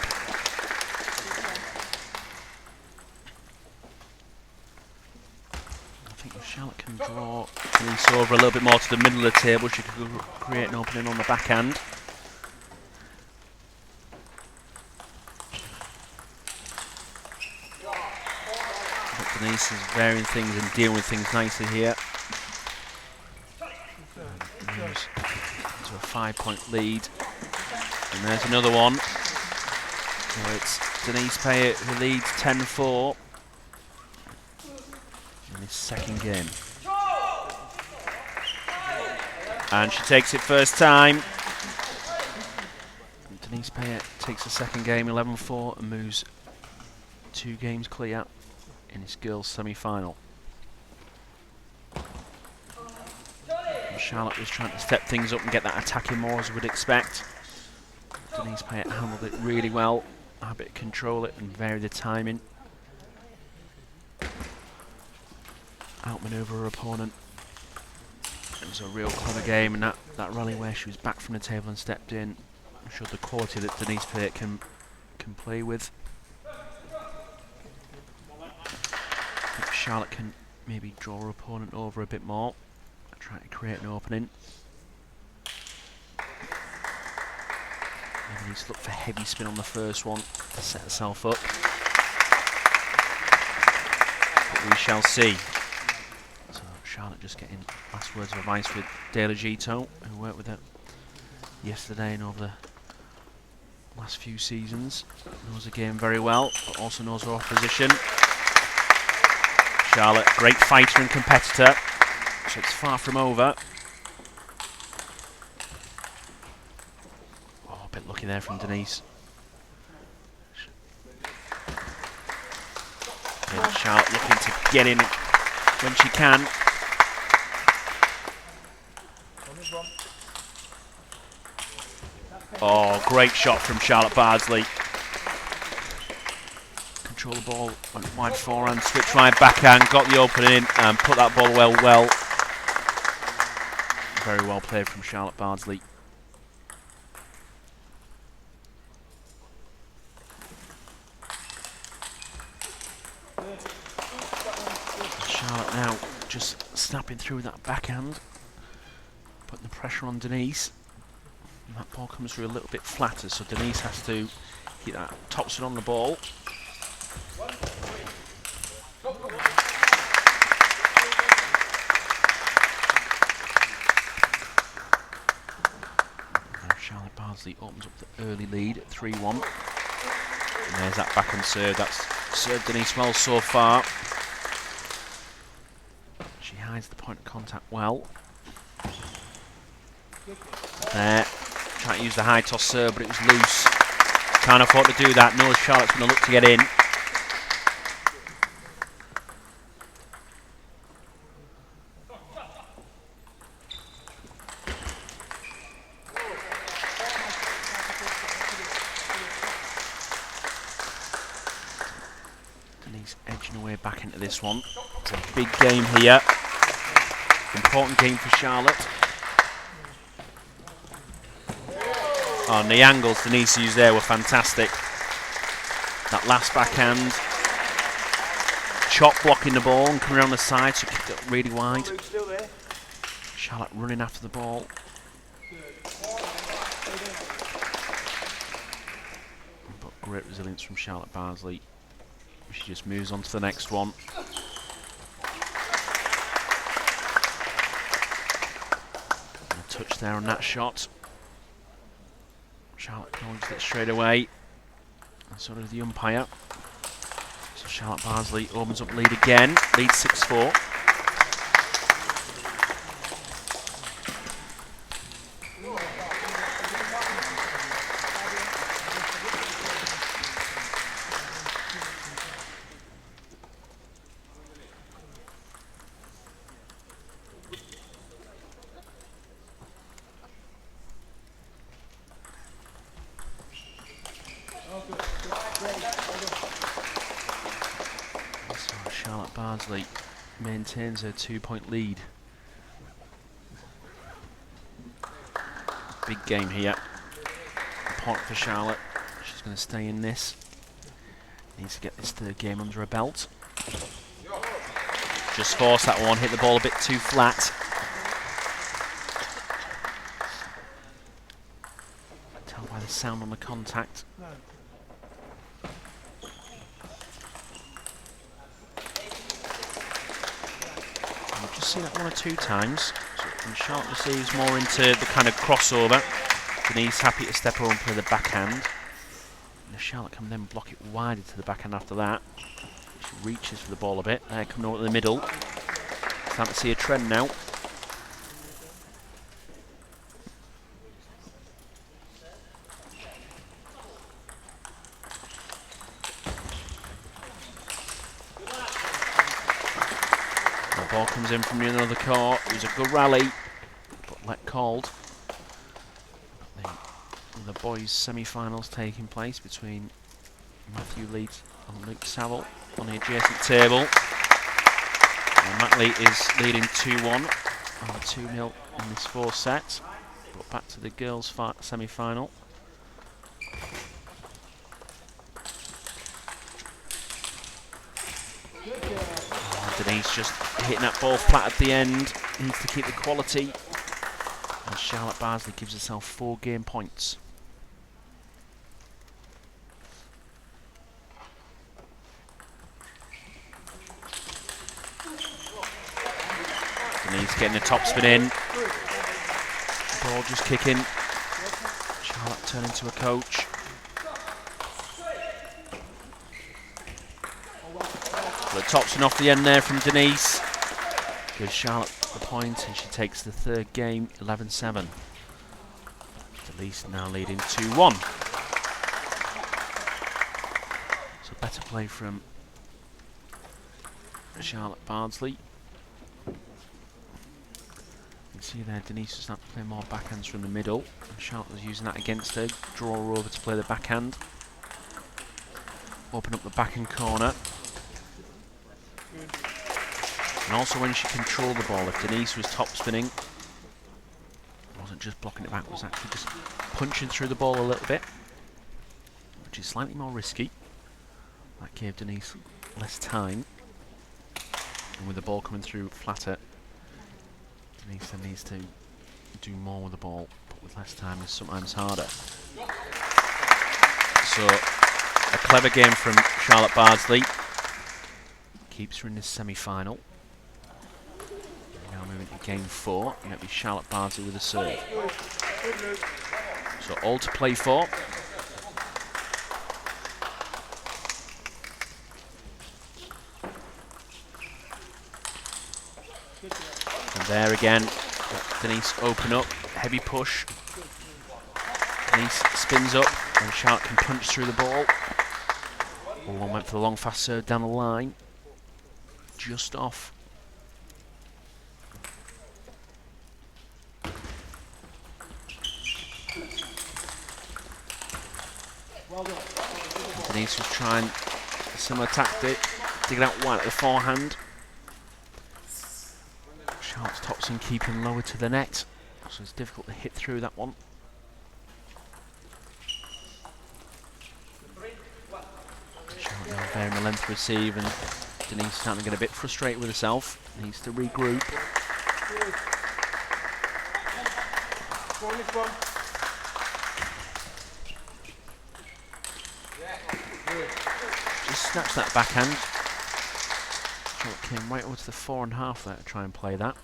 Charlotte can draw Denise over a little bit more to the middle of the table. She could create an opening on the backhand. But Denise is varying things and dealing with things nicely here. And moves to a 5-point lead. And there's another one. So it's Denise Payet who leads 10-4. In his second game. And she takes it first time. And Denise Payet takes the second game 11-4 and moves 2 games clear in his girls semi-final. Charlotte was trying to step things up and get that attacking more as we would expect. Denise Payet handled it really well, able to control it and vary the timing. Outmaneuver her opponent. It was a real clever game, and that rally where she was back from the table and stepped in showed the quality that Denise Payet can play with. If Charlotte can maybe draw her opponent over a bit more and try to create an opening. Maybe needs to look for heavy spin on the first one to set herself up. But we shall see. Charlotte just getting last words of advice with De La Gito, who worked with her yesterday and over the last few seasons. Knows the game very well, but also knows her opposition. Charlotte, great fighter and competitor, so it's far from over. Oh, a bit lucky there from Denise. And Charlotte looking to get in when she can. Oh, great shot from Charlotte Bardsley. Control the ball, went wide forehand, switch right backhand, got the opening in and put that ball well. Very well played from Charlotte Bardsley. Charlotte now just snapping through that backhand, putting the pressure on Denise. And that ball comes through a little bit flatter, so Denise has to keep that topspin on the ball. Now Charlotte Bardsley opens up the early lead at 3-1. And there's that backhand serve. That's served Denise well so far. She hides the point of contact well. There. Trying to use the high toss serve, but it was loose. Can't afford to do that. Knows Charlotte's going to look to get in. Denise edging away back into this one. It's a big game here. Important game for Charlotte. Oh, and the angles Denise used there were fantastic. That last backhand, chop blocking the ball and coming around the side, so kicked it really wide. Charlotte running after the ball. But great resilience from Charlotte Bardsley. She just moves on to the next one. And a touch there on that shot. Charlotte acknowledged it straight away, and so does the umpire. So Charlotte Bardsley opens up lead again, lead 6-4. So Charlotte Bardsley maintains her 2-point lead. Big game here. Important for Charlotte. She's going to stay in this. Needs to get this third game under her belt. Just force that one, hit the ball a bit too flat. Tell by the sound on the contact. We've just seen that one or two times. So when Charlotte receives more into the kind of crossover, Denise happy to step her and play the backhand. And if Charlotte can then block it wider to the backhand after that, she reaches for the ball a bit. There, coming over the middle. Starting to see a trend now. Ball comes in from the other court. It was a good rally, but let called. The boys' semi-finals taking place between Matthew Leeds and Luke Saville on the adjacent table. And Matt Lee is leading 2-1 over 2-0 in this fourth set. But back to the girls' semi-final. Denise just hitting that ball flat at the end. Needs to keep the quality. And Charlotte Bardsley gives herself 4 game points. Denise getting the topspin in. Ball just kicking. Charlotte turning to a coach. The topspin off the end there from Denise. Gives Charlotte the point and she takes the third game 11-7. Denise now leading 2-1. So better play from Charlotte Bardsley. can see there Denise is starting to play more backhands from the middle. And Charlotte was using that against her. Draw her over to play the backhand. Open up the backhand corner. And also when she controlled the ball, if Denise was top spinning, wasn't just blocking it back, was actually just punching through the ball a little bit, which is slightly more risky. That gave Denise less time. And with the ball coming through flatter, Denise then needs to do more with the ball, but with less time is sometimes harder. So, a clever game from Charlotte Bardsley. Keeps her in this semi-final. Now moving to game 4. It might be Charlotte Bardsley with a serve. So all to play for. And there again, Denise open up, heavy push. Denise spins up and Charlotte can punch through the ball. One went for the long fast serve down the line. Just off. Denise was trying a similar tactic, dig it out wide at the forehand. Charlotte's topspin keeping lower to the net, so it's difficult to hit through that one. Charlotte now bearing the length receive, and Denise starting to get a bit frustrated with herself. Needs to regroup. Just snatched that backhand. Charlotte came right over to the 4.5 there to try and play that.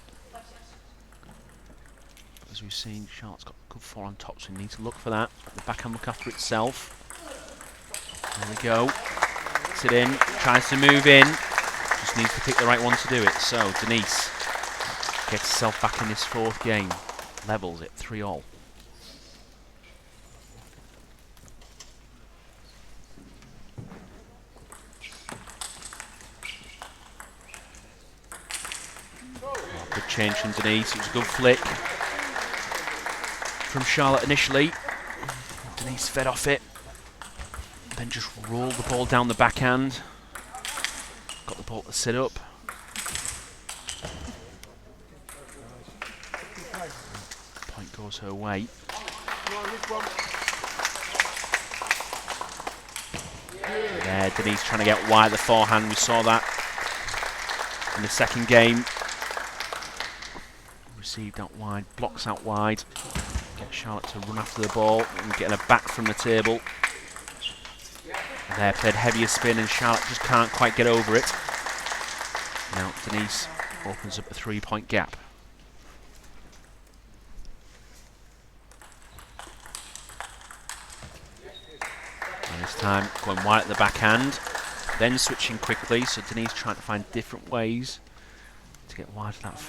As we've seen, Charlotte's got good forehand top, so we need to look for that. Let the backhand look after itself. There we go. Gets it in, tries to move in. Just needs to pick the right one to do it. So Denise gets herself back in this 4th game. Levels it 3-all. Good change from Denise. It was a good flick from Charlotte initially. Denise fed off it. Then just rolled the ball down the backhand. Got the ball to sit up. Point goes her way. There, Denise trying to get wide at the forehand. We saw that in the 2nd game. Received out wide, blocks out wide. Get Charlotte to run after the ball and get her back from the table. And there, played heavier spin, and Charlotte just can't quite get over it. Now Denise opens up a 3-point gap. And this time going wide at the backhand, then switching quickly. So Denise trying to find different ways to get wide of that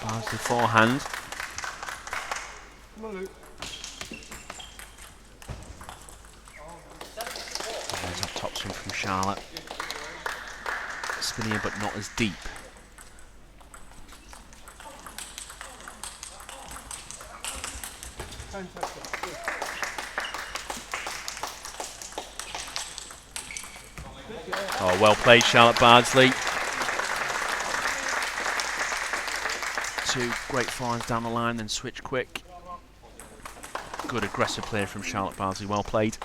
Bardsley forehand. There's that topspin from Charlotte. Spinnier but not as deep. Oh, well played, Charlotte Bardsley. 2 great forehands down the line, then switch quick. Good aggressive play from Charlotte Bardsley, well played.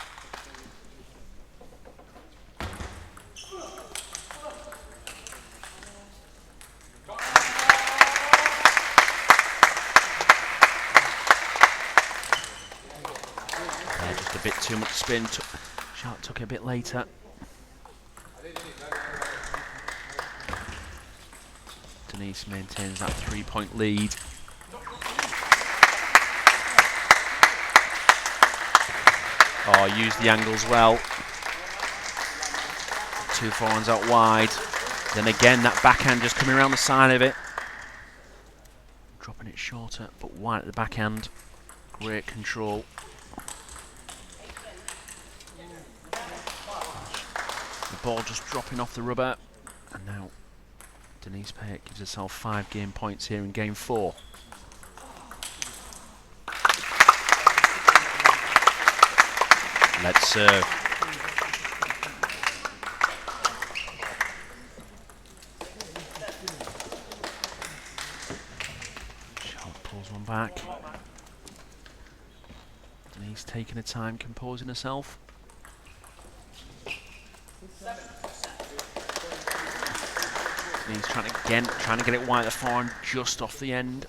Just a bit too much spin. Charlotte took it a bit later. Denise maintains that 3-point lead. Oh, used the angles well. 2 forehands out wide. Then again, that backhand just coming around the side of it. Dropping it shorter, but wide at the backhand. Great control. The ball just dropping off the rubber. And now Denise Payet gives herself 5 game points here in game 4. Let's serve. Charlotte pulls one back. Denise taking her time, composing herself. Denise trying to get it wide at the forehand, just off the end.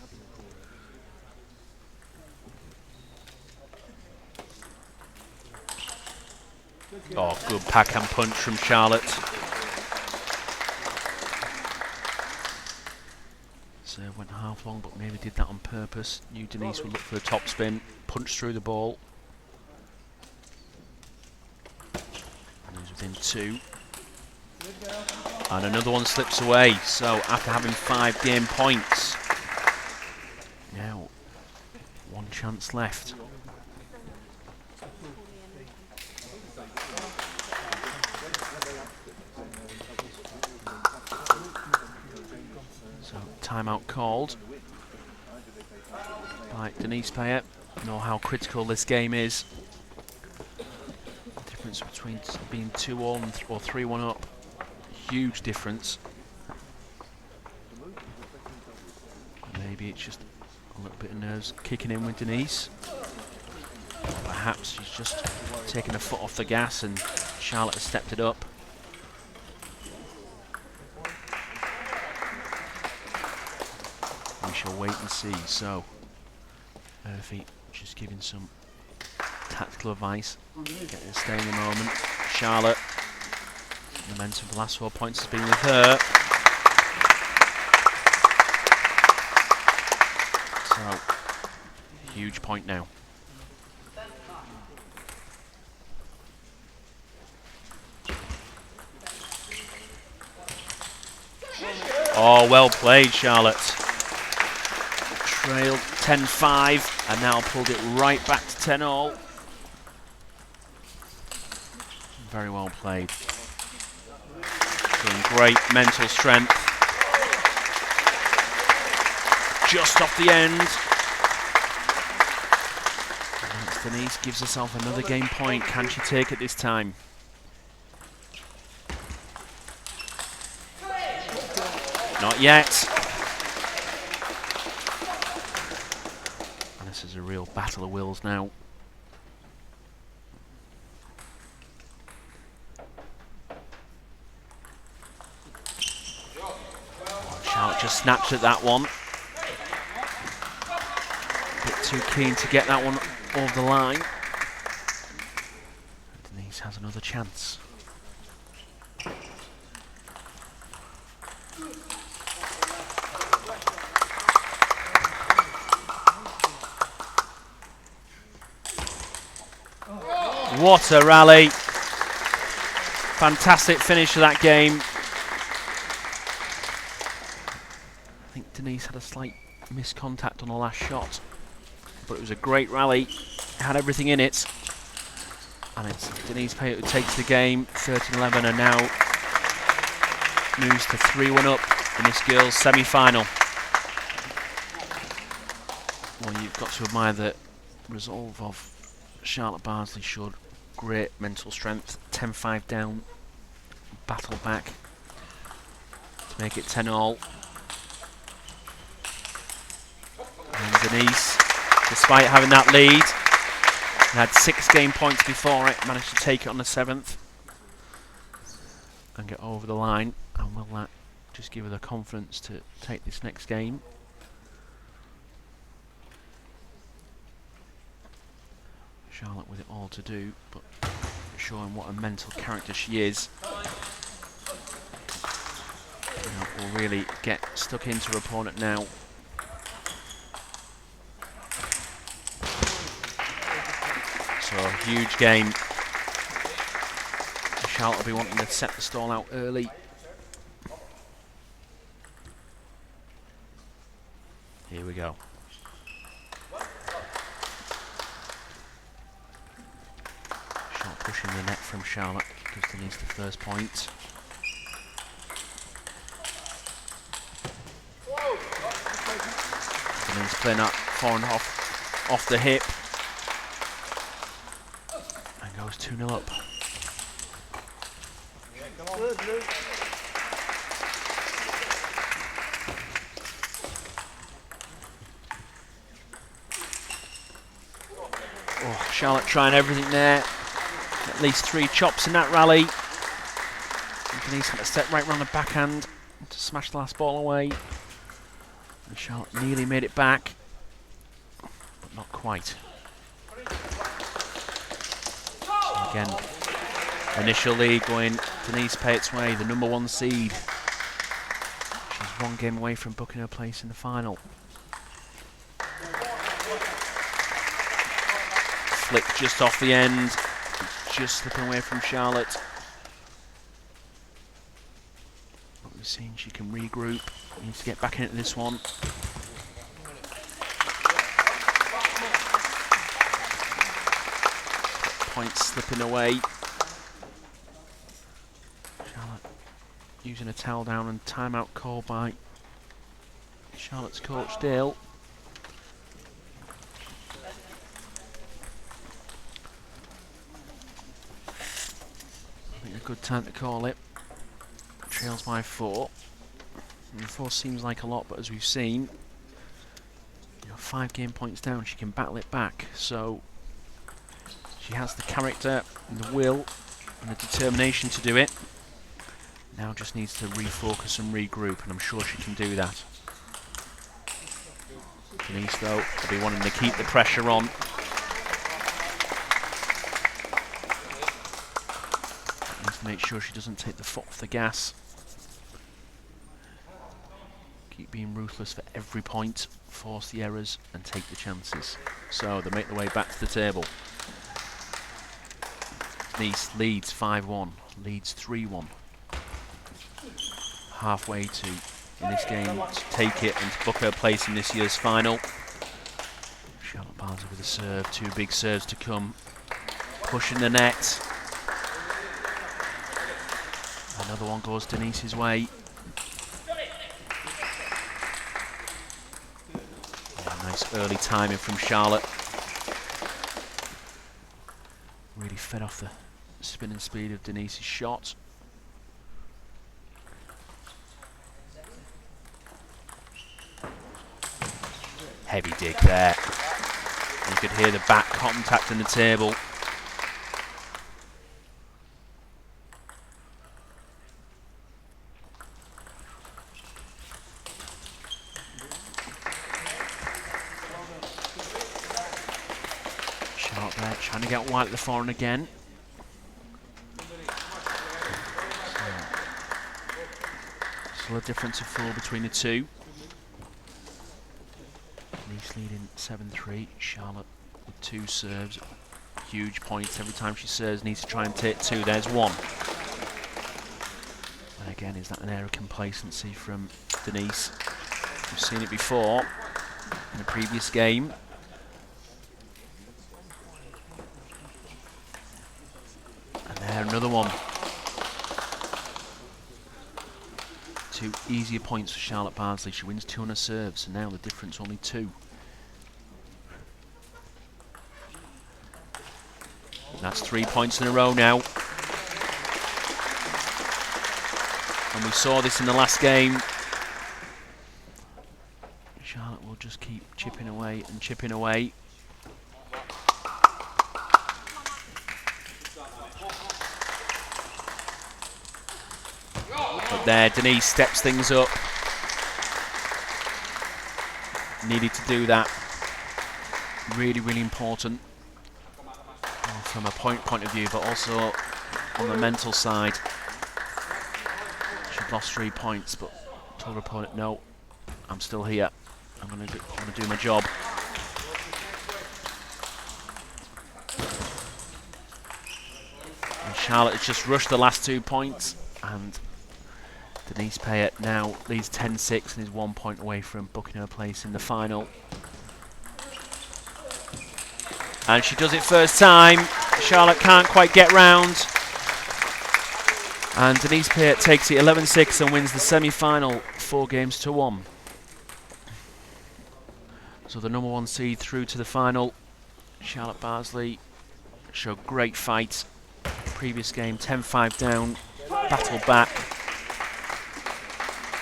Oh, good backhand punch from Charlotte. Serve went half long, but maybe did that on purpose. Knew Denise would look for a top spin, punch through the ball. And he's within 2. And another one slips away. So after having 5 game points, now 1 chance left. So timeout called by Denise Payet. Know how critical this game is. The difference between being 2-all or 3-1 up. Huge difference. Maybe it's just a little bit of nerves kicking in with Denise. Perhaps she's just taken a foot off the gas and Charlotte has stepped it up. We shall wait and see. So, Murphy just giving some tactical advice. Get her to stay in the moment. Charlotte, momentum for the last 4 points has been with her. So, huge point now. Oh, well played, Charlotte. Trailed 10-5 and now pulled it right back to 10-all. Very well played. Showing great mental strength. Just off the end. And Denise gives herself another game point. Can she take it this time? Not yet. And this is a real battle of wills now. Charlotte just snatched at that one. A bit too keen to get that one over the line. Denise has another chance. What a rally. Fantastic finish to that game. I think Denise had a slight miscontact on the last shot, but it was a great rally. It had everything in it. And it's Denise Payet who takes the game 13-11 and now moves to 3-1 up in this girls' semi-final. Well, you've got to admire the resolve of Charlotte Bardsley. Showed great mental strength. 10-5 down, battle back to make it 10-all. And Denise, despite having that lead, had 6 game points before it, managed to take it on the 7th and get over the line. And will that just give her the confidence to take this next game? Charlotte with it all to do, but showing what a mental character she is. Will really get stuck into her opponent now. So a huge game. Charlotte will be wanting to set the stall out early. Here we go. Shot pushing the net from Charlotte gives Denise the first point. Denise playing up forehand off the hip. And goes 2-0 up. Oh, Charlotte trying everything there. At least 3 chops in that rally. And Denise had to step right round the backhand to smash the last ball away. And Charlotte nearly made it back, but not quite. So again, initial lead going Denise Payet's way, the number 1 seed. She's 1 game away from booking her place in the final. Flick just off the end, just slipping away from Charlotte. But we've seen she can regroup, needs to get back into this one. Points slipping away. Charlotte using a towel down and timeout call by Charlotte's coach Dale. I think a good time to call it. Trails by 4. And 4 seems like a lot, but as we've seen, 5 game points down, she can battle it back. So she has the character and the will and the determination to do it. Now just needs to refocus and regroup, and I'm sure she can do that. Denise, though, will be wanting to keep the pressure on. Needs to make sure she doesn't take the foot off the gas. Keep being ruthless for every point, force the errors and take the chances. So they make their way back to the table. Denise leads 5-1, leads 3-1. Halfway to, in this game, to take it and to book her place in this year's final. Charlotte Barnes with a serve, 2 big serves to come. Pushing the net. Another one goes Denise's way. Nice early timing from Charlotte. Really fed off the spin and speed of Denise's shot. Heavy dig there. You could hear the back contact in the table. Charlotte there trying to get White at the forehand again. Still a difference of 4 between the two. Denise leading 7-3. Charlotte with 2 serves. Huge points every time she serves. Needs to try and take 2. There's 1. And again, is that an air of complacency from Denise? We've seen it before in a previous game. And there, another one. 2 easier points for Charlotte Bardsley. She wins 2 on her serves, and now the difference only 2. And that's 3 points in a row now. And we saw this in the last game. Charlotte will just keep chipping away and chipping away. But there, Denise steps things up. Needed to do that. Really, really important. From a point of view, but also on the mental side. She'd lost 3 points, but told her opponent, no, I'm still here. I'm gonna do my job. And Charlotte has just rushed the last 2 points, and Denise Payet now leads 10-6 and is 1 point away from booking her place in the final. And she does it first time. Charlotte can't quite get round. And Denise Payet takes it 11-6 and wins the semi-final 4-1. So the number 1 seed through to the final. Charlotte Bardsley showed great fight previous game, 10-5 down, battled back.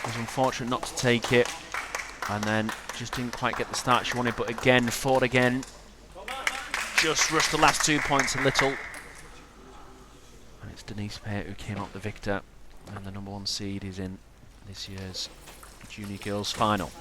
Was unfortunate not to take it, and then just didn't quite get the start she wanted, but again, fought again. Just rushed the last 2 points a little. And it's Denise Peart who came out the victor, and the number 1 seed is in this year's Junior Girls Final.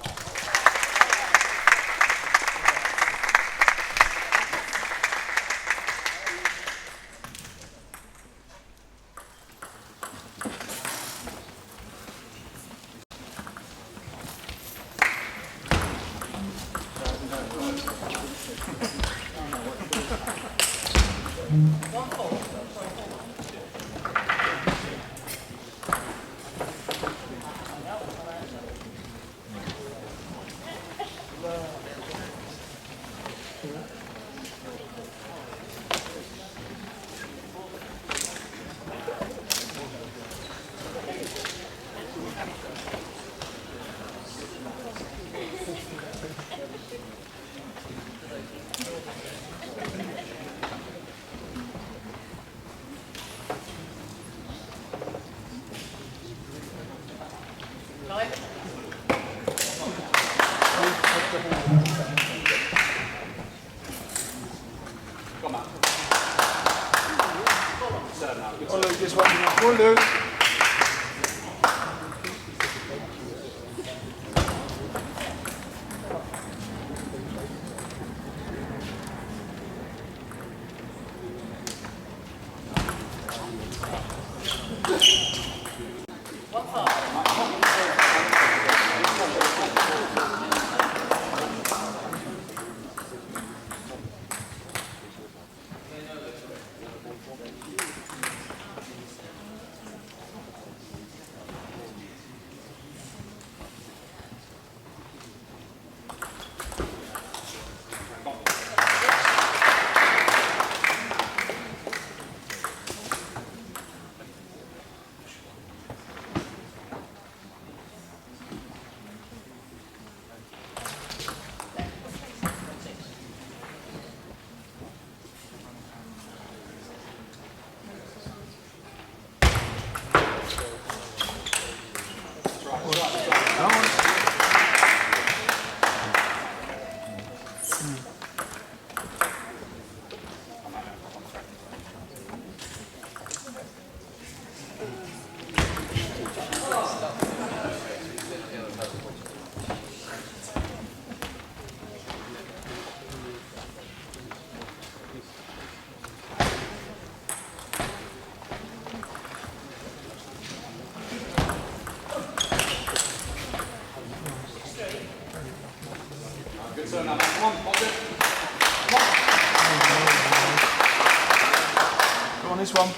Oh, Luke, this one. Go, Luke. Go on, this one.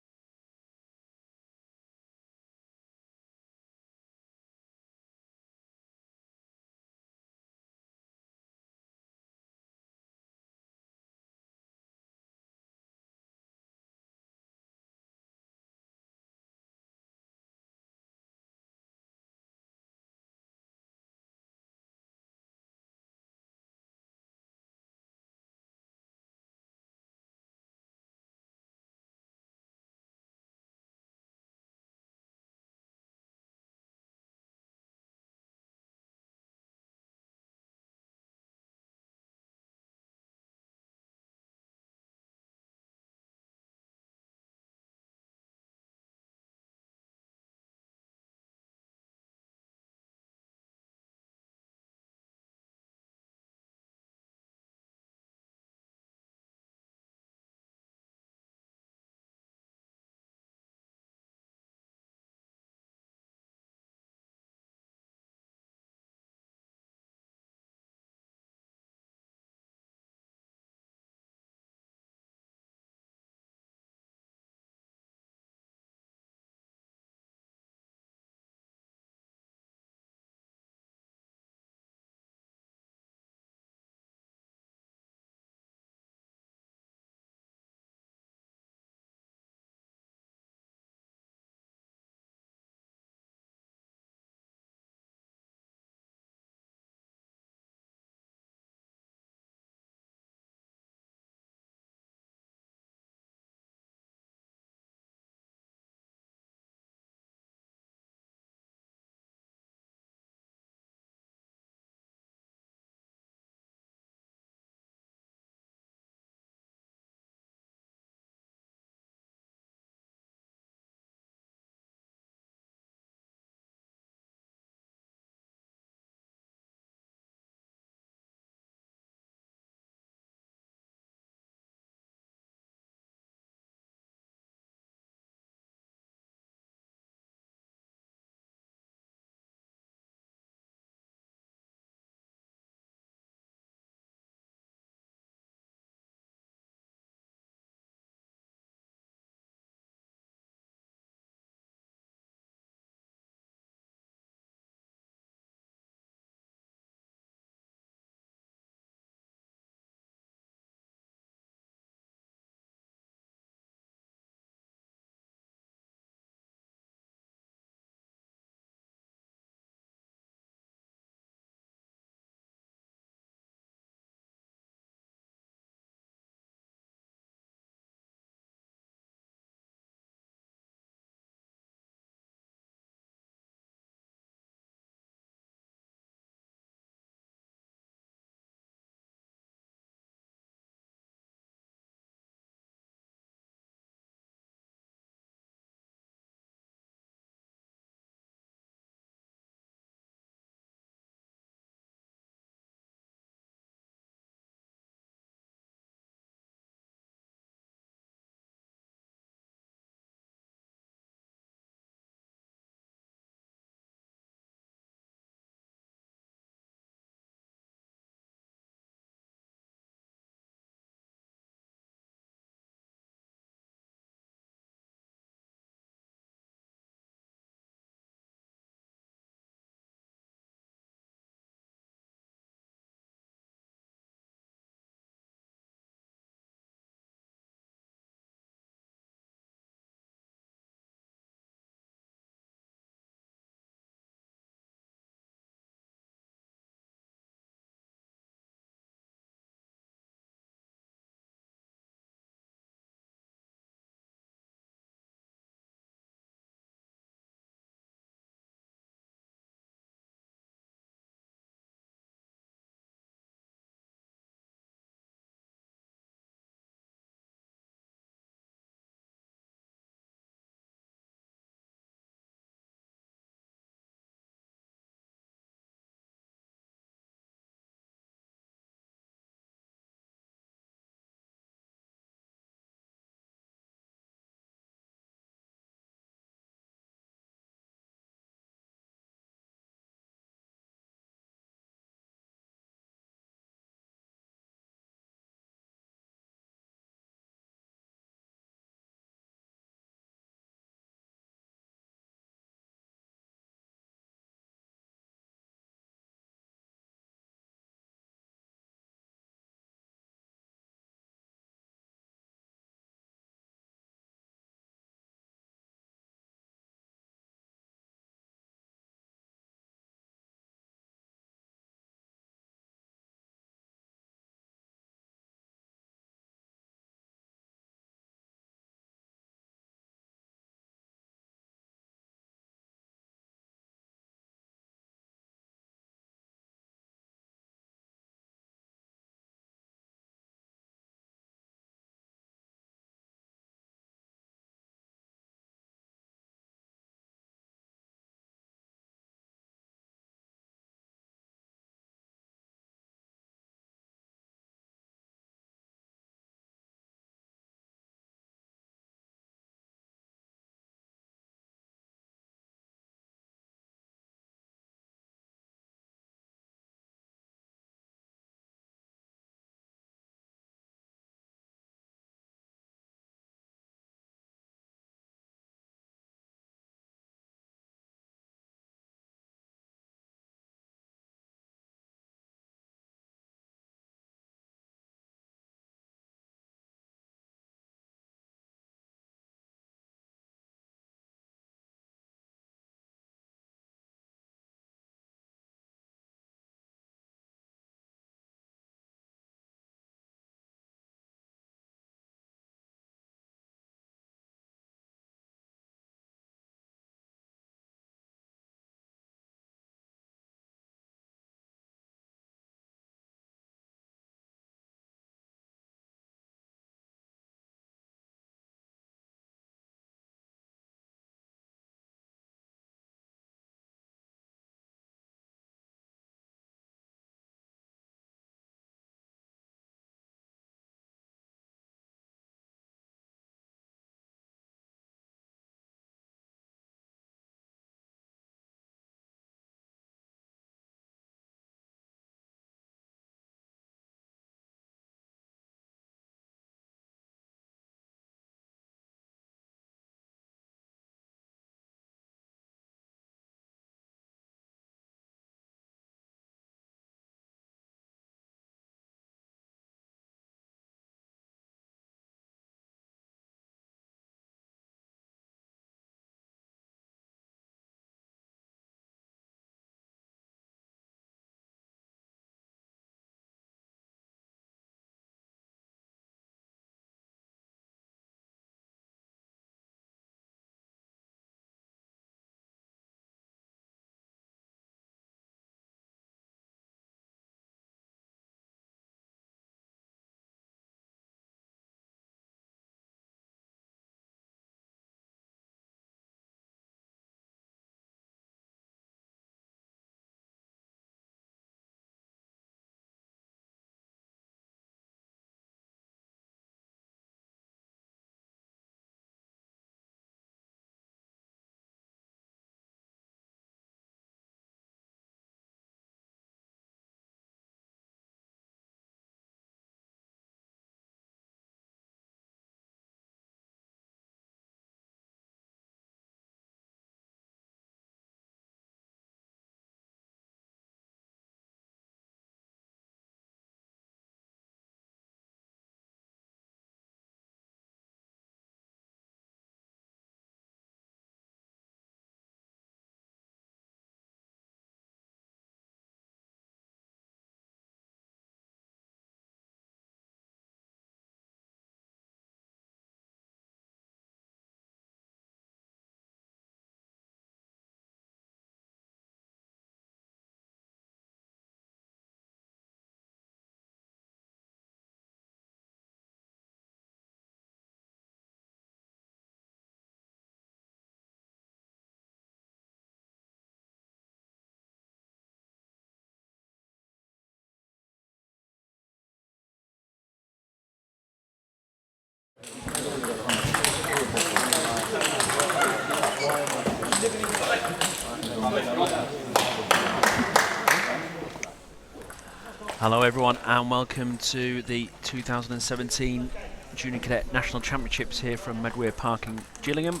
Hello everyone and welcome to the 2017 Junior Cadet National Championships here from Medway Park in Gillingham.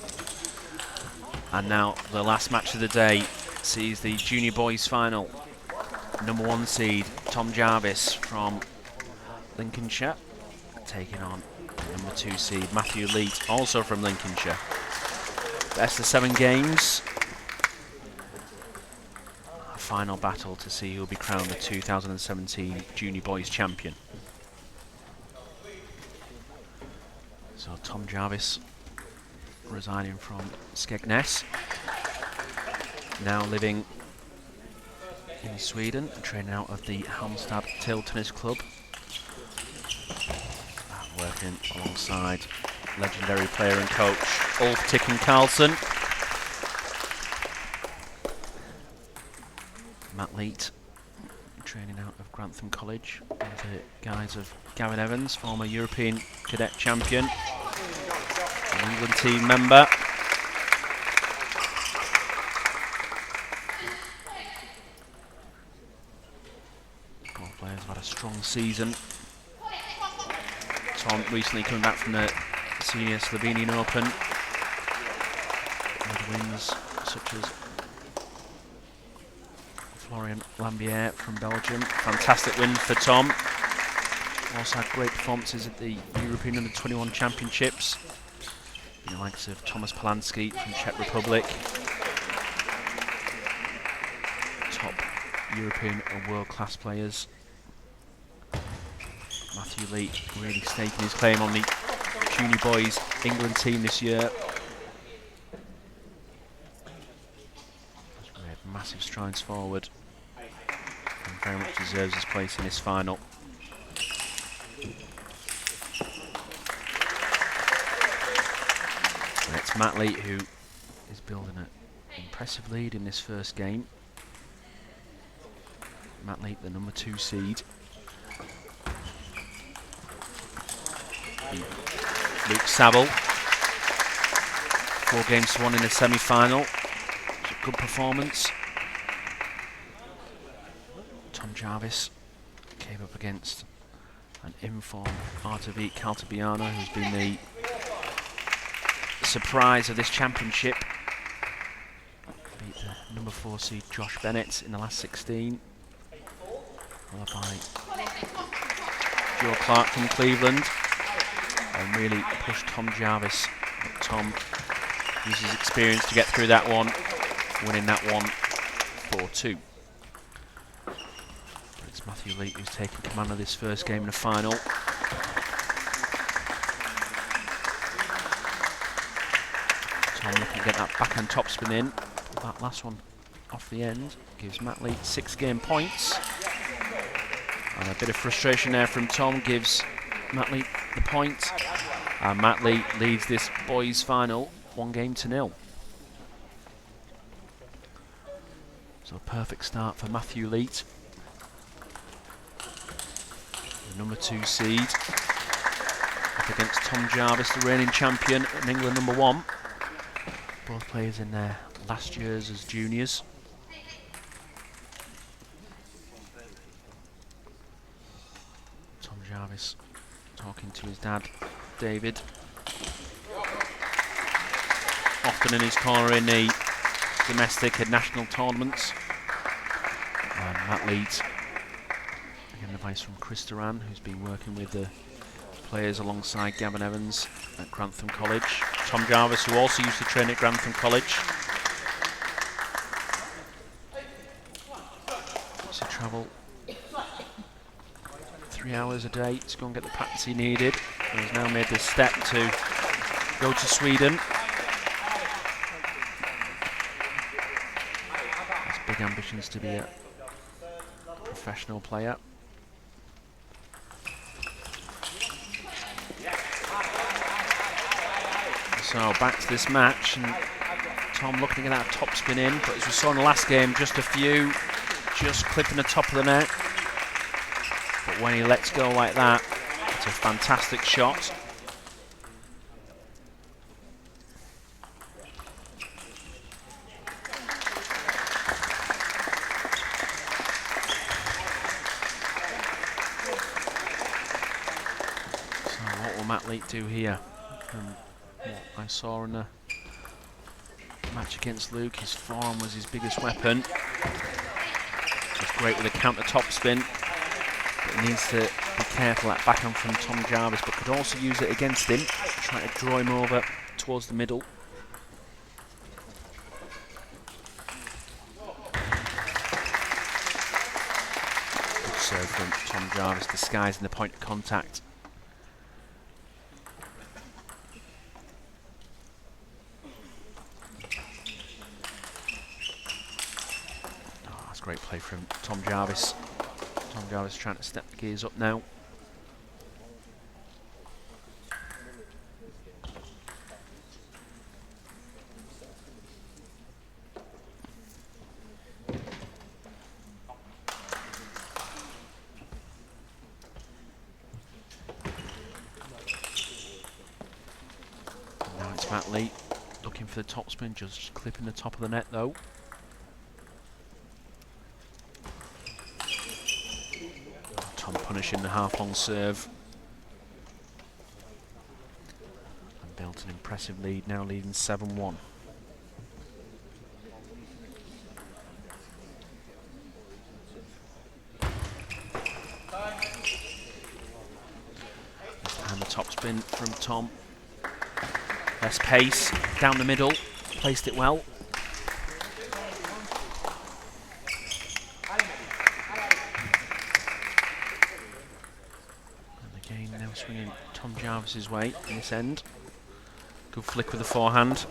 And now the last match of the day sees the junior boys final. Number 1 seed Tom Jarvis from Lincolnshire taking on number 2 seed Matthew Leet, also from Lincolnshire. Best of 7 games. A final battle to see who will be crowned the 2017 Junior Boys Champion. So Tom Jarvis, residing from Skegness, now living in Sweden, training out of the Halmstad Table Tennis Club, working alongside legendary player and coach Ulf Ticken Carlson. Matt Leet, training out of Grantham College under the guise of Gavin Evans, former European Cadet champion, an England team member. Both players have had a strong season. Tom recently coming back from the Senior Slovenian Open with wins such as Florian Lambier from Belgium. Fantastic win for Tom. Also had great performances at the European Under-21 Championships. The likes of Thomas Polanski from Czech Republic. Top European and world-class players. Matthew Leet really staking his claim on the junior boys England team this year. He's made massive strides forward and very much deserves his place in this final. And it's Matt Leet who is building an impressive lead in this first game. Matt Leet, the number 2 seed. Luke Saville, 4 games to 1 in the semi-final. Good performance. Tom Jarvis came up against an informed Artavik Caltabiano, who's been the surprise of this championship. Beat the number 4 seed Josh Bennett in the last 16. Followed by Joe Clark from Cleveland. And really pushed Tom Jarvis. But Tom used his experience to get through that one, winning that one 4-2. It's Matthew Leet who's taken command of this first game in the final. Tom looking to get that backhand topspin in. That last one off the end gives Matt Leet 6 game points. And a bit of frustration there from Tom gives Matt Leet the point. And Matt Leet leads this boys final 1-0. So a perfect start for Matthew Leet, the number 2 seed, up against Tom Jarvis, the reigning champion and England number 1. Both players in their last years as juniors. Tom Jarvis talking to his dad, David, often in his corner in the domestic and national tournaments. And Matt Leet, again advice from Chris Duran, who's been working with the players alongside Gavin Evans at Grantham College. Tom Jarvis, who also used to train at Grantham College. So travel 3 hours a day to go and get the practice he needed. And he's now made this step to go to Sweden. Has big ambitions to be a professional player. So back to this match, and Tom looking at that top spin in, but as we saw in the last game, just a few, just clipping the top of the net. But when he lets go like that, it's a fantastic shot. Matt Leake do here? From what I saw in the match against Luke, his forearm was his biggest weapon. He's great with a counter top spin, but he needs to be careful that backhand from Tom Jarvis, but could also use it against him, trying to draw him over towards the middle. Good serve from Tom Jarvis, disguising the point of contact. Great play from Tom Jarvis. Tom Jarvis trying to step the gears up now. Now it's Matt Lee looking for the top spin, just clipping the top of the net though. Tom punishing the half-long serve. And built an impressive lead, now leading 7-1. This time the top spin from Tom. Best pace, down the middle, placed it well. Swinging Tom Jarvis's way in this end. Good flick with the forehand.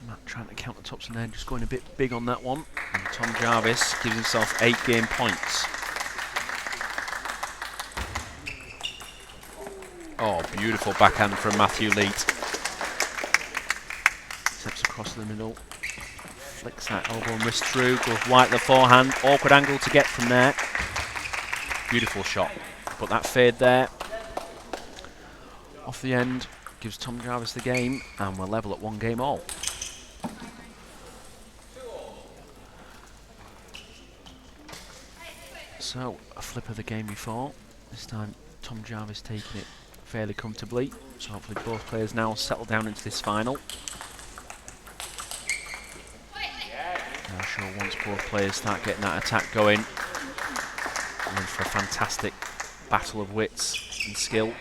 Matt trying to count the tops and then just going a bit big on that one. And Tom Jarvis gives himself 8 game points. Oh, beautiful backhand from Matthew Leet. Steps across the middle. Flicks that elbow and wrist through. Goes wide the forehand. Awkward angle to get from there. Beautiful shot. Put that fade there. Off the end. Gives Tom Jarvis the game. And we're level at 1 game all. So, a flip of the game before. This time, Tom Jarvis taking it fairly comfortably, so hopefully both players now settle down into this final. I'm sure once both players start getting that attack going, and then for a fantastic battle of wits and skill.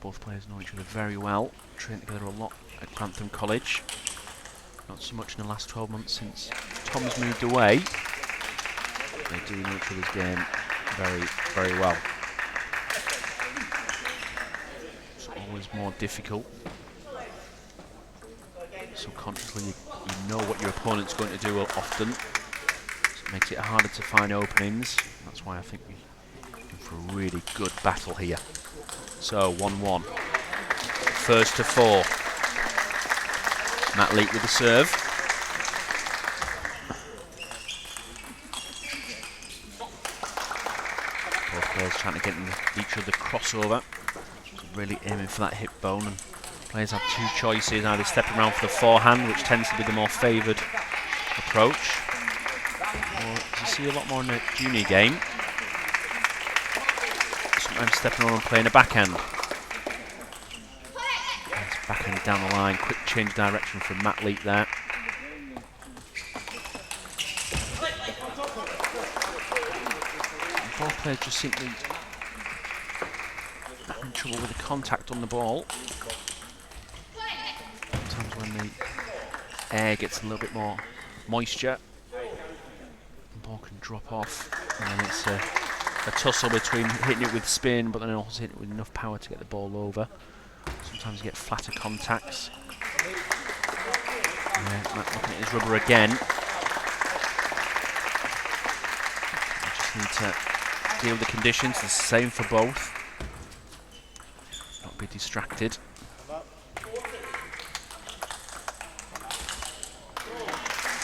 Both players know each other very well, trained together a lot at Grantham College. Not so much in the last 12 months since Tom's moved away. They do know each other's game very, very well. It's always more difficult. Subconsciously, you know what your opponent's going to do often. So it makes it harder to find openings. That's why I think we're in for a really good battle here. So, 1-1. First to 4. Matt Leake with the serve. Players trying to get each other crossover, so really aiming for that hip bone. And players have 2 choices: either stepping around for the forehand, which tends to be the more favoured approach, or as you see a lot more in the junior game, sometimes stepping around and playing a backhand. Nice backhand down the line, quick change of direction from Matt Leake there. Both players just seem to be having trouble with the contact on the ball. Sometimes when the air gets a little bit more moisture, the ball can drop off, and then it's a tussle between hitting it with spin, but then also hitting it with enough power to get the ball over. Sometimes you get flatter contacts. Yeah, Matt looking at his rubber again. You just need to deal with the conditions, it's the same for both. Not be distracted.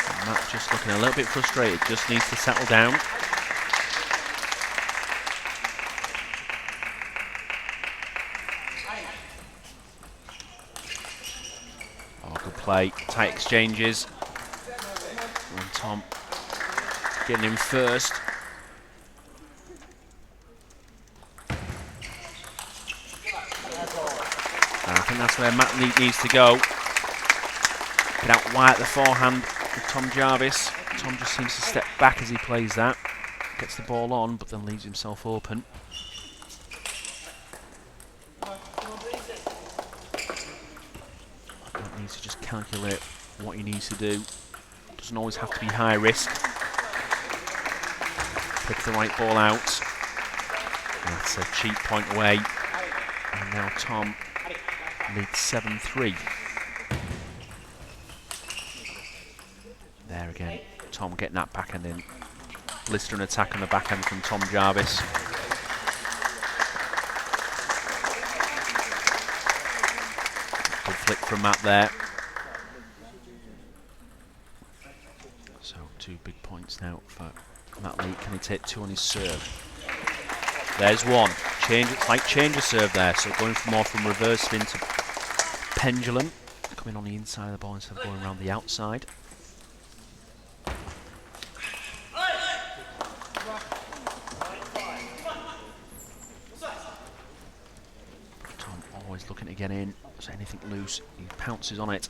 And Matt just looking a little bit frustrated, just needs to settle down. play, tight exchanges. And Tom getting in first. And I think that's where Matt Leet needs to go. Get out wide at the forehand with Tom Jarvis. Tom just seems to step back as he plays that. Gets the ball on, but then leaves himself open. Matt needs to just calculate what he needs to do. Doesn't always have to be high risk. Pick the right ball out. That's a cheap point away. And now Tom leads 7-3. There again, Tom getting that backhand in. Blistering attack on the backhand from Tom Jarvis. Good flick from Matt there. So 2 big points now for Matt Leet. Can he take 2 on his serve? There's 1. Change of serve there. So going more from reverse spin to pendulum. Coming on the inside of the ball instead of going around the outside. Tom always looking to get in. So anything loose, he pounces on it.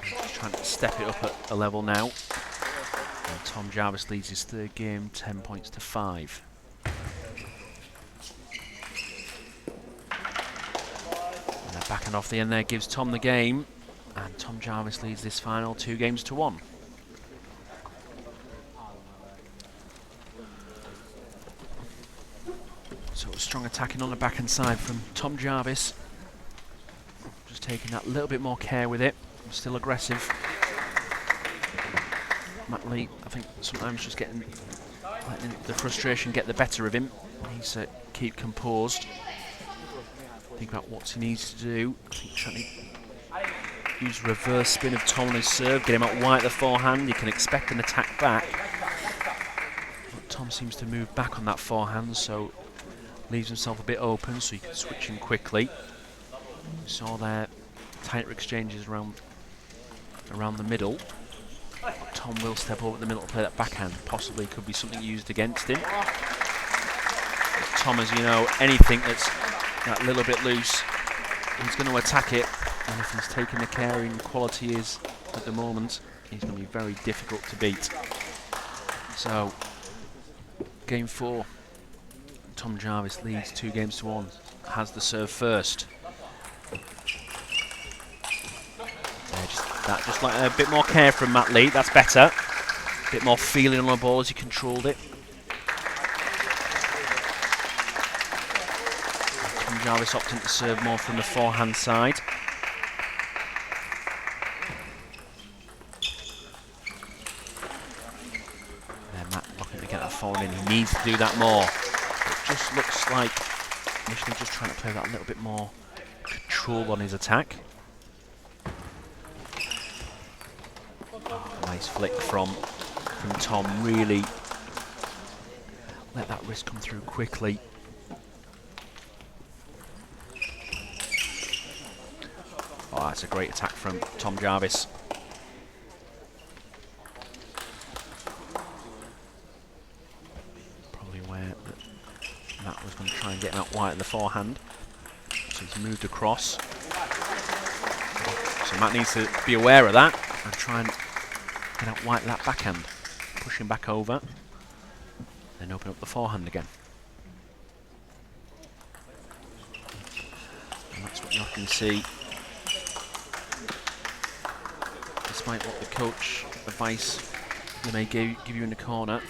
Just trying to step it up at a level now. And Tom Jarvis leads his 3rd game, 10 points to 5. And they're backing off the end there, gives Tom the game. And Tom Jarvis leads this final 2 games to 1. So strong attacking on the backhand side from Tom Jarvis. Just taking that little bit more care with it. Still aggressive. Matt Leet, I think sometimes just letting the frustration get the better of him. He needs to keep composed. Think about what he needs to do. I think trying to use reverse spin of Tom on his serve, get him out wide at the forehand. You can expect an attack back. But Tom seems to move back on that forehand, so leaves himself a bit open, so he can switch in quickly. We saw there tighter exchanges around the middle. But Tom will step over the middle to play that backhand. Possibly could be something used against him. But Tom, as you know, anything that's that little bit loose, he's going to attack it. And if he's taking the caring quality is at the moment, he's going to be very difficult to beat. So, game 4. Tom Jarvis leads 2 games to 1. Has the serve first. Just like a bit more care from Matt Leet, that's better. A bit more feeling on the ball as he controlled it. Tom Jarvis opting to serve more from the forehand side. There, Matt looking to get that forward in. He needs to do that more. It just looks like Michigan just trying to play that a little bit more control on his attack. Nice flick from Tom, really let that wrist come through quickly. Oh, that's a great attack from Tom Jarvis. Probably where Matt was going to try and get him out wide at the forehand. So he's moved across. So Matt needs to be aware of that and try and get out wide that backhand. Push him back over. Then open up the forehand again. And that's what you often see. Despite what the coach advice they may give you in the corner,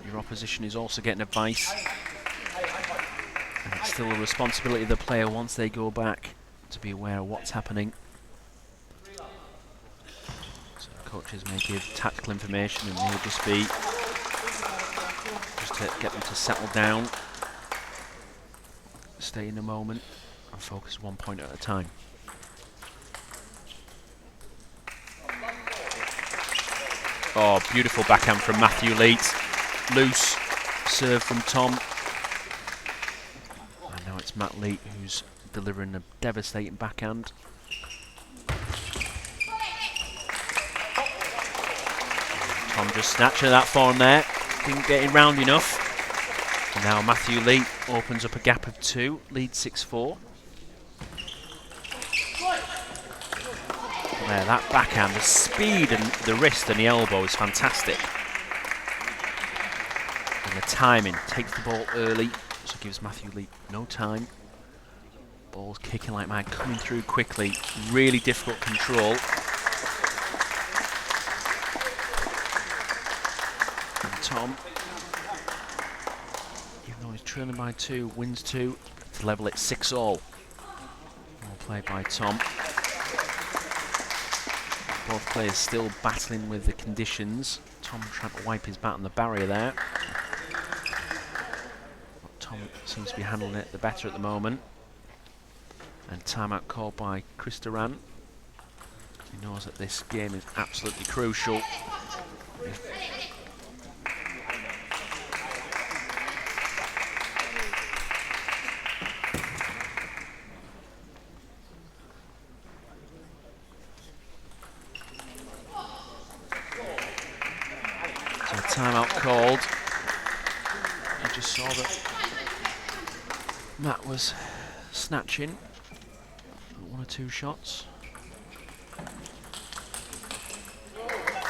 your opposition is also getting advice. And it's still a responsibility of the player once they go back to be aware of what's happening. Coaches may give tactical information and may just be just to get them to settle down, stay in the moment and focus 1 point at a time. Oh, beautiful backhand from Matthew Leet. Loose serve from Tom. Matt Lee, who's delivering a devastating backhand. Tom just snatching that form there, didn't get it round enough. And now Matthew Lee opens up a gap of 2, leads 6-4. There, that backhand, the speed and the wrist and the elbow is fantastic. And the timing, takes the ball early, so gives Matthew Lee no time. Ball's kicking like mad, coming through quickly, really difficult control. And Tom, even though he's trailing by 2, wins 2 to level it 6-all. Well played by Tom. Both players still battling with the conditions. Tom trying to wipe his bat on the barrier there. But Tom seems to be handling it the better at the moment. And timeout called by Chris Duran. He knows that this game is absolutely crucial. Timeout called. I just saw that Matt was snatching 1 or 2 shots.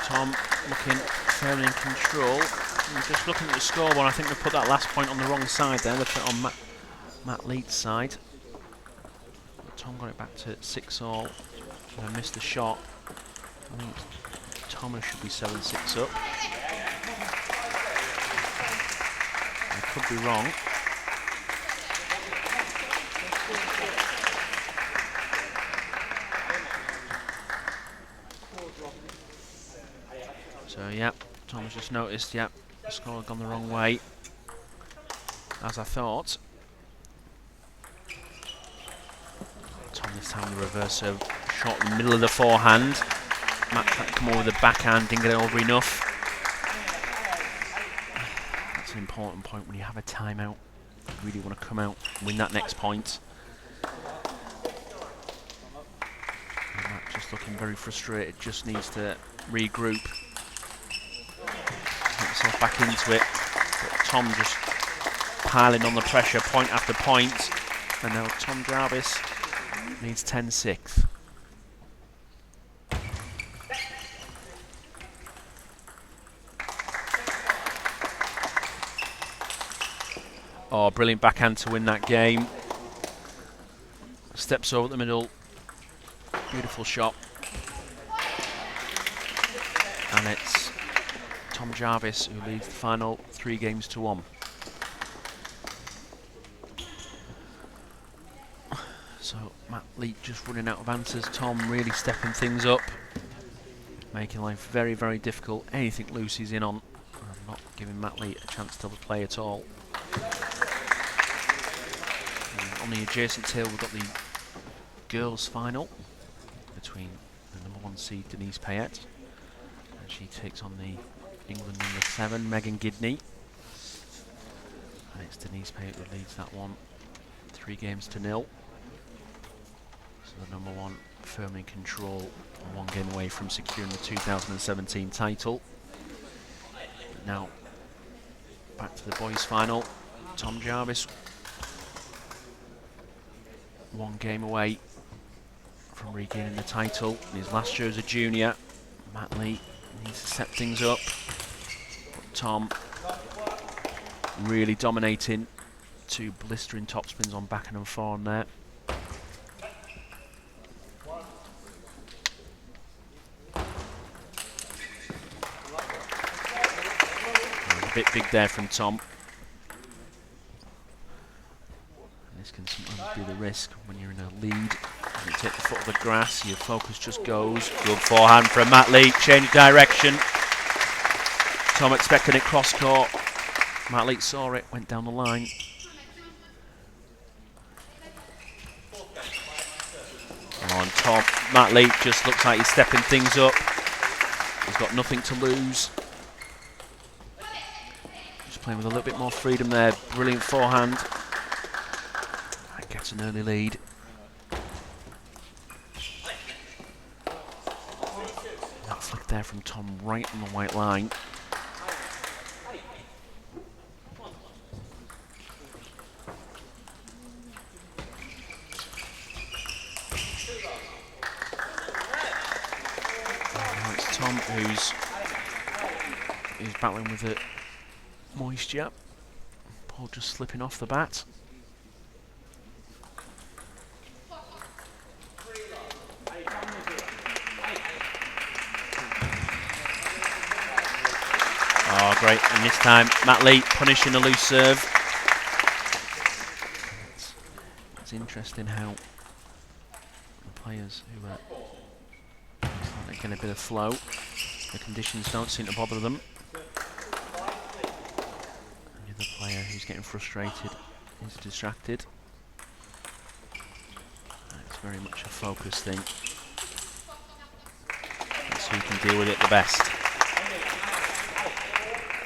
Tom looking fairly in control. And just looking at the scoreboard, I think they put that last point on the wrong side there. They put it on Matt Leeds' side. But Tom got it back to 6-all. And I missed the shot. I think Thomas should be 7-6 up. Could be wrong. So, yep, Tom's just noticed, yep, the score had gone the wrong way, as I thought. Tom this time the reverse serve, shot in the middle of the forehand. Matt tried to come over with the backhand, didn't get it over enough. An important point when you have a timeout. You really want to come out and win that next point. And Matt just looking very frustrated, just needs to regroup, get himself back into it. But Tom just piling on the pressure, point after point. And now Tom Jarvis needs 10-6. Oh, brilliant backhand to win that game. Steps over the middle. Beautiful shot. And it's Tom Jarvis who leads the final 3-1. So Matt Lee just running out of answers. Tom really stepping things up, making life very, very difficult. Anything loose he's in on. And not giving Matt Lee a chance to play at all. On the adjacent table, we've got the girls' final between the #1 seed Denise Payette, and she takes on the England #7 Megan Gidney. And it's Denise Payette who leads that one 3-0. So the #1 firmly in control, 1 game away from securing the 2017 title. But now back to the boys' final. Tom Jarvis 1 game away from regaining the title in his last year as a junior. Matt Lee needs to set things up. But Tom really dominating. 2 blistering topspins on backhand and forehand there. A bit big there from Tom. This can sometimes be the risk when you're in a lead. You take the foot off the grass, your focus just goes. Good forehand from Matt Lee, change direction. Tom expecting it cross court. Matt Lee saw it, went down the line. On top, Matt Lee just looks like he's stepping things up. He's got nothing to lose. Just playing with a little bit more freedom there. Brilliant forehand. Gets an early lead. That flick there from Tom right on the white line. Now it's Tom who's battling with the moisture. Ball just slipping off the bat. Oh, great. And this time, Matt Lee punishing a loose serve. It's interesting how the players who are getting a bit of flow, the conditions don't seem to bother them. And the other player who's getting frustrated is distracted. It's very much a focus thing. That's who can deal with it the best.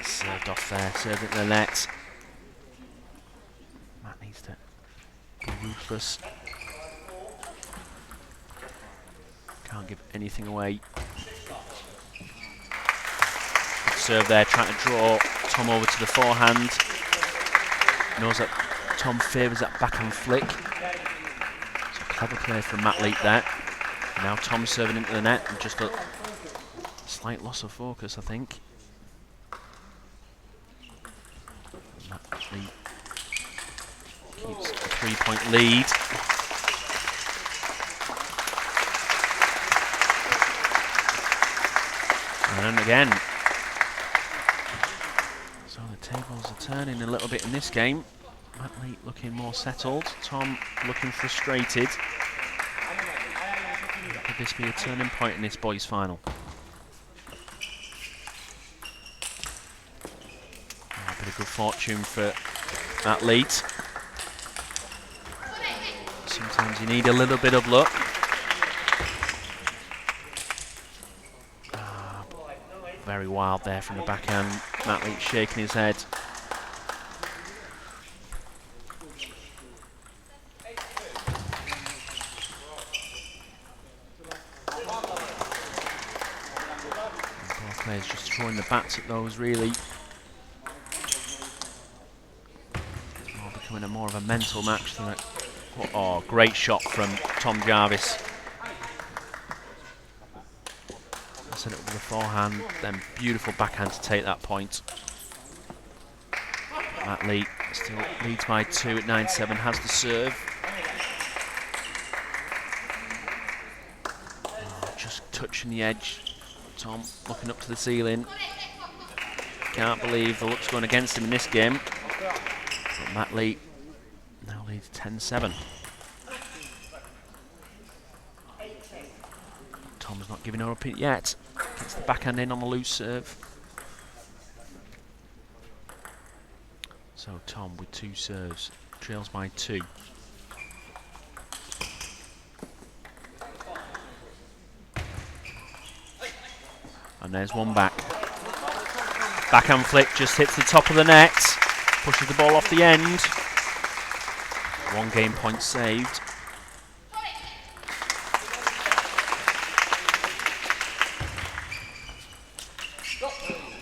Served off there, served into the net. Matt needs to be ruthless. Can't give anything away. Good serve there, trying to draw Tom over to the forehand. Knows that Tom favours that backhand flick. So clever play from Matt Leap there. Now Tom serving into the net, and just a slight loss of focus, I think. Matt Leap keeps a 3-point lead. And again, so the tables are turning a little bit in this game. Matt Leap looking more settled, Tom looking frustrated. Could this be a turning point in this boys' final? A bit of good fortune for Matt Leap. Sometimes you need a little bit of luck. Very wild there from the backhand. Matt Leap shaking his head. Both players just throwing the bats at those, really. It's more becoming more of a mental match than a... Oh, great shot from Tom Jarvis. Set it with the forehand, then beautiful backhand to take that point. Matt Leap still leads by 2 at 9-7, has the serve. Oh, just touching the edge. Tom looking up to the ceiling. Can't believe the luck's going against him in this game. But Matt Leap now leads 10-7. Tom's not giving her up yet. Gets the backhand in on the loose serve. So Tom with 2 serves, trails by 2. And there's one back. Backhand flick just hits the top of the net, pushes the ball off the end. 1 game point saved.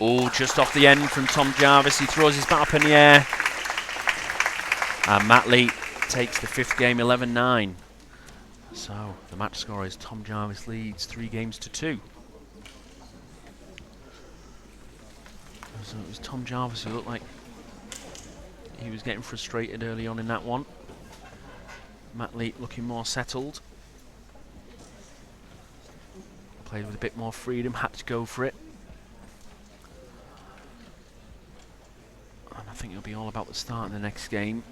Oh, just off the end from Tom Jarvis. He throws his bat up in the air. And Matt Leap takes the 5th game 11-9. So the match score is Tom Jarvis leads 3 games to 2. So it was Tom Jarvis who looked like he was getting frustrated early on in that one. Matt Leap looking more settled. Played with a bit more freedom, had to go for it. I think it'll be all about the start in the next game.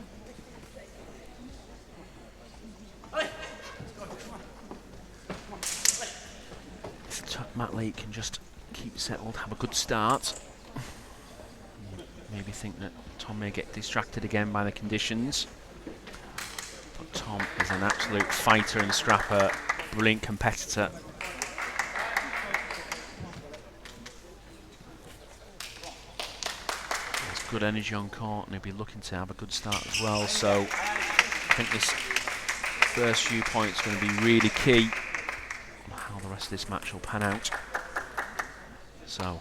If Matt Leap can just keep settled, have a good start. Maybe think that Tom may get distracted again by the conditions. But Tom is an absolute fighter and scrapper, brilliant competitor. Good energy on court, and he'll be looking to have a good start as well. So I think this first few points are going to be really key on how the rest of this match will pan out. So,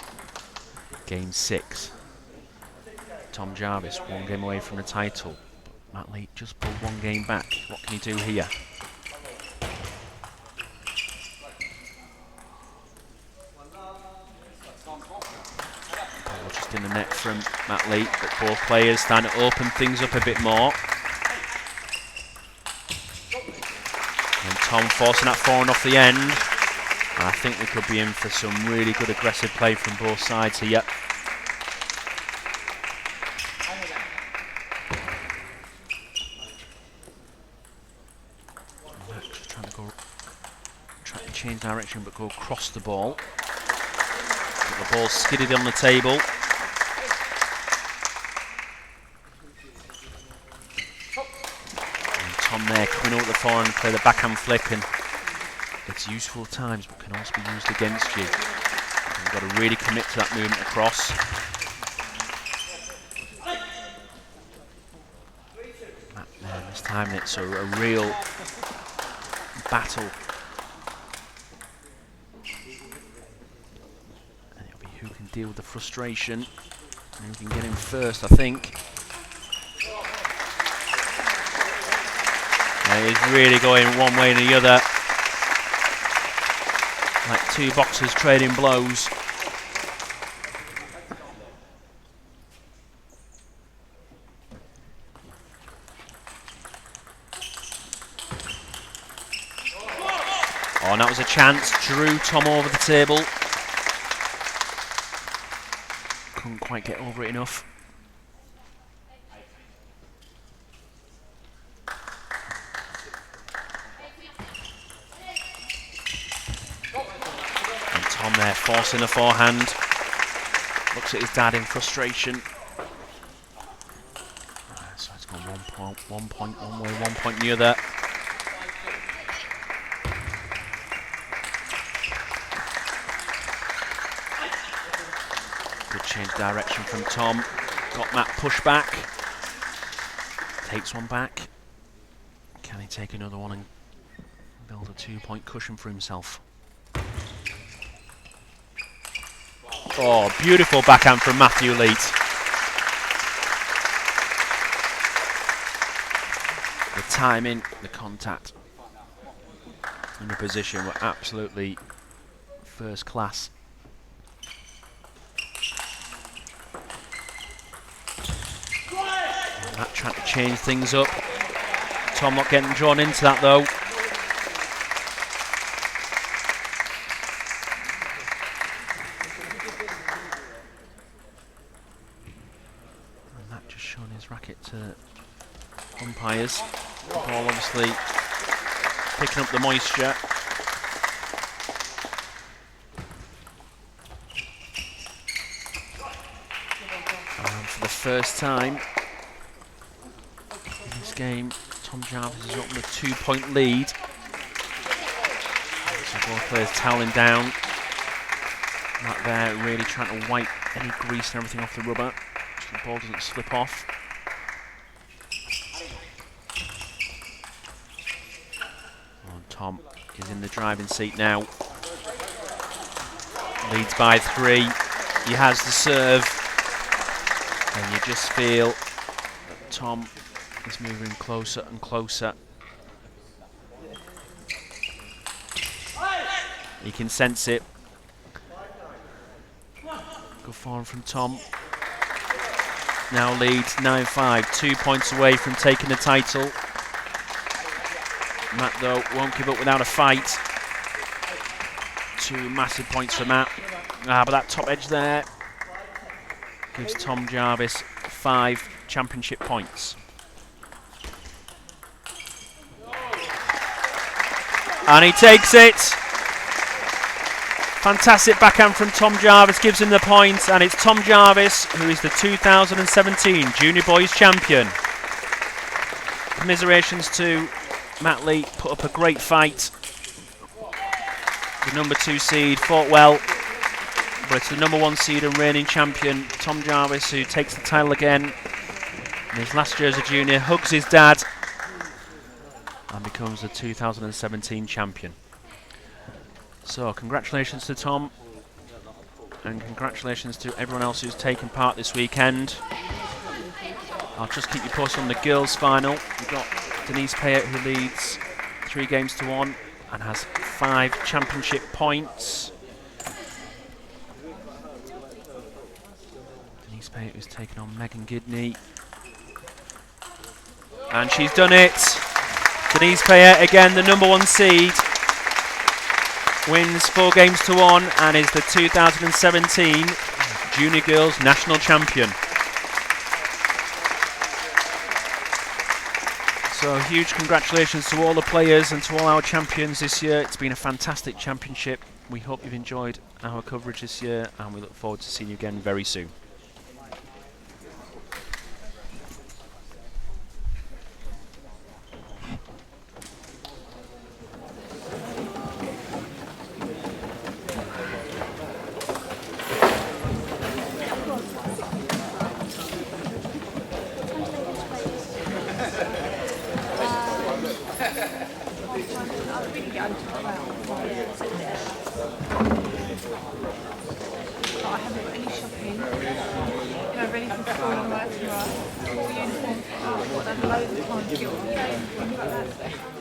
game 6. Tom Jarvis, 1 game away from the title. But Matt Lee just pulled 1 game back. What can he do here? Ball just in the net from Matt Lee, but both players starting to open things up a bit more. And Tom forcing that forehand off the end. And I think we could be in for some really good aggressive play from both sides here. Just trying to change direction but go across the ball. But the ball skidded on the table. And Tom there coming out the forehand and play the backhand flick, and it's useful at times but can also be used against you. You've got to really commit to that movement across. Matt there mistiming it, so a real battle. And it'll be who can deal with the frustration and who can get him first, I think. And he's really going one way and the other. Like 2 boxers trading blows. Oh, and that was a chance. Drew Tom over the table. Couldn't quite get over it enough. Tom there forcing the forehand. Looks at his dad in frustration. So it's gone 1 point one way, 1 point the other. Good change direction from Tom. Got Matt push back. Takes one back. Can he take another one and build a 2-point cushion for himself? Oh, beautiful backhand from Matthew Leet. The timing, the contact, and the position were absolutely first class. And Matt trying to change things up. Tom not getting drawn into that though. Racket to umpires. The ball obviously picking up the moisture. And for the first time in this game, Tom Jarvis is up with a 2-point lead. So both players toweling down. Matt there really trying to wipe any grease and everything off the rubber so the ball doesn't slip off. Tom is in the driving seat now. Leads by 3. He has the serve. And you just feel that Tom is moving closer and closer. He can sense it. Good form from Tom. Now leads 9-5. 2 points away from taking the title. Matt, though, won't give up without a fight. 2 massive points for Matt. But that top edge there gives Tom Jarvis 5 championship points. And he takes it. Fantastic backhand from Tom Jarvis gives him the points, and it's Tom Jarvis who is the 2017 Junior Boys Champion. Commiserations to Matt Lee, put up a great fight. The number 2 seed fought well, but it's the number 1 seed and reigning champion, Tom Jarvis, who takes the title again in his last year as a junior, hugs his dad, and becomes becomes the 2017 champion. So congratulations to Tom, and congratulations to everyone else who's taken part this weekend. I'll just keep you posted on the girls' final. We've got Denise Payet, who leads 3-1 and has 5 championship points. Denise Payet who's taken on Megan Gidney. And she's done it. Denise Payet, again the #1 seed, wins 4-1 and is the 2017 Junior Girls National Champion. So huge congratulations to all the players and to all our champions this year. It's been a fantastic championship. We hope you've enjoyed our coverage this year, and we look forward to seeing you again very soon. I haven't got any shopping. Ready for school and work tomorrow. Full uniform. I've got loads of time to get all the things like that.